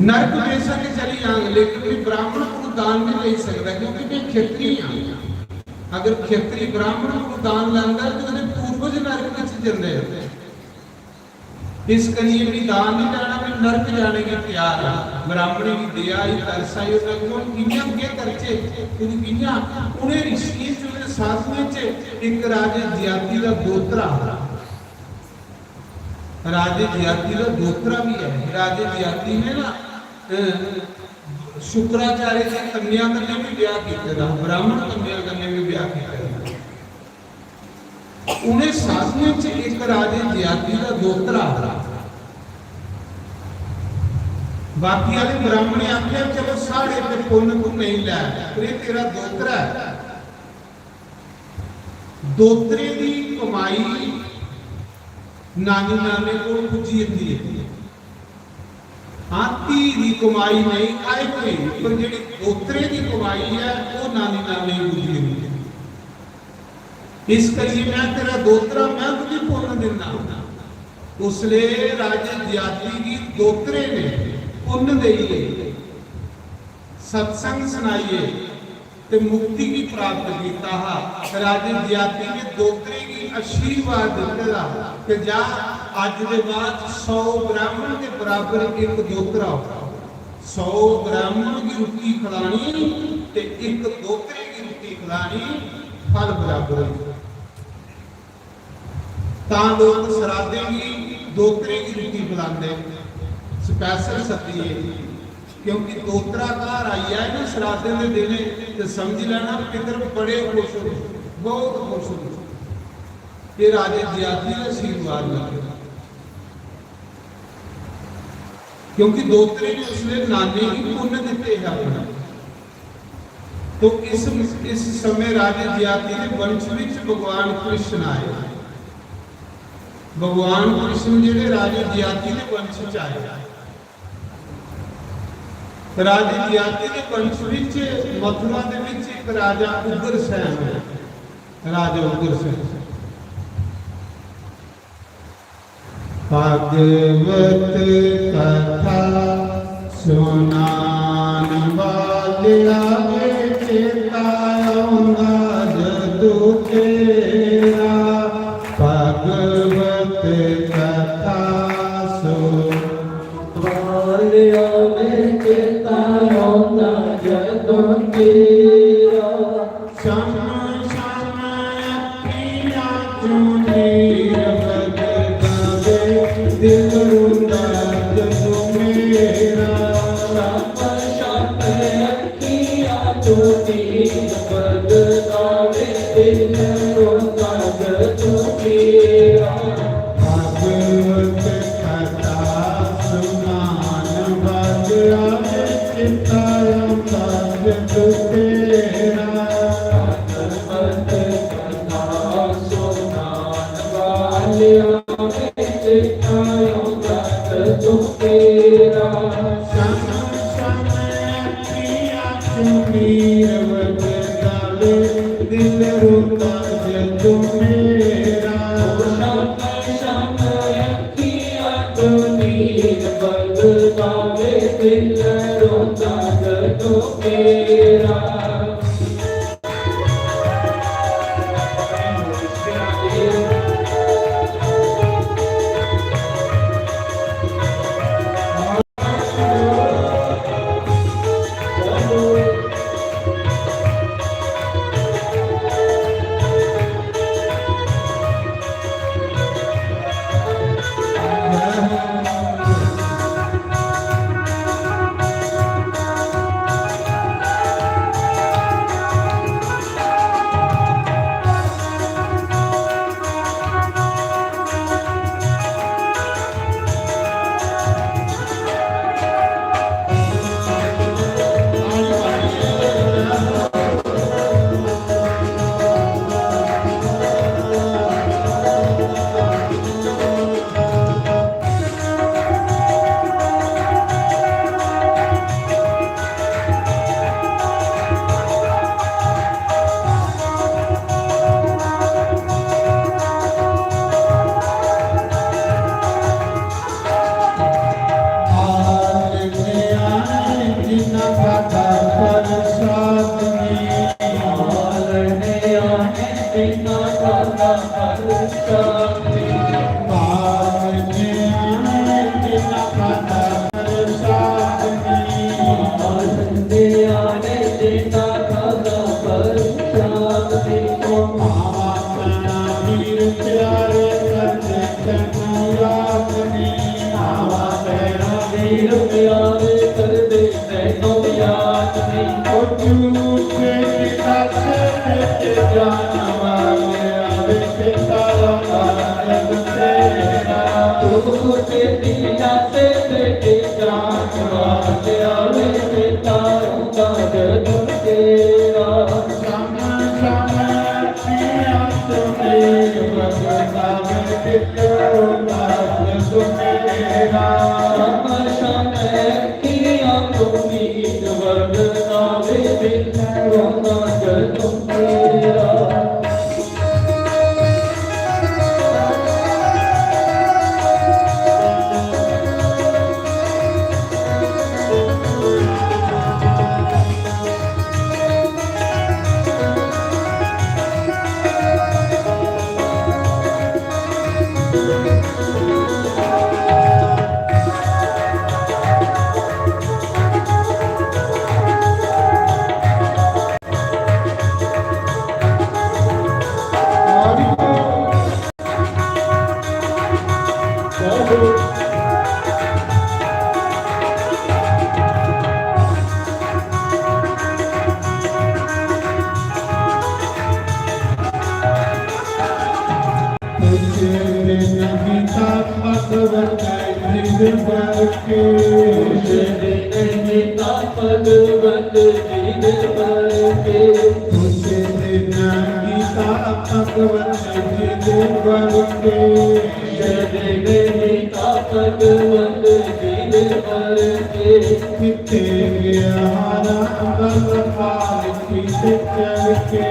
नरक बेशक चली आऊंगा लेकिन ब्राह्मण को दान नहीं दे सकता, क्योंकि मैं खत्री हाँ। अगर खत्री ब्राह्मण को दान लाता तो पूर्वज नरक जाते हैं। इस करिए भी दान नहीं जाना, भी नरक जाने की तैयार है। ब्राह्मणी की दया ही तरसाई करचे उन्हें ऋषि साधुओं एक राजे ज्याति का दोतरा, राजे ज्याति का दोतरा भी है। राजे ज्याति ने ना शुक्राचार्य से कन्या करने भी ब्याह किया, ब्राह्मण कन्या करने भी ब्याह किया। उन्हें साधुओं से एक राजे ज्याति का दोतरा, बाकी वाले ब्राह्मण आखे चलो साढ़े पे पुण्य को नहीं लै, तेरा दोतरा है। दोतरे की कमाई नानी नाने को पूजी जाती है, आती की कमाई नहीं आए कोई, पर जी दोतरे की कमाई है वो नानी नाने पूजी जाती है। इस करिए मैं तेरा दोतरा मैं तुझे पुण्य देना। उसलिए राजे ज्याति की दोतरे ने पुण्य देइए, सत्संग सुनाइए, ते मुक्ति की प्राप्त कीता हा। राजे जियाती ने दोतरे की आशीर्वाद दिता कि जा अज के बाद 100 ब्राह्मण के बराबर एक दोतरा होगा। 100 ब्राह्मण की रोटी खिलानी ते एक दोतरे की रोटी खिलानी, फल बराबर होगा। तां लोग सराधे की दोतरे की रोटी खिलाते, स्पैशल सद्दी है क्योंकि दोतरा घर आई है ना सराधे के दिन तो समझ लेना पितर बड़े खुश हो, बहुत खुश हो। ये राजे जियाती का आशीर्वाद लगे क्योंकि दोतरे ने उसने नानी की पुण्य दिते है अपना। तो इस समय राजे जियाती के वंश में भगवान कृष्ण आए। भगवान कृष्ण जिहड़े राजे जियाती के वंश च आए। राजे जियाती के वंश विच मथुरा दे विच एक राजा उग्रसेन है, राजा उग्रसेन। भागवत कथा सुनान वालिया चेता जदू तेरा। भागवत कथा सुन वालिया चेता जदू तेरा। शम शम अखियाँ चुनी दिल रुंदा जदू मेरा। शम शम अखियाँ चुनी बदलावे दिल रुंदा जदू मेरा। भागवत कथा सुनान वालिया चिता जदू तेरा। भागवत कथा सुनान वालिया दिल रुका जदू मेरा। शम अखियाँ चुनीर बदलावे दिल रुका जदू मेरा। नहीं था भगवत जिद भर के, तुझे नहीं था भगवत जिद भर के, तुझे नहीं था भगवत जिद भर के, तुझे नहीं था भगवत जिद भर के, किथे गया बलपाल की चढ़ के,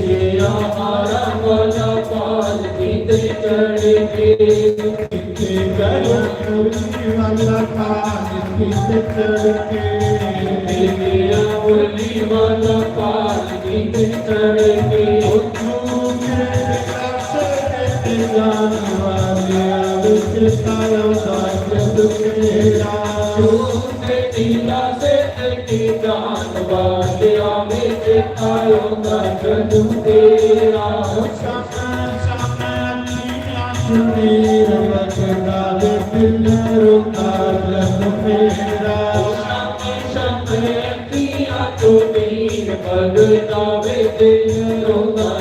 गया हमारा वाला पाल की चढ़ के, किथे गया बलपाल की चढ़ के, गया बोली वाला पाल की चढ़ के, जान वाले विच तारा साजद तेरा, नीला से की जान वाले विच आयो गजू तेरा, सुनीर बचदाल दिल रुका जग मेरा, वीर भगदावे दिल रोगा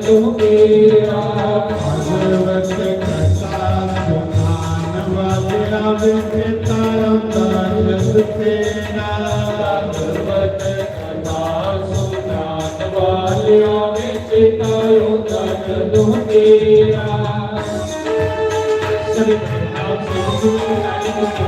जू तेरा, भगवत कथा सुनान वाले विच तारा साजद तेरा, भगवत कथा सुनान वाले विच आयो गजू तेरा। सभी आप से गुरु नानक की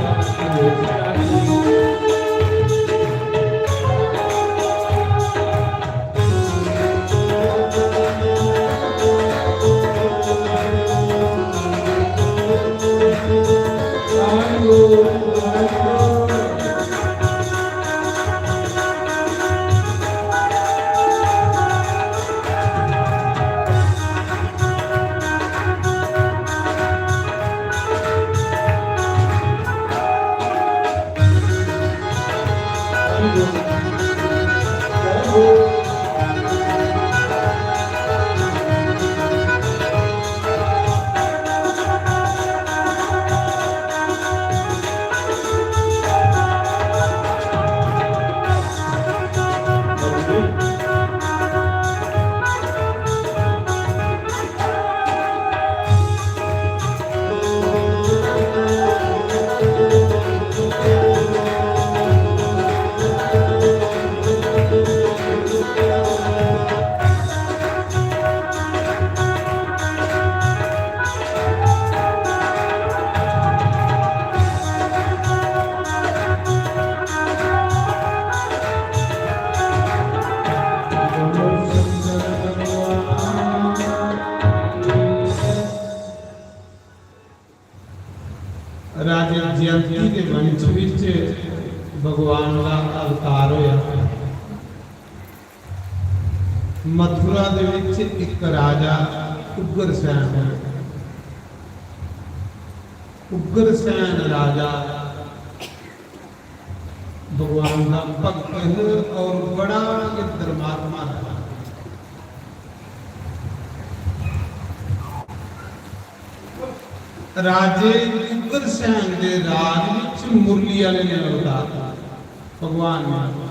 राजा जयंती के मंच विच भगवान का अवतार होया। मथुरा दे विच एक राजा उग्रसैन है। उग्रसैन राजा भगवान का भक्त है और बड़ा धर्मात्मा है। राजे उग्रसैन के राज विच मुरली वाले ने अवतार भगवान ने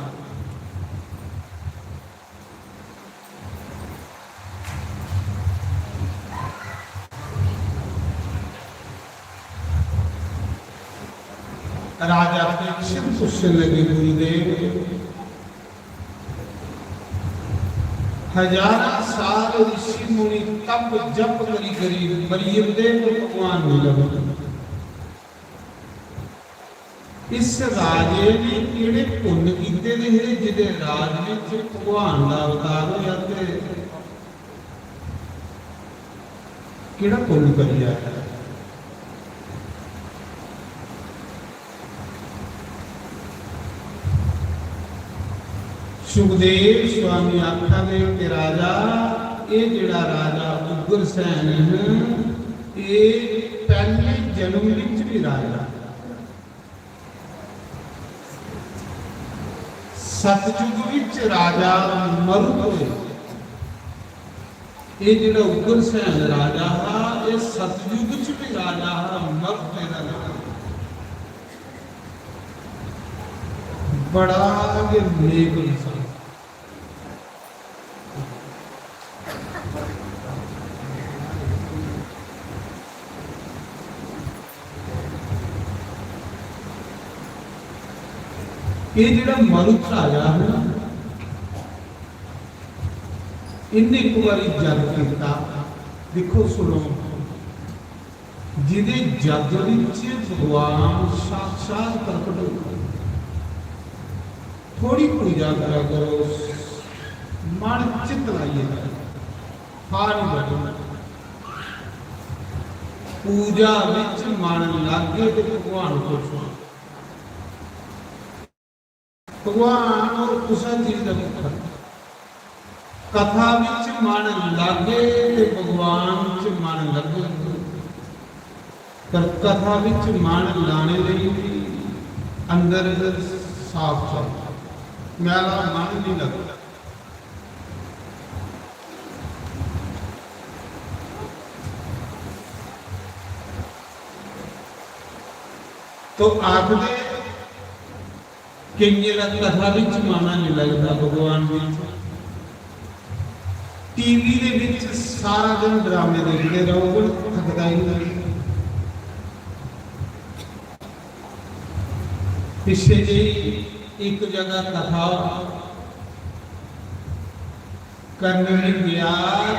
राजा परीक्षित पूछने लगे गुरुदेव, हजारा साल ऋषि मुनि तप जप करी करी मरियम दे भगवान मिल गए। इस राजे ने किहड़े पुण्य कीते ने जिहदे राज विच भगवान दा अवतार होया ते किहड़ा पुण्य करिया है। सुखदेव स्वामी आखा दे कि राजा ये जिहड़ा राजा उग्रसैन है ये पहले जन्म विच भी राजा सतयुग विच राजा मरुत होए। ये जिहड़ा उग्रसैन राजा हा ये सतयुग विच भी राजा हा मरुत दा नाम बड़ा नेक इंसान। ਇਹ ਜਿਹੜਾ ਮਰੁਤ ਰਾਜਾ ਹੈ ਨਾ, ਇਹਨੇ ਇੱਕ ਵਾਰੀ ਜਗ ਕੀਤਾ। ਦੇਖੋ ਸੁਣੋ, ਜਿਹਦੇ ਜਗ ਵਿੱਚ ਭਗਵਾਨ ਸਾਖਸ਼ਾਤ ਪ੍ਰਗਟ ਹੋਏ, ਥੋੜੀ ਪੂਜਾ ਕਰਾ ਕਰੋ, ਮਨ ਚਿੱਤ ਲਾਈਏ, ਹਾਂ ਨਹੀਂ ਬੈਠੋ। ਪੂਜਾ ਵਿੱਚ ਮਨ ਲੱਗੇ ਤੇ ਭਗਵਾਨ ਕੋਲ ਸੁਣੋ। ਭਗਵਾਨ ਔਰ ਕੁਸਾ ਚੀਜ਼ ਦਾ ਮੁੱਖ, ਕਥਾ ਵਿੱਚ ਮਨ ਲਾਗੇ ਤੇ ਭਗਵਾਨ ਚ ਮਨ ਲੱਗੇ। ਪਰ ਕਥਾ ਵਿੱਚ ਮਨ ਲਾਣੇ ਲਈ ਅੰਦਰ ਸਾਫ ਚਾਹੀਦਾ, ਮੈਲਾ ਮਨ ਨਹੀਂ ਲੱਗਦਾ। तो आखदे कि मेरा कथा विच माना नहीं लगता भगवान विच। टीवी दे विच सारा दिन ड्रामे देखते रहो, कोई थकदा ही नहीं। पिछले जी एक जगह कथा करने में गया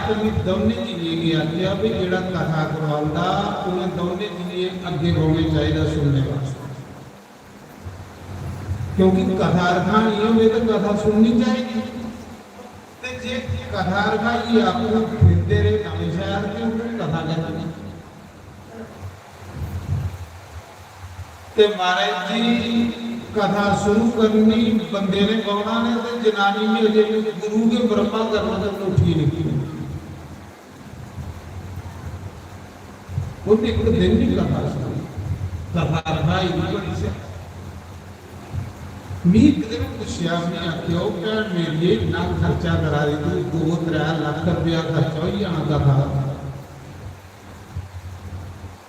तो मैं दोनों जी गया क्या भी जेड़ा कथा करवाता उन्हें दोनों जी अगे होने चाहिए सुनने वास्ते, क्योंकि कथा रखानी हो तो कथा सुननी चाहिए। ते जे कथा रखाई आपको फिरते रहे नवे शहर के कथा करनी। ते महाराज जी कथा शुरू करनी, बंदे ने गौना ने तो जनानी ने अजे गुरु के ब्रह्मा करना तक उठी नहीं। उन्हें एक दिन नहीं कथा सुनी, कथा रखाई बड़ी से। मैं एक दिन पूछा, मैं आख्या भैन मेरी इतना खर्चा करा दी तू, 2-3 लाख रुपया खर्चा हो जाना कथा,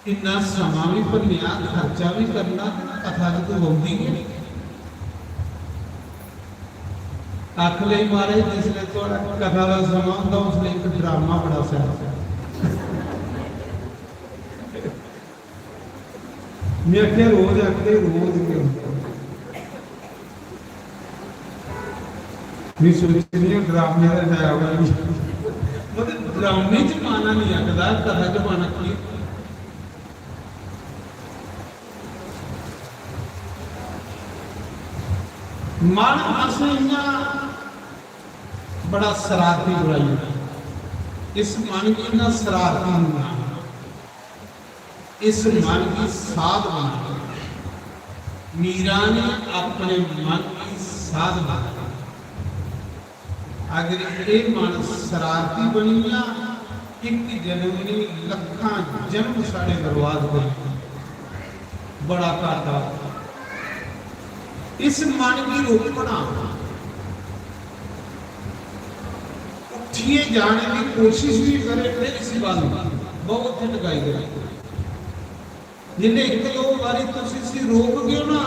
इन्ना समा भी भरना, खर्चा भी करना, कथा तो होती है। आख ले महाराज जिसने थोड़ा कथा का समा होता उसने एक ड्रामा बड़ा सा मैं आख्या रोज आखते रोज क्यों मैं सोचनी ड्रामे का है मतलब ड्रामे च माना नहीं आखदा, कथा च माना की। मन असलिया बड़ा शरारती बुराई, इस मन की ना शरारती होना, इस मन की साध बना। मीरा ने अपने मन की साध बना। अगर ये मन शरारती बनिया, एक जन्म नहीं लखा जन्म साढ़े बर्बाद हो, बड़ा घाटा। इस मन की रोकना, उठिए जाने की कोशिश भी करे फिर इसी बात बहुत टकाई करे। जिन्हें एक दो बारी तुसी रोक गए ना,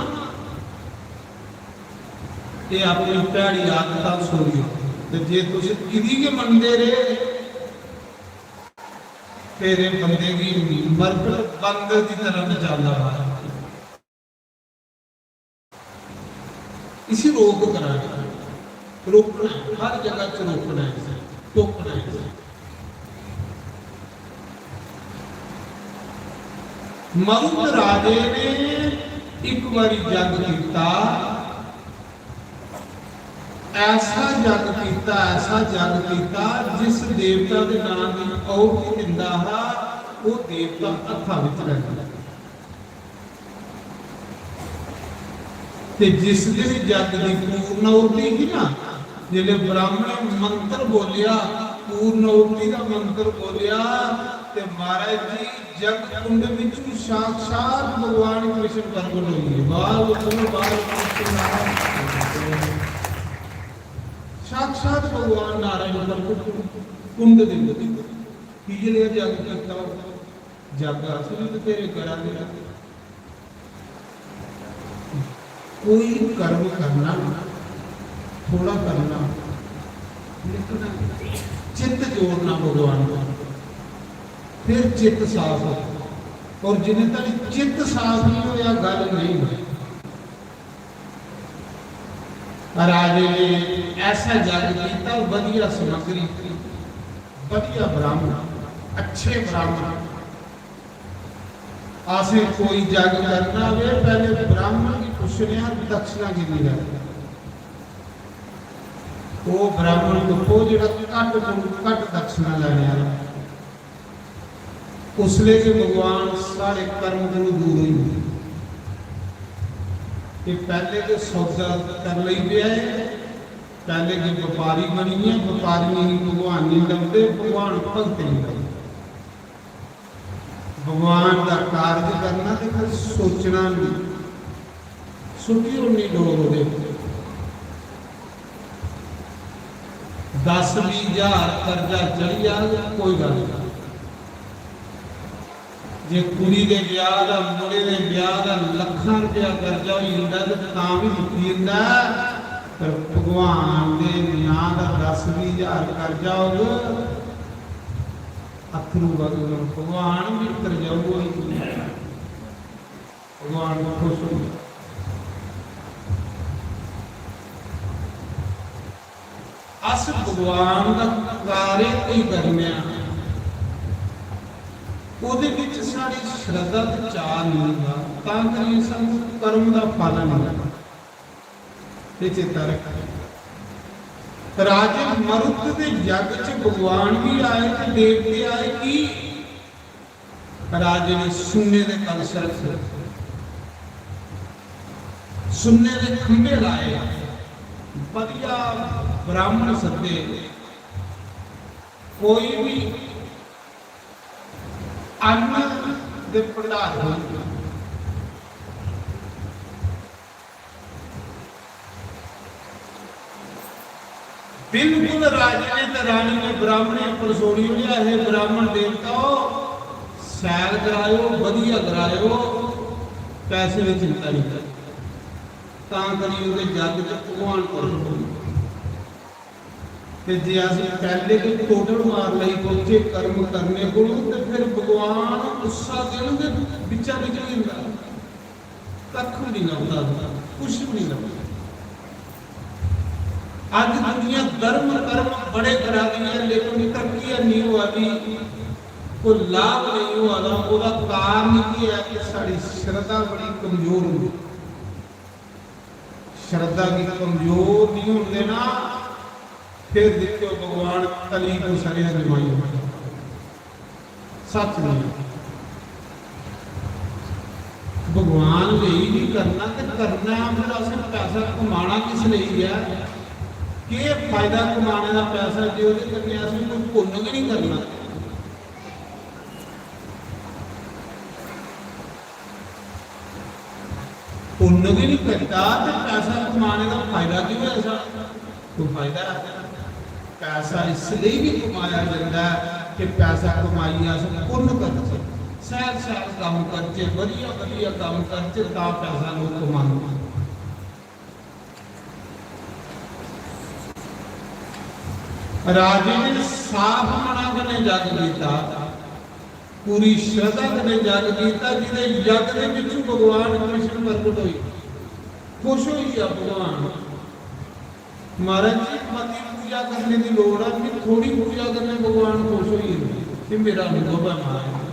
ये अपनी भैड़ी आदत छोड़ियो। तो जे तुसी किसी के मनते रहे तेरे बंदे की मरकट बंदर की तरह न चलता है। इसी रोक कराना, रोकना, हर जगह से रोकना है, टोकना है। मरुत राजे ने एक बारी जग किया, ऐसा जग किया, ऐसा जग किया जिस देवता के नाम की औरत दिंदा हा, वो देवता हथा विच रखदा। ते जिस दिन जग की पूर्णवती थी ना, जिले ब्राह्मण मंत्र बोलिया, पूर्णवती का मंत्र बोलिया, ते महाराज जी जग कुंड विचू साक्षात भगवान कृष्ण प्रगट होइए। साक्षात भगवान नारायण प्रगट कुंड दे विच किले जग करता जग असली तेरे करा दे। कोई कर्म करना, थोड़ा करना, लेकिन चित्त जोड़ना भगवान का, फिर चित्त साफ हो। और जिन्हें तक चित्त साफ नहीं होया गल नहीं हुई। ਰਾਜੇ ਨੇ ਐਸਾ ਜਗ ਕੀਤਾ, ਵਧੀਆ ਸਮਗਰੀ, ਵਧੀਆ ਬ੍ਰਾਹਮਣ, ਅੱਛੇ ਬ੍ਰਾਹਮਣ। ਆਸੇ ਕੋਈ ਜਗ ਕਰਨਾ ਵੇ, ਪਹਿਲੇ ਬ੍ਰਾਹਮਣ ਦੀ ਪੁੱਛਣਿਆ ਦਕਸ਼ਨਾ ਕਿੰਨੀ ਹੈ। ਉਹ ਬ੍ਰਾਹਮਣ ਕੋ ਜਿਹੜਾ ਘੱਟ ਦਕਸ਼ਨਾ ਲੈਣੇ ਵਾਲਾ, ਉਸ ਲਈ ਭਗਵਾਨ ਸਾਰੇ ਕਰਮ ਤੋਂ ਦੂਰ ਹੋਈ। ਕਿ ਪਹਿਲੇ ਤੇ ਸੌਦਾ ਕਰ ਲਈ ਪਿਆ ਹੈ, ਪਹਿਲੇ ਕਿ ਵਪਾਰੀ ਬਣੀ ਹੈ, ਵਪਾਰੀ ਨਹੀਂ ਭਗਵਾਨ ਨਹੀਂ ਲੱਭਦੇ, ਭਗਵਾਨ ਭਗਤ ਨਹੀਂ ਲੱਭਦੇ। ਭਗਵਾਨ ਦਾ ਕਾਰਜ ਕਰਨਾ ਤੇ ਫਿਰ ਸੋਚਣਾ ਨਹੀਂ, ਸੁੱਟੀ ਉਨੀ ਡੋਰ ਉਹਦੇ 10-20 ਹਜ਼ਾਰ ਕਰਜ਼ਾ ਚੜੀ ਜਾ, ਕੋਈ ਗੱਲ ਨਹੀਂ। ਜੇ ਕੁੜੀ ਦੇ ਵਿਆਹ ਦਾ, ਮੁੰਡੇ ਦੇ ਵਿਆਹ ਦਾ ਲੱਖਾਂ ਰੁਪਇਆ ਕਰਜ਼ਾ ਹੋਈ ਜਾਂਦਾ ਤੇ ਤਾਂ ਵੀ ਦੁਖੀ ਹੁੰਦਾ। ਪਰ ਭਗਵਾਨ ਦੇ ਨਾਂ ਦਾ 10-20 ਹਜ਼ਾਰ ਕਰਜ਼ਾ ਹੋਵੇ, ਅਥਰੂ ਵਗੂ ਭਗਵਾਨ ਵੀ ਕਰ ਜਾਊਗਾ, ਭਗਵਾਨ ਨੂੰ ਖੁਸ਼ ਹੋ। ਅਸ ਭਗਵਾਨ ਦਾ ਕਾਰੇ ਕੋਈ ਕਰਮਿਆ, ਉਹਦੇ ਵਿੱਚ ਸਾਡੀ ਸ਼ਰਧਾ ਤੇ ਚਾਅ ਨਹੀਂ ਹੁੰਦਾ, ਤਾਂ ਕਰੀ ਸਾਨੂੰ ਕਰਮ ਦਾ ਫਲ ਨਹੀਂ ਮਿਲਦਾ। ਤੇ ਚੇਤਾ ਰੱਖੋ, ਰਾਜੇ ਮਰੁੱਤ ਦੇ ਜਗ ਚ ਭਗਵਾਨ ਵੀ ਆਏ ਤੇ ਦੇਵਤੇ ਆਏ। ਕੀ ਰਾਜੇ ਨੇ ਸੁਨੇ ਦੇ ਕਲਸ਼ ਰੱਖੇ, ਸੁਨੇ ਦੇ ਖੰਭੇ ਲਾਏ, ਵਧੀਆ ਬ੍ਰਾਹਮਣ ਸੱਦੇ, ਕੋਈ ਵੀ ਅੰਨ ਦੇ ਭੰਡਾਰ ਹੋਣ। ਬਿਲਕੁਲ ਰਾਜੇ ਨੇ ਤੇ ਰਾਣੀ ਨੇ ਬ੍ਰਾਹਮਣੇ ਪਰਸੋੜੀ ਲਿਆ, ਇਹ ਬ੍ਰਾਹਮਣ ਦੇਵਤਾ ਸੈਰ ਕਰਾਇਓ, ਵਧੀਆ ਕਰਾਇਓ, ਪੈਸੇ ਦੀ ਚਿੰਤਾ ਨਹੀਂ ਕਰ, ਤਾਂ ਕਰੀ ਉਹਦੇ ਜੱਗ ਚ ਭਗਵਾਨ ਕੋਲ। ਤੇ ਜੇ ਅਸੀਂ ਪਹਿਲੇ ਹੀ ਟੋਟਲ ਮਾਰ ਲਈ ਪਹੁੰਚੇ ਕਰਮ ਕਰਨੇ ਕੋਲੋਂ, ਤੇ ਫਿਰ ਭਗਵਾਨ ਗੁੱਸਾ ਦੇਣਗੇ, ਵਿਚਾਰ ਵਿੱਚ ਨਹੀਂ ਹੁੰਦਾ, ਕੱਖ ਵੀ ਨਹੀਂ ਲੱਭਦਾ, ਕੁਛ ਵੀ ਨਹੀਂ ਲੱਭਦਾ। ਅੱਜ ਦੁਨੀਆ ਧਰਮ ਕਰਮ ਬੜੇ ਕਰਾ ਗਈਆਂ, ਲੇਕਿਨ ਤਰੱਕੀ ਨਹੀਂ ਹੋਆ ਵੀ, ਕੋਈ ਲਾਭ ਨਹੀਂ ਹੋਆ। ਉਹਦਾ ਕਾਰਨ ਕੀ ਹੈ ਕਿ ਸਾਡੀ ਸ਼ਰਧਾ ਬੜੀ ਕਮਜ਼ੋਰ ਹੁੰਦੀ। ਸ਼ਰਧਾ ਕੀ ਕਮਜ਼ੋਰ ਨਹੀਂ ਹੁੰਦੇ ਨਾ, ਫਿਰ ਦੇਖਿਓ ਭਗਵਾਨ ਕਲੀ ਨੂੰ ਸਾਰੇ ਜਮਾਈ ਸੱਚ ਨਹੀਂ। ਭਗਵਾਨ ਲਈ ਵੀ ਕਰਨਾ ਤੇ ਕਰਨਾ, ਫਿਰ ਅਸੀਂ ਪੈਸਾ ਕਮਾਣਾ ਕਿਸ ਲਈ ਹੈ? ਕੀ ਫਾਇਦਾ ਕਮਾਣੇ ਦਾ ਪੈਸਾ ਜੇ ਉਹਦੇ ਕਰਨੇ ਅਸੀਂ ਕੋਈ ਪੁੰਨ ਵੀ ਨਹੀਂ ਕਰਨਾ। ਪੁੰਨ ਵੀ ਨਹੀਂ ਕਰਦਾ ਤੇ ਪੈਸਾ ਕਮਾਣੇ ਦਾ ਫਾਇਦਾ ਕੀ ਹੋਇਆ? ਸਾਨੂੰ ਕੋਈ ਫਾਇਦਾ ਹੈ? ਪੈਸਾ ਇਸ ਲਈ ਵੀ ਕਮਾਇਆ ਜਾਂਦਾ ਕਿ ਪੈਸਾ ਕਮਾਈਆ ਅਸੀਂ ਪੁੰਨ ਕਰਦੇ, ਸਹਿਜ ਕੰਮ ਕਰਦੇ, ਵਧੀਆ ਕੰਮ ਕਰਦੇ, ਤਾਂ ਪੈਸਾ ਲੋਕ ਕਮਾਉਂਦੇ। ਰਾਜੇ ਨੇ ਸਾਫ ਮਨਾ ਕਨੇ ਜਗ ਕੀਤਾ, ਪੂਰੀ ਸ਼ਰਧਾ ਕਨੇ ਜਗ ਕੀਤਾ, ਜਿਹਦੇ ਜਗ ਦੇ ਵਿੱਚ ਭਗਵਾਨ ਕ੍ਰਿਸ਼ਨ ਪ੍ਰਗਟ ਹੋਈ, ਖੁਸ਼ ਹੋਈ ਆ ਭਗਵਾਨ। ਮਹਾਰਾਜ ਜੀ ਮਤੀ ਪੂਜਾ ਕਰਨੇ ਦੀ ਲੋੜ ਆ, ਕਿ ਥੋੜੀ ਪੂਜਾ ਕਰਨੇ ਭਗਵਾਨ ਖੁਸ਼ ਹੋਈ ਕਿ ਮੇਰਾ ਅਨੁਭਵ ਹੈ ਮਹਾਰਾਜ।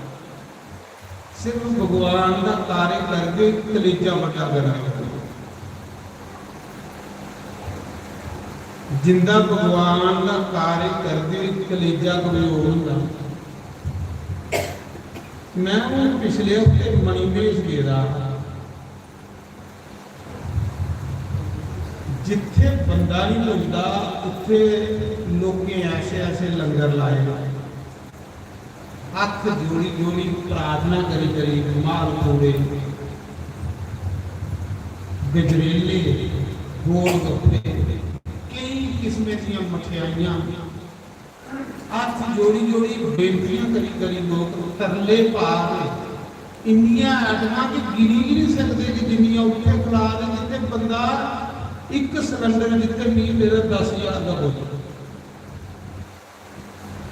ਸਿਰਫ ਭਗਵਾਨ ਦਾ ਕਾਰਜ ਕਰਕੇ ਕਲੇਜਾ ਵੱਡਾ ਕਰਨਾ। ਜਿੰਦਾ ਭਗਵਾਨ ਦਾ ਕਾਰਜ ਕਰਦੇ ਕਲੇਜਾ ਕਮਜ਼ੋਰ ਹੁੰਦਾ। ਮੈਂ ਉਹ ਪਿਛਲੇ ਹਫ਼ਤੇ ਮਣੀਮਹੇਸ਼ ਗਿਆ, ਜਿੱਥੇ ਬੰਦਾ ਨਹੀਂ ਪੁੱਜਦਾ ਉੱਥੇ ਲੋਕੇ ਐਸੇ ਲੰਗਰ ਲਾਏ, ਹੱਥ ਜੋੜੀ ਪ੍ਰਾਰਥਨਾ ਕਰੀ ਮਾਲ ਪੂਰੇ, ਗਜਰੇਲੇ, ਗੋਲ ਗੱਪੇ, ਕਈ ਕਿਸਮੇ ਦੀਆਂ ਮਠਿਆਈਆਂ, ਹੱਥ ਜੋੜੀ ਬੇਨਤੀਆਂ ਕਰੀ ਲੋਕ ਤਰਲੇ ਪਾ ਕੇ। ਇੰਨੀਆਂ ਆਟਮਾਂ ਕਿ ਗਿਣੀ ਵੀ ਨਹੀਂ ਸਕਦੇ ਕਿ ਜਿੰਨੀਆਂ ਉੱਥੇ ਖਲਾ ਦੇ, ਜਿੱਥੇ ਬੰਦਾ ਇੱਕ ਸਿਲੰਡਰ ਜਿੱਥੇ ਨਹੀਂ ਮੇਰਾ 10,000 ਦਾ ਹੋ ਜਾਵੇ।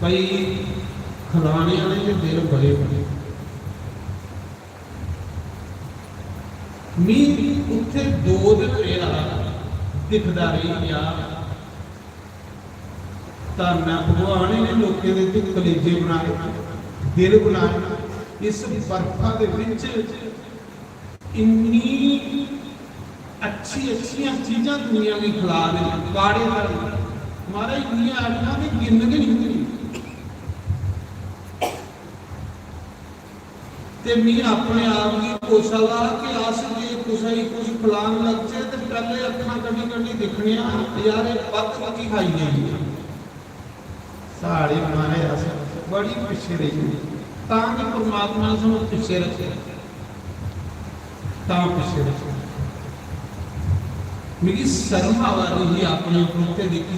ਭਾਈ ਖਿਲਾਣੇ ਵਾਲੇ ਦੇ ਦਿਲ ਬੜੇ ਮੀਂਹ ਉੱਥੇ 2 ਦਿਨ ਰਿਹਾ, ਦਿਖਦਾ ਰਹੀ ਗਿਆ। ਤਾਂ ਨਾ ਭਗਵਾਨ ਨੇ ਲੋਕਾਂ ਦੇ ਤੇ ਕਲੇਜੇ ਬਣਾਏ, ਦਿਲ ਬਣਾਏ। ਇਸ ਬਰਫਾਂ ਦੇ ਵਿੱਚ ਇੰਨੀ ਅੱਛੀਆਂ ਚੀਜ਼ਾਂ ਦੁਨੀਆ ਦੀ ਖਿਲਾ ਦੇ ਕਾੜੇ ਵਾਲੀ ਮਹਾਰਾਜ ਦੀਆਂ ਆਟਾਂ ਦੇ ਗਿਣ ਕੇ ਨਹੀਂ ਹੁੰਦੀ। ਤੇ ਮੈਂ ਆਪਣੇ ਆਪ ਦੀ ਕੋਸ਼ਲਾ ਕਿ ਆਸ ਜੇ ਕੁਛ ਖਿਲਾਣ ਲੱਗ ਜੇ ਤੇ ਪਹਿਲੇ ਅੱਖਾਂ ਕੱਢੀ ਦਿਖਣੀਆਂ ਯਾਰ ਇਹ ਬੱਤ ਕੀ ਖਾਈ ਜਾਂਦੀ ਹੈ। ਸਾੜੀ ਮਾਰੇ ਆਸ ਬੜੀ ਪਿੱਛੇ ਰਹੀ ਤਾਂ ਕਿ ਪਰਮਾਤਮਾ ਨੇ ਸਾਨੂੰ ਪਿੱਛੇ ਰੱਖਿਆ, ਤਾਂ ਪਿੱਛੇ ਰੱਖਿਆ। ਮੇਰੀ ਸ਼ਰਮ ਆਵਾ ਰਹੀ ਆਪਣੇ ਉੱਤੇ ਦੇਖੀ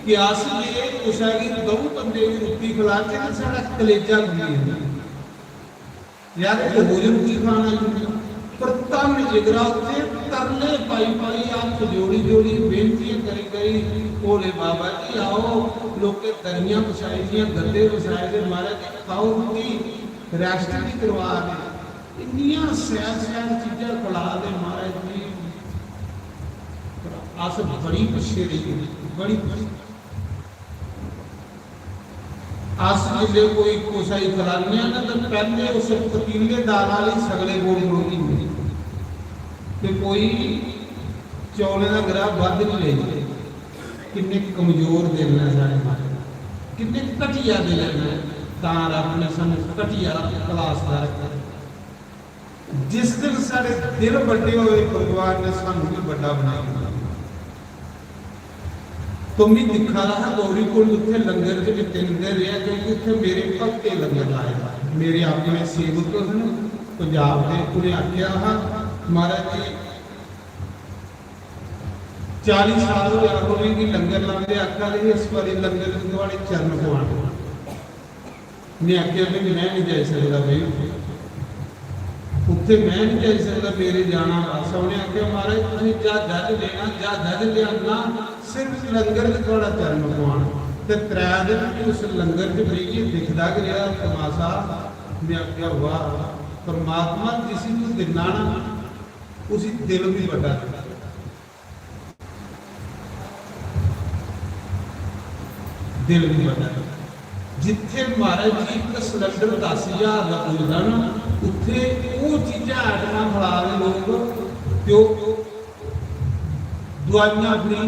ਕਿ ਆਸ ਜੇ ਕੁਛ ਹੈਗੀ ਦੋ ਬੰਦੇ ਦੀ ਰੋਟੀ ਖਿਲਾ ਕੇ ਸਾਡਾ ਕਲੇਜਾ ਗੁੰਦੀ ਯਾਰ ਇਹ ਭੋਜਨ ਕੀ ਖਾਣਾ ਹੈ। ਪਰ ਤਨ ਜਿਗਰਾ ਉੱਤੇ ਤਰਲੇ ਪਾਈ ਹੱਥ ਜੋੜੀ ਬੇਨਤੀ ਕਰੀ ਭੋਲੇ ਬਾਬਾ ਜੀ ਆਓ ਲੋਕੇ ਦਰੀਆਂ ਵਿਛਾਈ ਦੀਆਂ ਗੱਦੇ ਵਿਛਾਏ ਦੇ ਮਹਾਰਾਜ ਖਾਓ ਰੋਟੀ ਰੈਸਟ ਵੀ ਕਰਵਾ ਦੇ ਇੰਨੀਆਂ ਸਿਆਸ ਚੀਜ਼ਾਂ ਖਿਲਾ ਦੇ ਮਹਾਰਾਜ ਜੀ। ਆਸ ਬੜੀ ਪਿੱਛੇ ਰਹੀ, ਬੜੀ आस जिले कोई कोसाई खिलानिया ना तो पहले उस पतीले दाल वाली सगले गोली तो कोई चौले का ग्राह बद नहीं ले किन्ने कमजोर दिल ने सारे मारे किन्ने घटिया दिल ने तां रब ने सानू घटिया क्लास का रखा। जिस दिन सारे दिल बड़े होए भगवान ने सानू भी बड़ा बनाया। तो मैं दिखा रहा गौरी को उत्थे लंगर के भी 3 दिन रहा क्योंकि उत्थे मेरे भक्ते लंगर लाए मेरे अपने सेवक हैं पंजाब के उन्हें आख्या हाँ महाराज जी 40 साल होगी लंगर लाते आखा रही इस बार लंगर थोड़े चरण पवाने मैं आख्या भी मैं नहीं जा सकता भाई उत्थे मैं नहीं जा सकता मेरे जाना वासा उन्हें आख्या महाराज तुम जा जज लेना जा जज लिया सिर्फ लंगर च थोड़ा चरण पवाना ते 3 दिन उस लंगर च बईए दिखदा गया तमाशा। मैं आख्या वाह परमात्मा जिस तू दिना ना उसी दिल भी बड़ा दिल भी बड़ा जिथे महाराज जी एक सिलेंडर 10,000 का मिलता ना उत्थे वो चीज़ां आइटमां खिला रहे लोग तो दवाइयां फ्री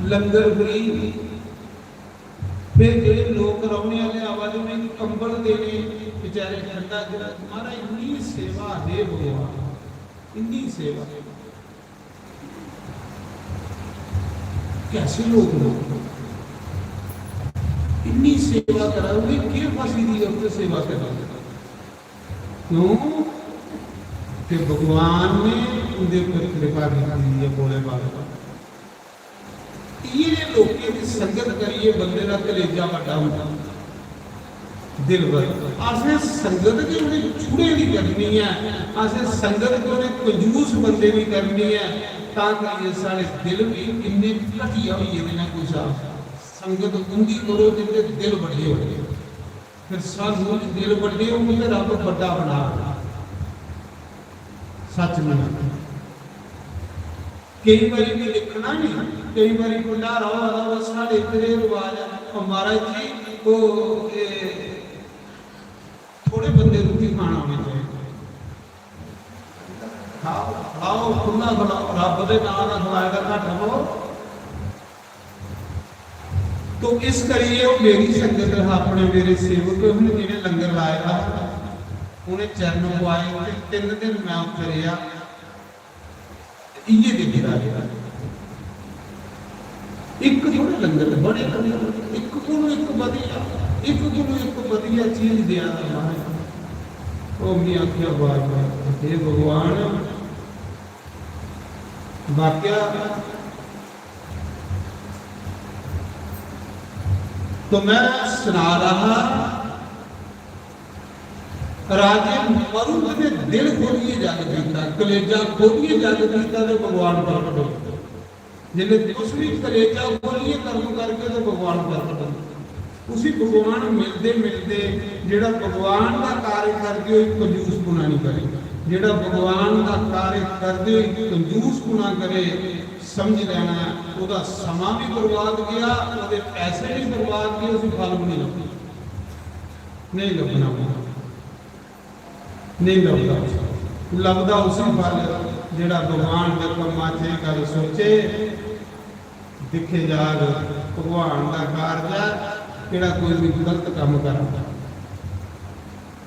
लंगर फ्री फिर जो लोग रौने वाले आवाज में कंबल देने बेचारे ठंडा जरा तुम्हारा इन्नी सेवा है भगवान इन्नी सेवा कैसे लोग इन्नी सेवा करोगे क्यों फंसी दी अपने सेवा करोगे क्यों कि भगवान ने उनके ऊपर कृपा की है भोले बाबा ये लोगों की संगत करिए बंदे का कलेजा बड़ा होता दिल भर आसे संगत की उन्हें छुड़े नहीं करनी है आसे संगत की उन्हें कंजूस बंदे नहीं करनी है ताकि सारे दिल भी इन्ने घटिया हुई है कुछ संगत उंदी करो जिसके दिल बड़े हो फिर सानू दिल बड़े हो तो रब बड़ा बना सच नहीं कई बार भी लिखना नहीं कई बार को लारा वाला साढ़े इतने रिवाज है महाराज जी वो थोड़े बंदे रोटी खाना होने चाहिए खाओ खुला खिलाओ रब के नाम ना खिलाएगा घट हो तो इस करिए मेरी संगत अपने मेरे सेवक उन्हें जिन्हें लंगर लाया उन्हें चरण पवाए 3 दिन मैं उत्थे रहा ये देखा एक थोड़े लंगर बड़े एक को एक बढ़िया चीज दिया ओ मैं आख्या बात हे भगवान वाक्या तो मैं सुना रहा राजे मरुद ने दिल खोलिए जग पीता कलेजा खोलिए जग पीता तो भगवान प्रकट हो जिन्हें कुछ भी कलेजा खोलिए कर्म करके तो भगवान प्रकट हो उसी भगवान मिलते मिलते जेड़ा भगवान का कार्य करते हुए कंजूस गुना नहीं करे जेड़ा भगवान का कार्य करते हुए कंजूस गुना करे ਸਮਝ ਲੈਣਾ ਉਹਦਾ ਸਮਾਂ ਵੀ ਬਰਬਾਦ ਗਿਆ, ਉਹਦੇ ਪੈਸੇ ਵੀ ਬਰਬਾਦ ਗਏ, ਉਸ ਫਲ ਵੀ ਨਹੀਂ ਲੱਭਣਾ, ਨਹੀਂ ਲੱਭਣਾ, ਨਹੀਂ ਲੱਭਦਾ। ਲੱਭਦਾ ਉਸੇ ਫਲ ਜਿਹੜਾ ਭਗਵਾਨ ਦੇ ਕੰਮਾਂ 'ਚ ਇਹ ਗੱਲ ਸੋਚੇ, ਦਿਖੇ ਜਾਗ ਭਗਵਾਨ ਦਾ ਕਾਰਜ ਹੈ। ਕਿਹੜਾ ਕੋਈ ਵੀ ਗਲਤ ਕੰਮ ਕਰਦਾ,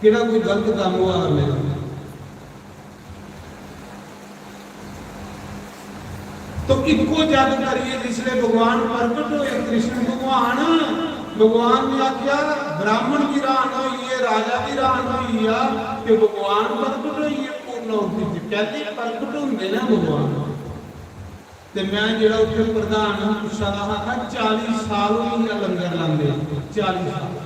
ਕਿਹੜਾ ਕੋਈ ਗਲਤ ਕੰਮ ਹੋਆ ਨਹੀਂ। तो इको जग करिए जिसले भगवान प्रकट होए, कृष्ण भगवान, भगवान ने आख्या ब्राह्मण की रान हुई है, राजा की रान हुई है कि भगवान प्रकट हुई है पूर्णाहुति पहले प्रकट होंगे ना भगवान। ते मैं जेड़ा उत्थे प्रधान पुछा दा हा 40 साल हो गए लंगर लांदे, 40 साल।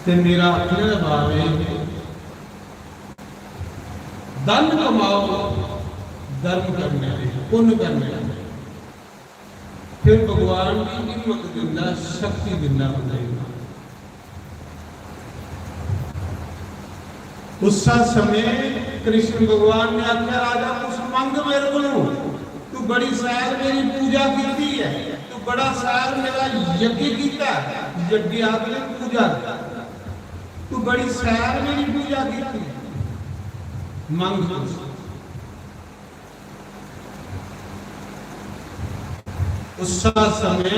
ते मेरा आखने का भाव है धन कमाओ धर्म करने, पुण्य करने, फिर भगवान की हिम्मत दिंदा, शक्ति दिंदा बंदे। उस समय कृष्ण भगवान ने आख्या राजा कुछ मंग मेरे को, तू बड़ी सार मेरी पूजा की है, तू बड़ा सार मेरा यज्ञ किया, यज्ञ आखिर पूजा, तू बड़ी सैर मेरी पूजा की, मंग। उस समय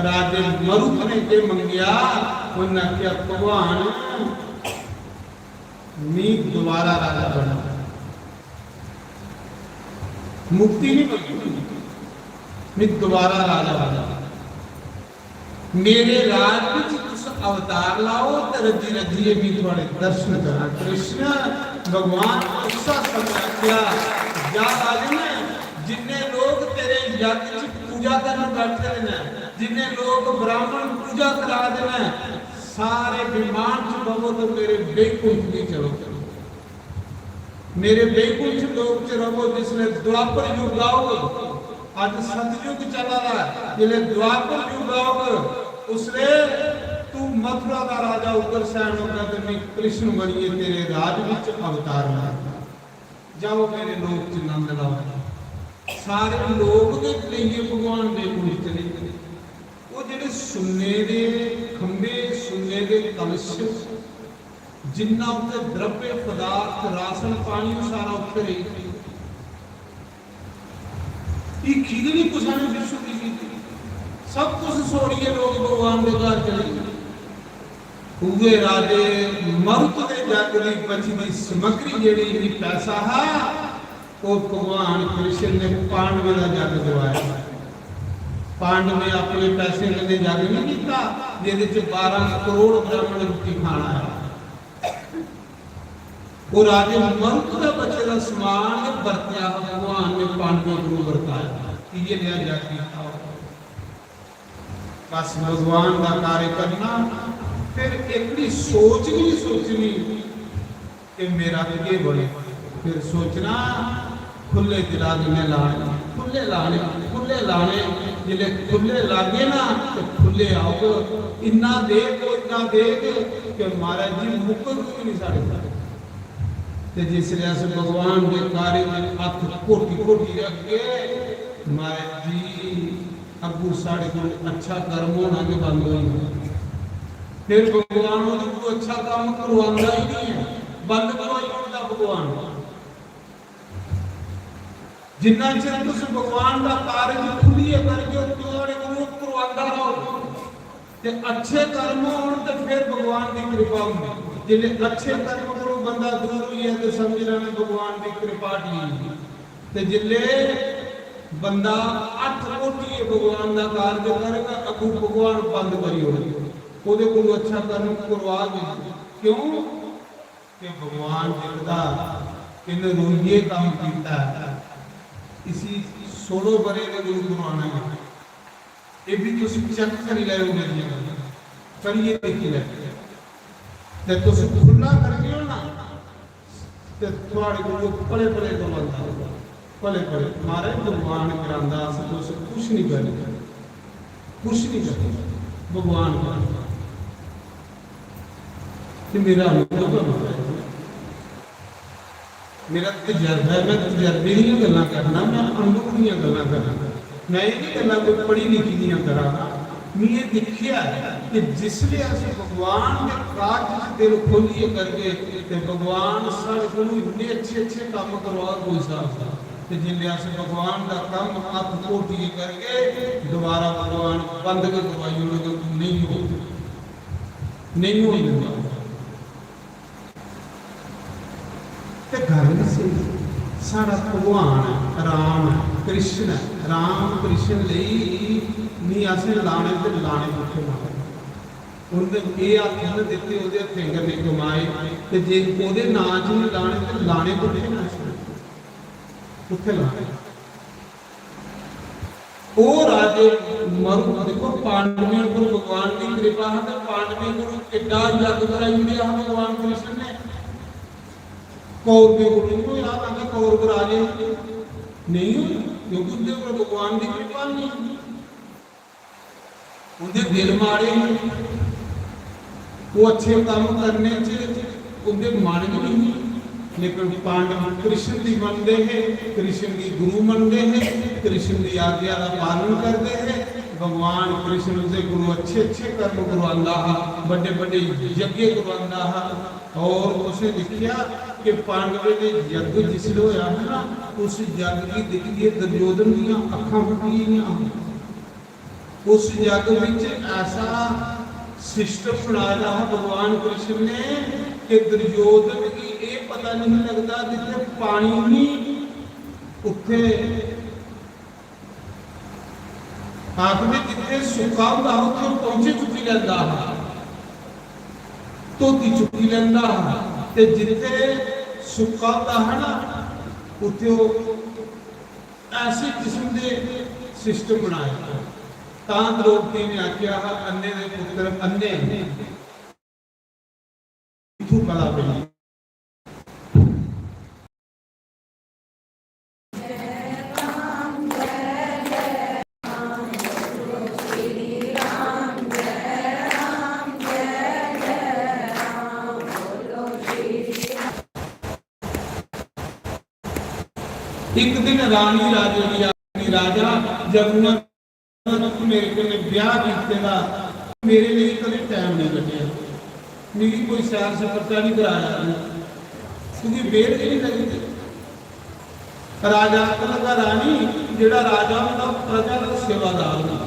राजे मरुत ने के मंगिया, उन्हें क्या भगवान नी दोबारा राजा बना, मुक्ति नहीं मिली, नी दोबारा राजा बना, मेरे राज में अवतार लाओ तो रजी रजिए भी थोड़े दर्शन करा। कृष्ण भगवान उसा समय क्या जा राजन, जिन्ने लोग तेरे यज्ञ पूजा करने बैठे हैं, जिन्ने लोग ब्राह्मण पूजा करा देना, सारे विमान च बवो तो मेरे बैकुंठ भी चलो, मेरे बैकुंठ लोग च रहो। जिसने द्वापर युग आओगे, आज सतयुग चला रहा है, जिसने द्वापर युग आओगे उसने तू मथुरा का राजा उग्र सैन होगा, तो कृष्ण बनिए तेरे राज विच अवतार ला, जाओ मेरे लोक च नंद लाओ। सारे लोग दे लिए भगवान दे कोल चले गए। वो जेडे सुन्ने दे खंबे, सुन्ने दे कलश, जिन्ना उत्ते द्रव्य पदार्थ राशन पानी सारा उत्ते रही, ये खीदनी कुछ ने विश्व की सब कुछ छोड़िए लोग भगवान के घर चले गए। उगे राजे मरुत दे जग दी बचदी समग्री जेड़ी ही पैसा है, वो भगवान कृष्ण ने पांडवे का जग दवाया। पांडवे अपने पैसे कदे जग नहीं कीता, जिहदे च 12 करोड़ ब्राह्मण रोटी खाना है। वो राजे मरुत का बचे का समान वरत्या, भगवान ने पांडवों को वरताया, ये लिया जग कीता। बस भगवान का कार्य करना, फिर एक सोच नहीं सोचनी कि मेरा के बने, फिर सोचना खुले दिला ने लाने, खुले लाने, खुले लाने, जिले खुले लागे ना तो खुले आओ। इन्ना दे को इन्ना दे कि महाराज जी मुकर कोई नहीं साढ़े। ते जिसले अस भगवान के कार्य में हथ कोटी कोटी रख के महाराज जी अगू साढ़े को अच्छा कर्म होना के बंद हो, फिर भगवान को अच्छा काम करवांदा ही नहीं है, बंद करवाई होता भगवान। जिन्ना चिर तुस भगवान का कार्य खुलिए करके तोड़े को करवांदा रहो, ते अच्छे कर्म होण ते फिर भगवान की कृपा होंदी। जिले अच्छे कर्म करो बंदा दूर हुई है तो समझ लेना भगवान की कृपा दी। ते जिले बंदा 8 कोटी भगवान का कार्य करेगा, अगू भगवान बंद करी होगी, ਉਹਦੇ ਕੋਲ अच्छा कर्म करवा दे। क्यों कि भगवान जिंदा इन रोइए काम कीता इसी 16 बरे के गुरु गुरबाना है। ये भी तुम चेक कर ले मेरी करिए देखी ले ते तुम खुला करके हो ना ते थोड़े को पले पले तो बनता पले पले मारे भगवान करांदा तुस कुछ नहीं करना, कुछ नहीं करना भगवान का। ਤੇ ਮੇਰਾ ਅਨੁਭਵ ਹੈ, ਮੇਰਾ ਤਜਰਬਾ ਹੈ। ਮੈਂ ਤਜਰਬੇ ਦੀਆਂ ਗੱਲਾਂ ਕਰਨਾ, ਮੈਂ ਅਨੁਭਵ ਦੀਆਂ ਗੱਲਾਂ ਕਰਨਾ। ਮੈਂ ਇਹ ਨਹੀਂ ਗੱਲਾਂ ਕੋਈ ਪੜ੍ਹੀ ਲਿਖੀ ਦੀਆਂ ਕਰਾਂ। ਮੈਂ ਇਹ ਦੇਖਿਆ ਕਿ ਜਿਸ ਲਈ ਅਸੀਂ ਭਗਵਾਨ ਦੇ ਕਾਜ ਵਿੱਚ ਦਿਲ ਖੋਲੀਏ ਕਰਕੇ ਤੇ ਭਗਵਾਨ ਸਾਡੇ ਨੂੰ ਇੰਨੇ ਅੱਛੇ ਅੱਛੇ ਕੰਮ ਕਰਵਾ ਕੋਈ ਹਿਸਾਬ ਦਾ। ਤੇ ਜਿੰਨੇ ਅਸੀਂ ਭਗਵਾਨ ਦਾ ਕੰਮ ਹੱਥ ਧੋਟੀਏ ਕਰਕੇ ਦੁਬਾਰਾ ਭਗਵਾਨ ਬੰਦ ਕੇ ਦਵਾਈ ਉਹਨਾਂ ਕੋਲ ਨਹੀਂ ਹੋਊਗਾ। ਤੇ ਗੱਲ ਸੀ ਸਾਡਾ ਭਗਵਾਨ ਰਾਮ ਕ੍ਰਿਸ਼ਨ ਰਾਮ ਕ੍ਰਿਸ਼ਨ ਲਈ ਨਹੀਂ ਅਸੀਂ ਲਾਣੇ ਤੇ ਲਾਣੇ ਪੁੱਛੇ ਮਾਰੇ। ਉਹਨੇ ਇਹ ਹੱਥ ਦਿੱਤੇ, ਉਹਦੇ ਫਿੰਗਰ ਨੇ ਕਮਾਏ, ਤੇ ਜੇ ਉਹਦੇ ਨਾਂ 'ਚ ਨਹੀਂ ਲਾਣੇ ਤੇ ਲਾਣੇ ਪੁੱਛੇ ਨਾ ਉੱਥੇ ਲਾਣੇ। ਉਹ ਰਾਜੇ ਮਰੂ ਦੇਖੋ ਪਾਂਡਵੀਆਂ ਕੋਲ ਭਗਵਾਨ ਦੀ ਕਿਰਪਾ ਹੈ, ਤੇ ਪਾਂਡਵੀਆਂ ਕੋਲ ਕਿੱਡਾ ਯੱਗ ਕਰਾਈ ਹੁੰਦੀ ਆ ਭਗਵਾਨ ਕ੍ਰਿਸ਼ਨ ਨੇ। ਕੌਰਵ ਨੂੰ ਯਾਦ ਆਉਂਦਾ ਕੌਰਵ ਰਾਜੇ ਨਹੀਂ ਕਿਉਂਕਿ ਉਹਦੇ ਕੋਲ ਭਗਵਾਨ ਦੀ ਕਿਰਪਾ ਨਹੀਂ, ਉਹਦੇ ਦਿਲ ਮਾੜੇ, ਉਹ ਅੱਛੇ ਕੰਮ ਕਰਨੇ ਚ ਉਹਦੇ ਮਨ ਨਹੀਂ। ਲੇਕਿਨ ਪਾਂਡਵ ਕ੍ਰਿਸ਼ਨ ਦੀ ਮੰਨਦੇ ਹੈ, ਕ੍ਰਿਸ਼ਨ ਦੀ ਗੁਰੂ ਮੰਨਦੇ ਹੈ, ਕ੍ਰਿਸ਼ਨ ਦੀ ਆਗਿਆ ਦਾ ਪਾਲਣ ਕਰਦੇ ਹੈ। ਭਗਵਾਨ ਕ੍ਰਿਸ਼ਨ ਦੇ ਗੁਰੂ ਅੱਛੇ ਅੱਛੇ ਕਰਮ ਕਰਵਾਉਂਦਾ ਹੈ, ਵੱਡੇ ਵੱਡੇ ਯज्ञ ਕਰਵਾਉਂਦਾ ਹੈ। और उसे लिखिया कि पांडवे ने यज्ञ जिसले होया है ना, उस यज्ञ की देखिए दुर्योधन दी अखां फटियां। उस यज्ञ विच ऐसा सिस्टम बनाया है भगवान कृष्ण ने कि दुर्योधन की ये पता नहीं लगता जिथे पानी नहीं उत्थे आखिर जिथे सुखा होंदा उत्थे पहुंचे चुकी लैंदा है, ਧੋਤੀ ਚੁੱਕੀ ਲੈਂਦਾ ਤੇ ਜਿੱਥੇ ਸੁੱਕਾ ਹੁੰਦਾ ਹੈ ਨਾ ਉੱਥੇ ਉਹ ਐਸੀ ਕਿਸਮ ਦੇ ਸਿਸਟਮ ਬਣਾਇਆ। ਤਾਂ ਦ੍ਰੋਪਦੀ ਨੇ ਆਖਿਆ ਅੰਨੇ ਦੇ ਪੁੱਤਰ ਅੰਨੇ ਇਥੋਂ ਕਲਾ ਬਣੀ। एक दिन रानी राजा जब मेरे को ब्याह किया मेरे लिए कभी टाइम नहीं कटिया, मेरी कोई सैर सफरता नहीं कराया क्योंकि बेल नहीं लगी। राजा को लगा रानी जेड़ा राजा होता प्रजा का सेवादार होता,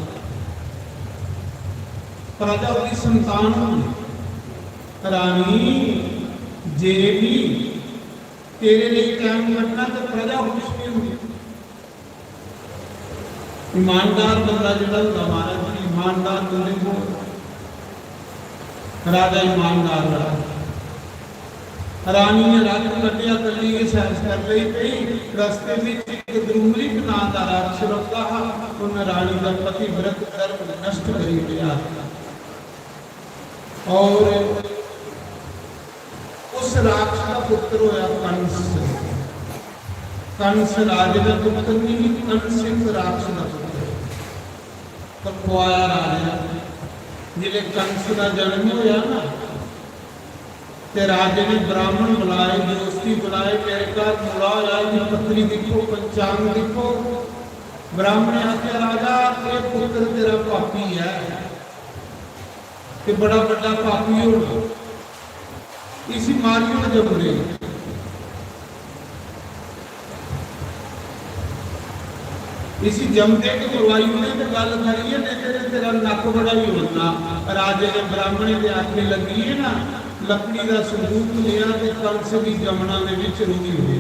प्रजा की संतान होती। रानी जे भी तेरे लिए टाइम कटना तो प्रजा खुश नहीं होगी। ईमानदार बंदा जो हमारा ईमानदार बंदे को राजा ईमानदार रहा। रानी ने रात कटिया कली के सैर कर रही थी, रास्ते में एक द्रुमलिक नाम का राक्षस रखा है, उन्हें रानी का पति व्रत धर्म नष्ट करी दिया। और उस राक्षस का पुत्र होया कंस। कंस राजे का पुत्र नहीं, कंस एक राक्षस का पुत्र पर खुआया राजा। जिले कंस का जन्म होया ना ते राजे ने ब्राह्मण बुलाए, दोस्ती बुलाए, मेरे घर बुला होया, पत्री देखो, पंचांग देखो। ब्राह्मण आख्या राजा ये पुत्र तेरा पापी है, ते बड़ा बड़ा पापी होगा, इसी मारियो में जब रहे। इसी जमते के बुलवाई ने तो गल करी है, नहीं तेरा नक बड़ा भी होना। राजे ने ब्राह्मणे के आखे लगी है ना, लकड़ी का सबूत लिया तो कंस की जमुना में रुकी हुई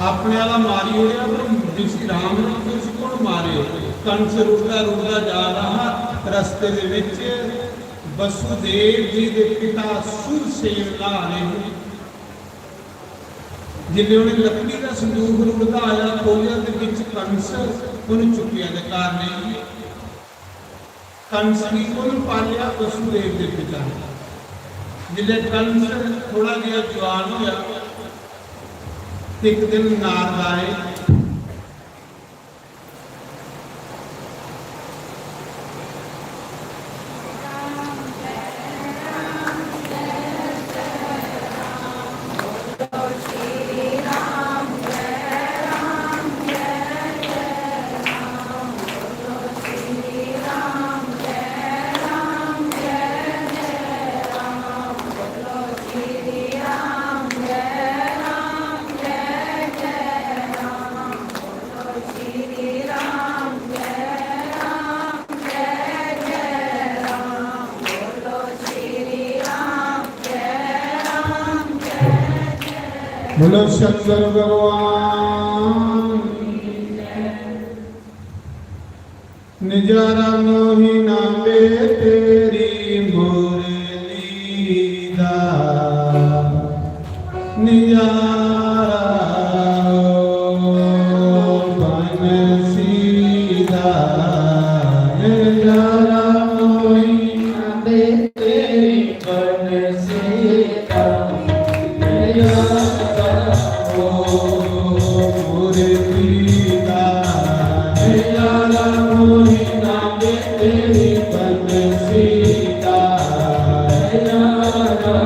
अपने वाला मारी हो गया, पर जिस राम ने किसी को मारे। कंस रुकदा रुकदा जा रहा, रस्ते दे विच वसुदेव जी के पिता सुरसेन ला रहे हैं। जिन्हें उन्हें लकड़ी का संदूक रुकदा आया खोलिया ते विच कंस उन्हें चुकिया दे कारणे कंस ने उन्हें पालिया वसुदेव के पिता। जिले कंस थोड़ा जिहा जवान होया, एक दिन नारद आए, बोलो शंकर भगवान निजारा मोहि नामे तेरी मुरली दा निजारा बन सीधा निजारा मोहि नामे तेरी बन सीधा निजारा मुरली दा निजारा मोहि नामे तेरी बन सीधा निजारा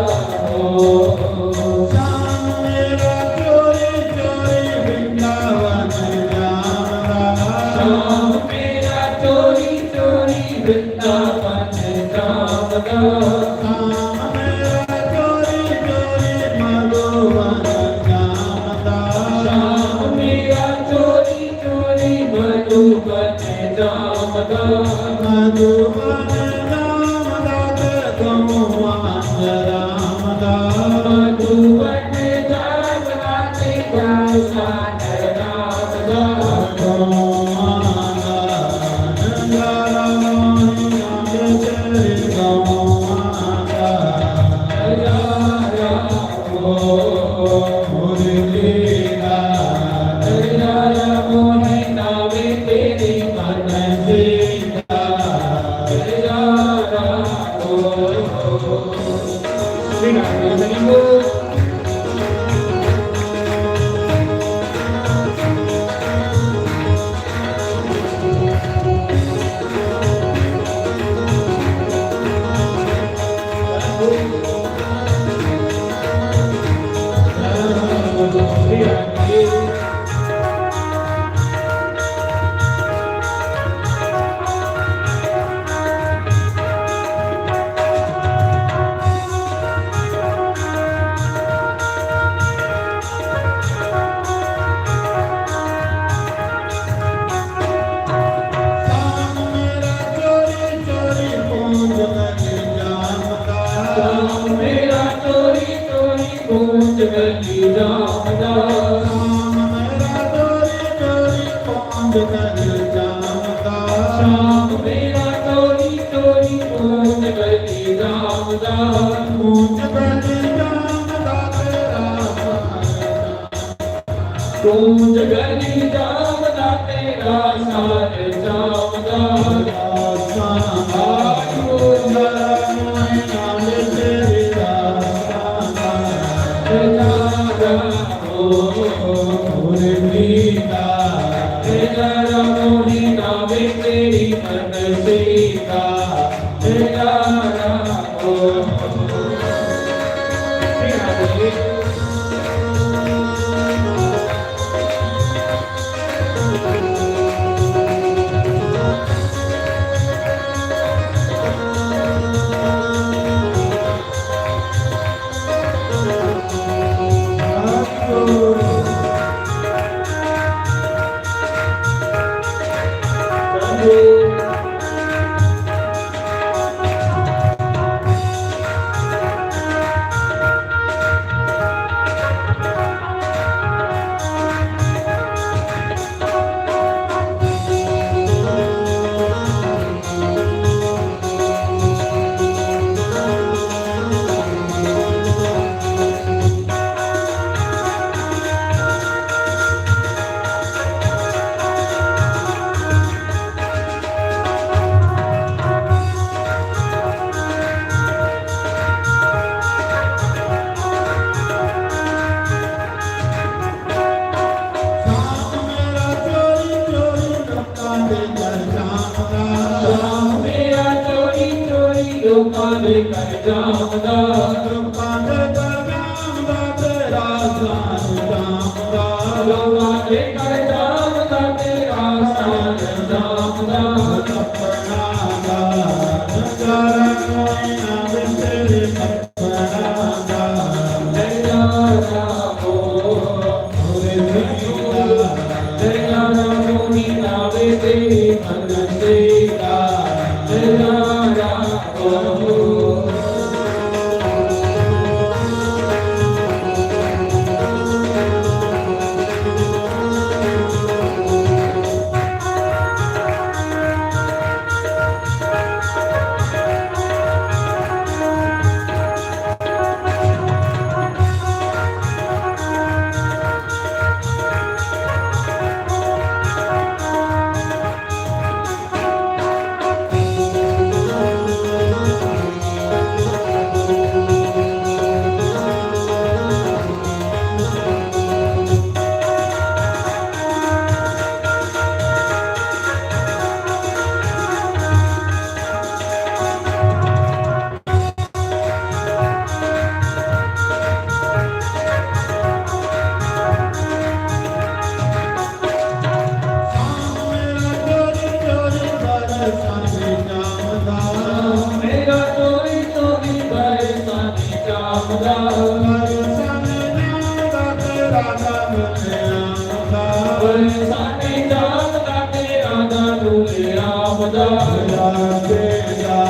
ਆਮਦਾ ਪਰਸਾਨੇ ਦਾ ਤੇਰਾ ਨਾਮ ਲਿਆਉਂਦਾ ਪਰਸਾਨੇ ਜਾਤ ਦਾ ਤੇਰਾ ਨਾਮ ਲਿਆਵਦਾ ਰਾਗੇਗਾ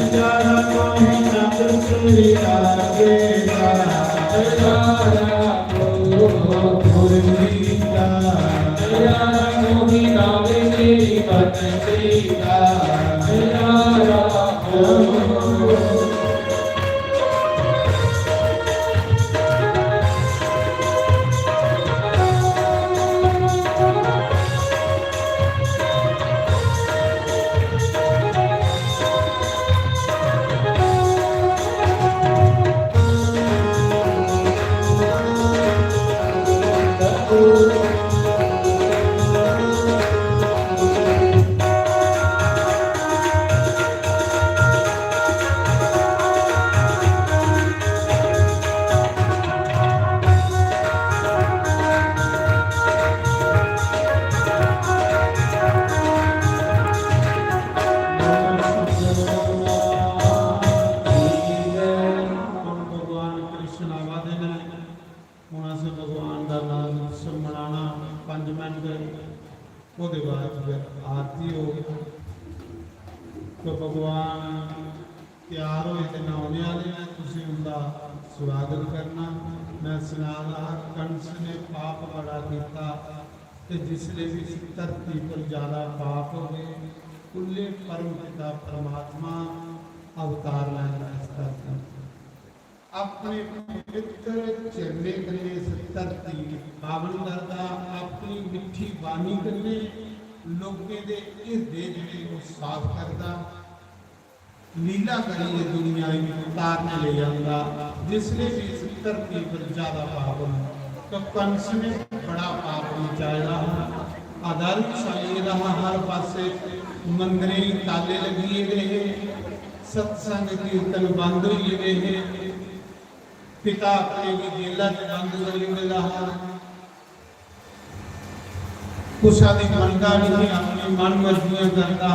ਜਨ ਮੋਹਿ ਨੰਦ ਸੁਰੀ ਰਾਗੇਗਾ ਰਾਰਾ ਕੋ ਮੁਰਲੀਦਾ ਰਾਰਾ ਮੋਹੀ ਨਾਵੇ ਤੇਰੀ ਬਚਤੀ ਰਾਰਾ ਕੋ ਭਗਵਾਨ ਕ੍ਰਿਸ਼ਨ ਆਵਾਦੇ ਨੇ ਹੁਣ ਅਸੀਂ ਭਗਵਾਨ ਦਾ ਨਾਮ ਸਿਮਰਾਣਾ 5 ਮਿੰਟ ਉਹਦੇ ਬਾਅਦ ਫਿਰ ਆਰਤੀ ਹੋ तो ਭਗਵਾਨ ਤਿਆਰ ਹੋਏ ਤੇ ਨਾਉਣੇ ਵਾਲੇ ਨੇ ਤੁਸੀਂ ਉਹਦਾ ਸਵਾਗਤ ਕਰਨਾ ਮੈਂ ਸੁਣਾਦਾ ਕੰਸ ਨੇ ਪਾਪ ਬੜਾ ਕੀਤਾ ਤੇ ਜਿਸ ਲਈ ਵੀ ਇਸ ਧਰਤੀ ਪਰ ਜ਼ਿਆਦਾ ਪਾਪ ਹੋ ਗਏ ਕੁੱਲੇ ਪਰਮ ਪਿਤਾ ਪਰਮਾਤਮਾ ਅਵਤਾਰ ਲੈਂਦਾ ਇਸ ਧਰਤੀ अपने पवित्र चरणे करने इस धरती पावन करता अपनी मिठी बानी करने लोगों के हिरदे जिहड़े वो साफ करता लीला करिए दुनिया में उतारने ले जाता जिसने भी इस धरती पर ज्यादा पाप है तो कंस ने बड़ा पाप मचाया आदर्शशाली रहा हर पासे मंदिरे ताले लगिए रहे सत्संग कीर्तन बंद हुए रहे पिता अपने भी जेला च बंद करी रहा कुछा दी मनता नहीं अपनी मन मर्जियां करता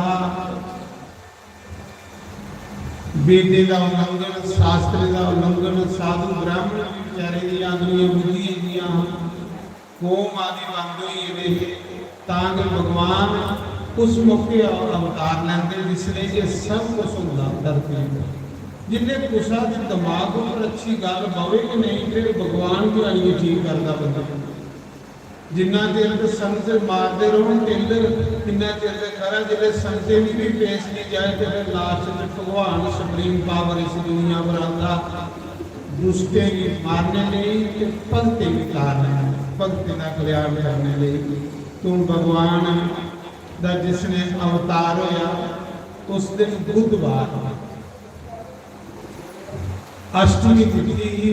बेटे का उल्लंघन शास्त्र का उल्लंघन साधु ब्राह्मण बेचारे दी आंदरियां बुद्धि दियां कौम आदि बंद हुई रहे ताकि भगवान उस मौके अवतार लेंदे जिसने ये सब कुछ होंदा धरती पर जिन्हें कुसा के दिमाग पर अच्छी गल पवे कि नहीं फिर भगवान की आई ठीक करता बंदा जिन्ना चेर तो संत मारते रहो टेलर इन्ना चेर तो खरा जिले संते भी पेश नहीं जाए तो फिर लास्ट में भगवान सुप्रीम पावर इस दुनिया पर आता दुष्टे भी मारने लिए भगते भी तारने भगते का कल्याण करने लिए तुम भगवान का जिसने अवतार होया उस दिन बुधवार अष्टमी तिथि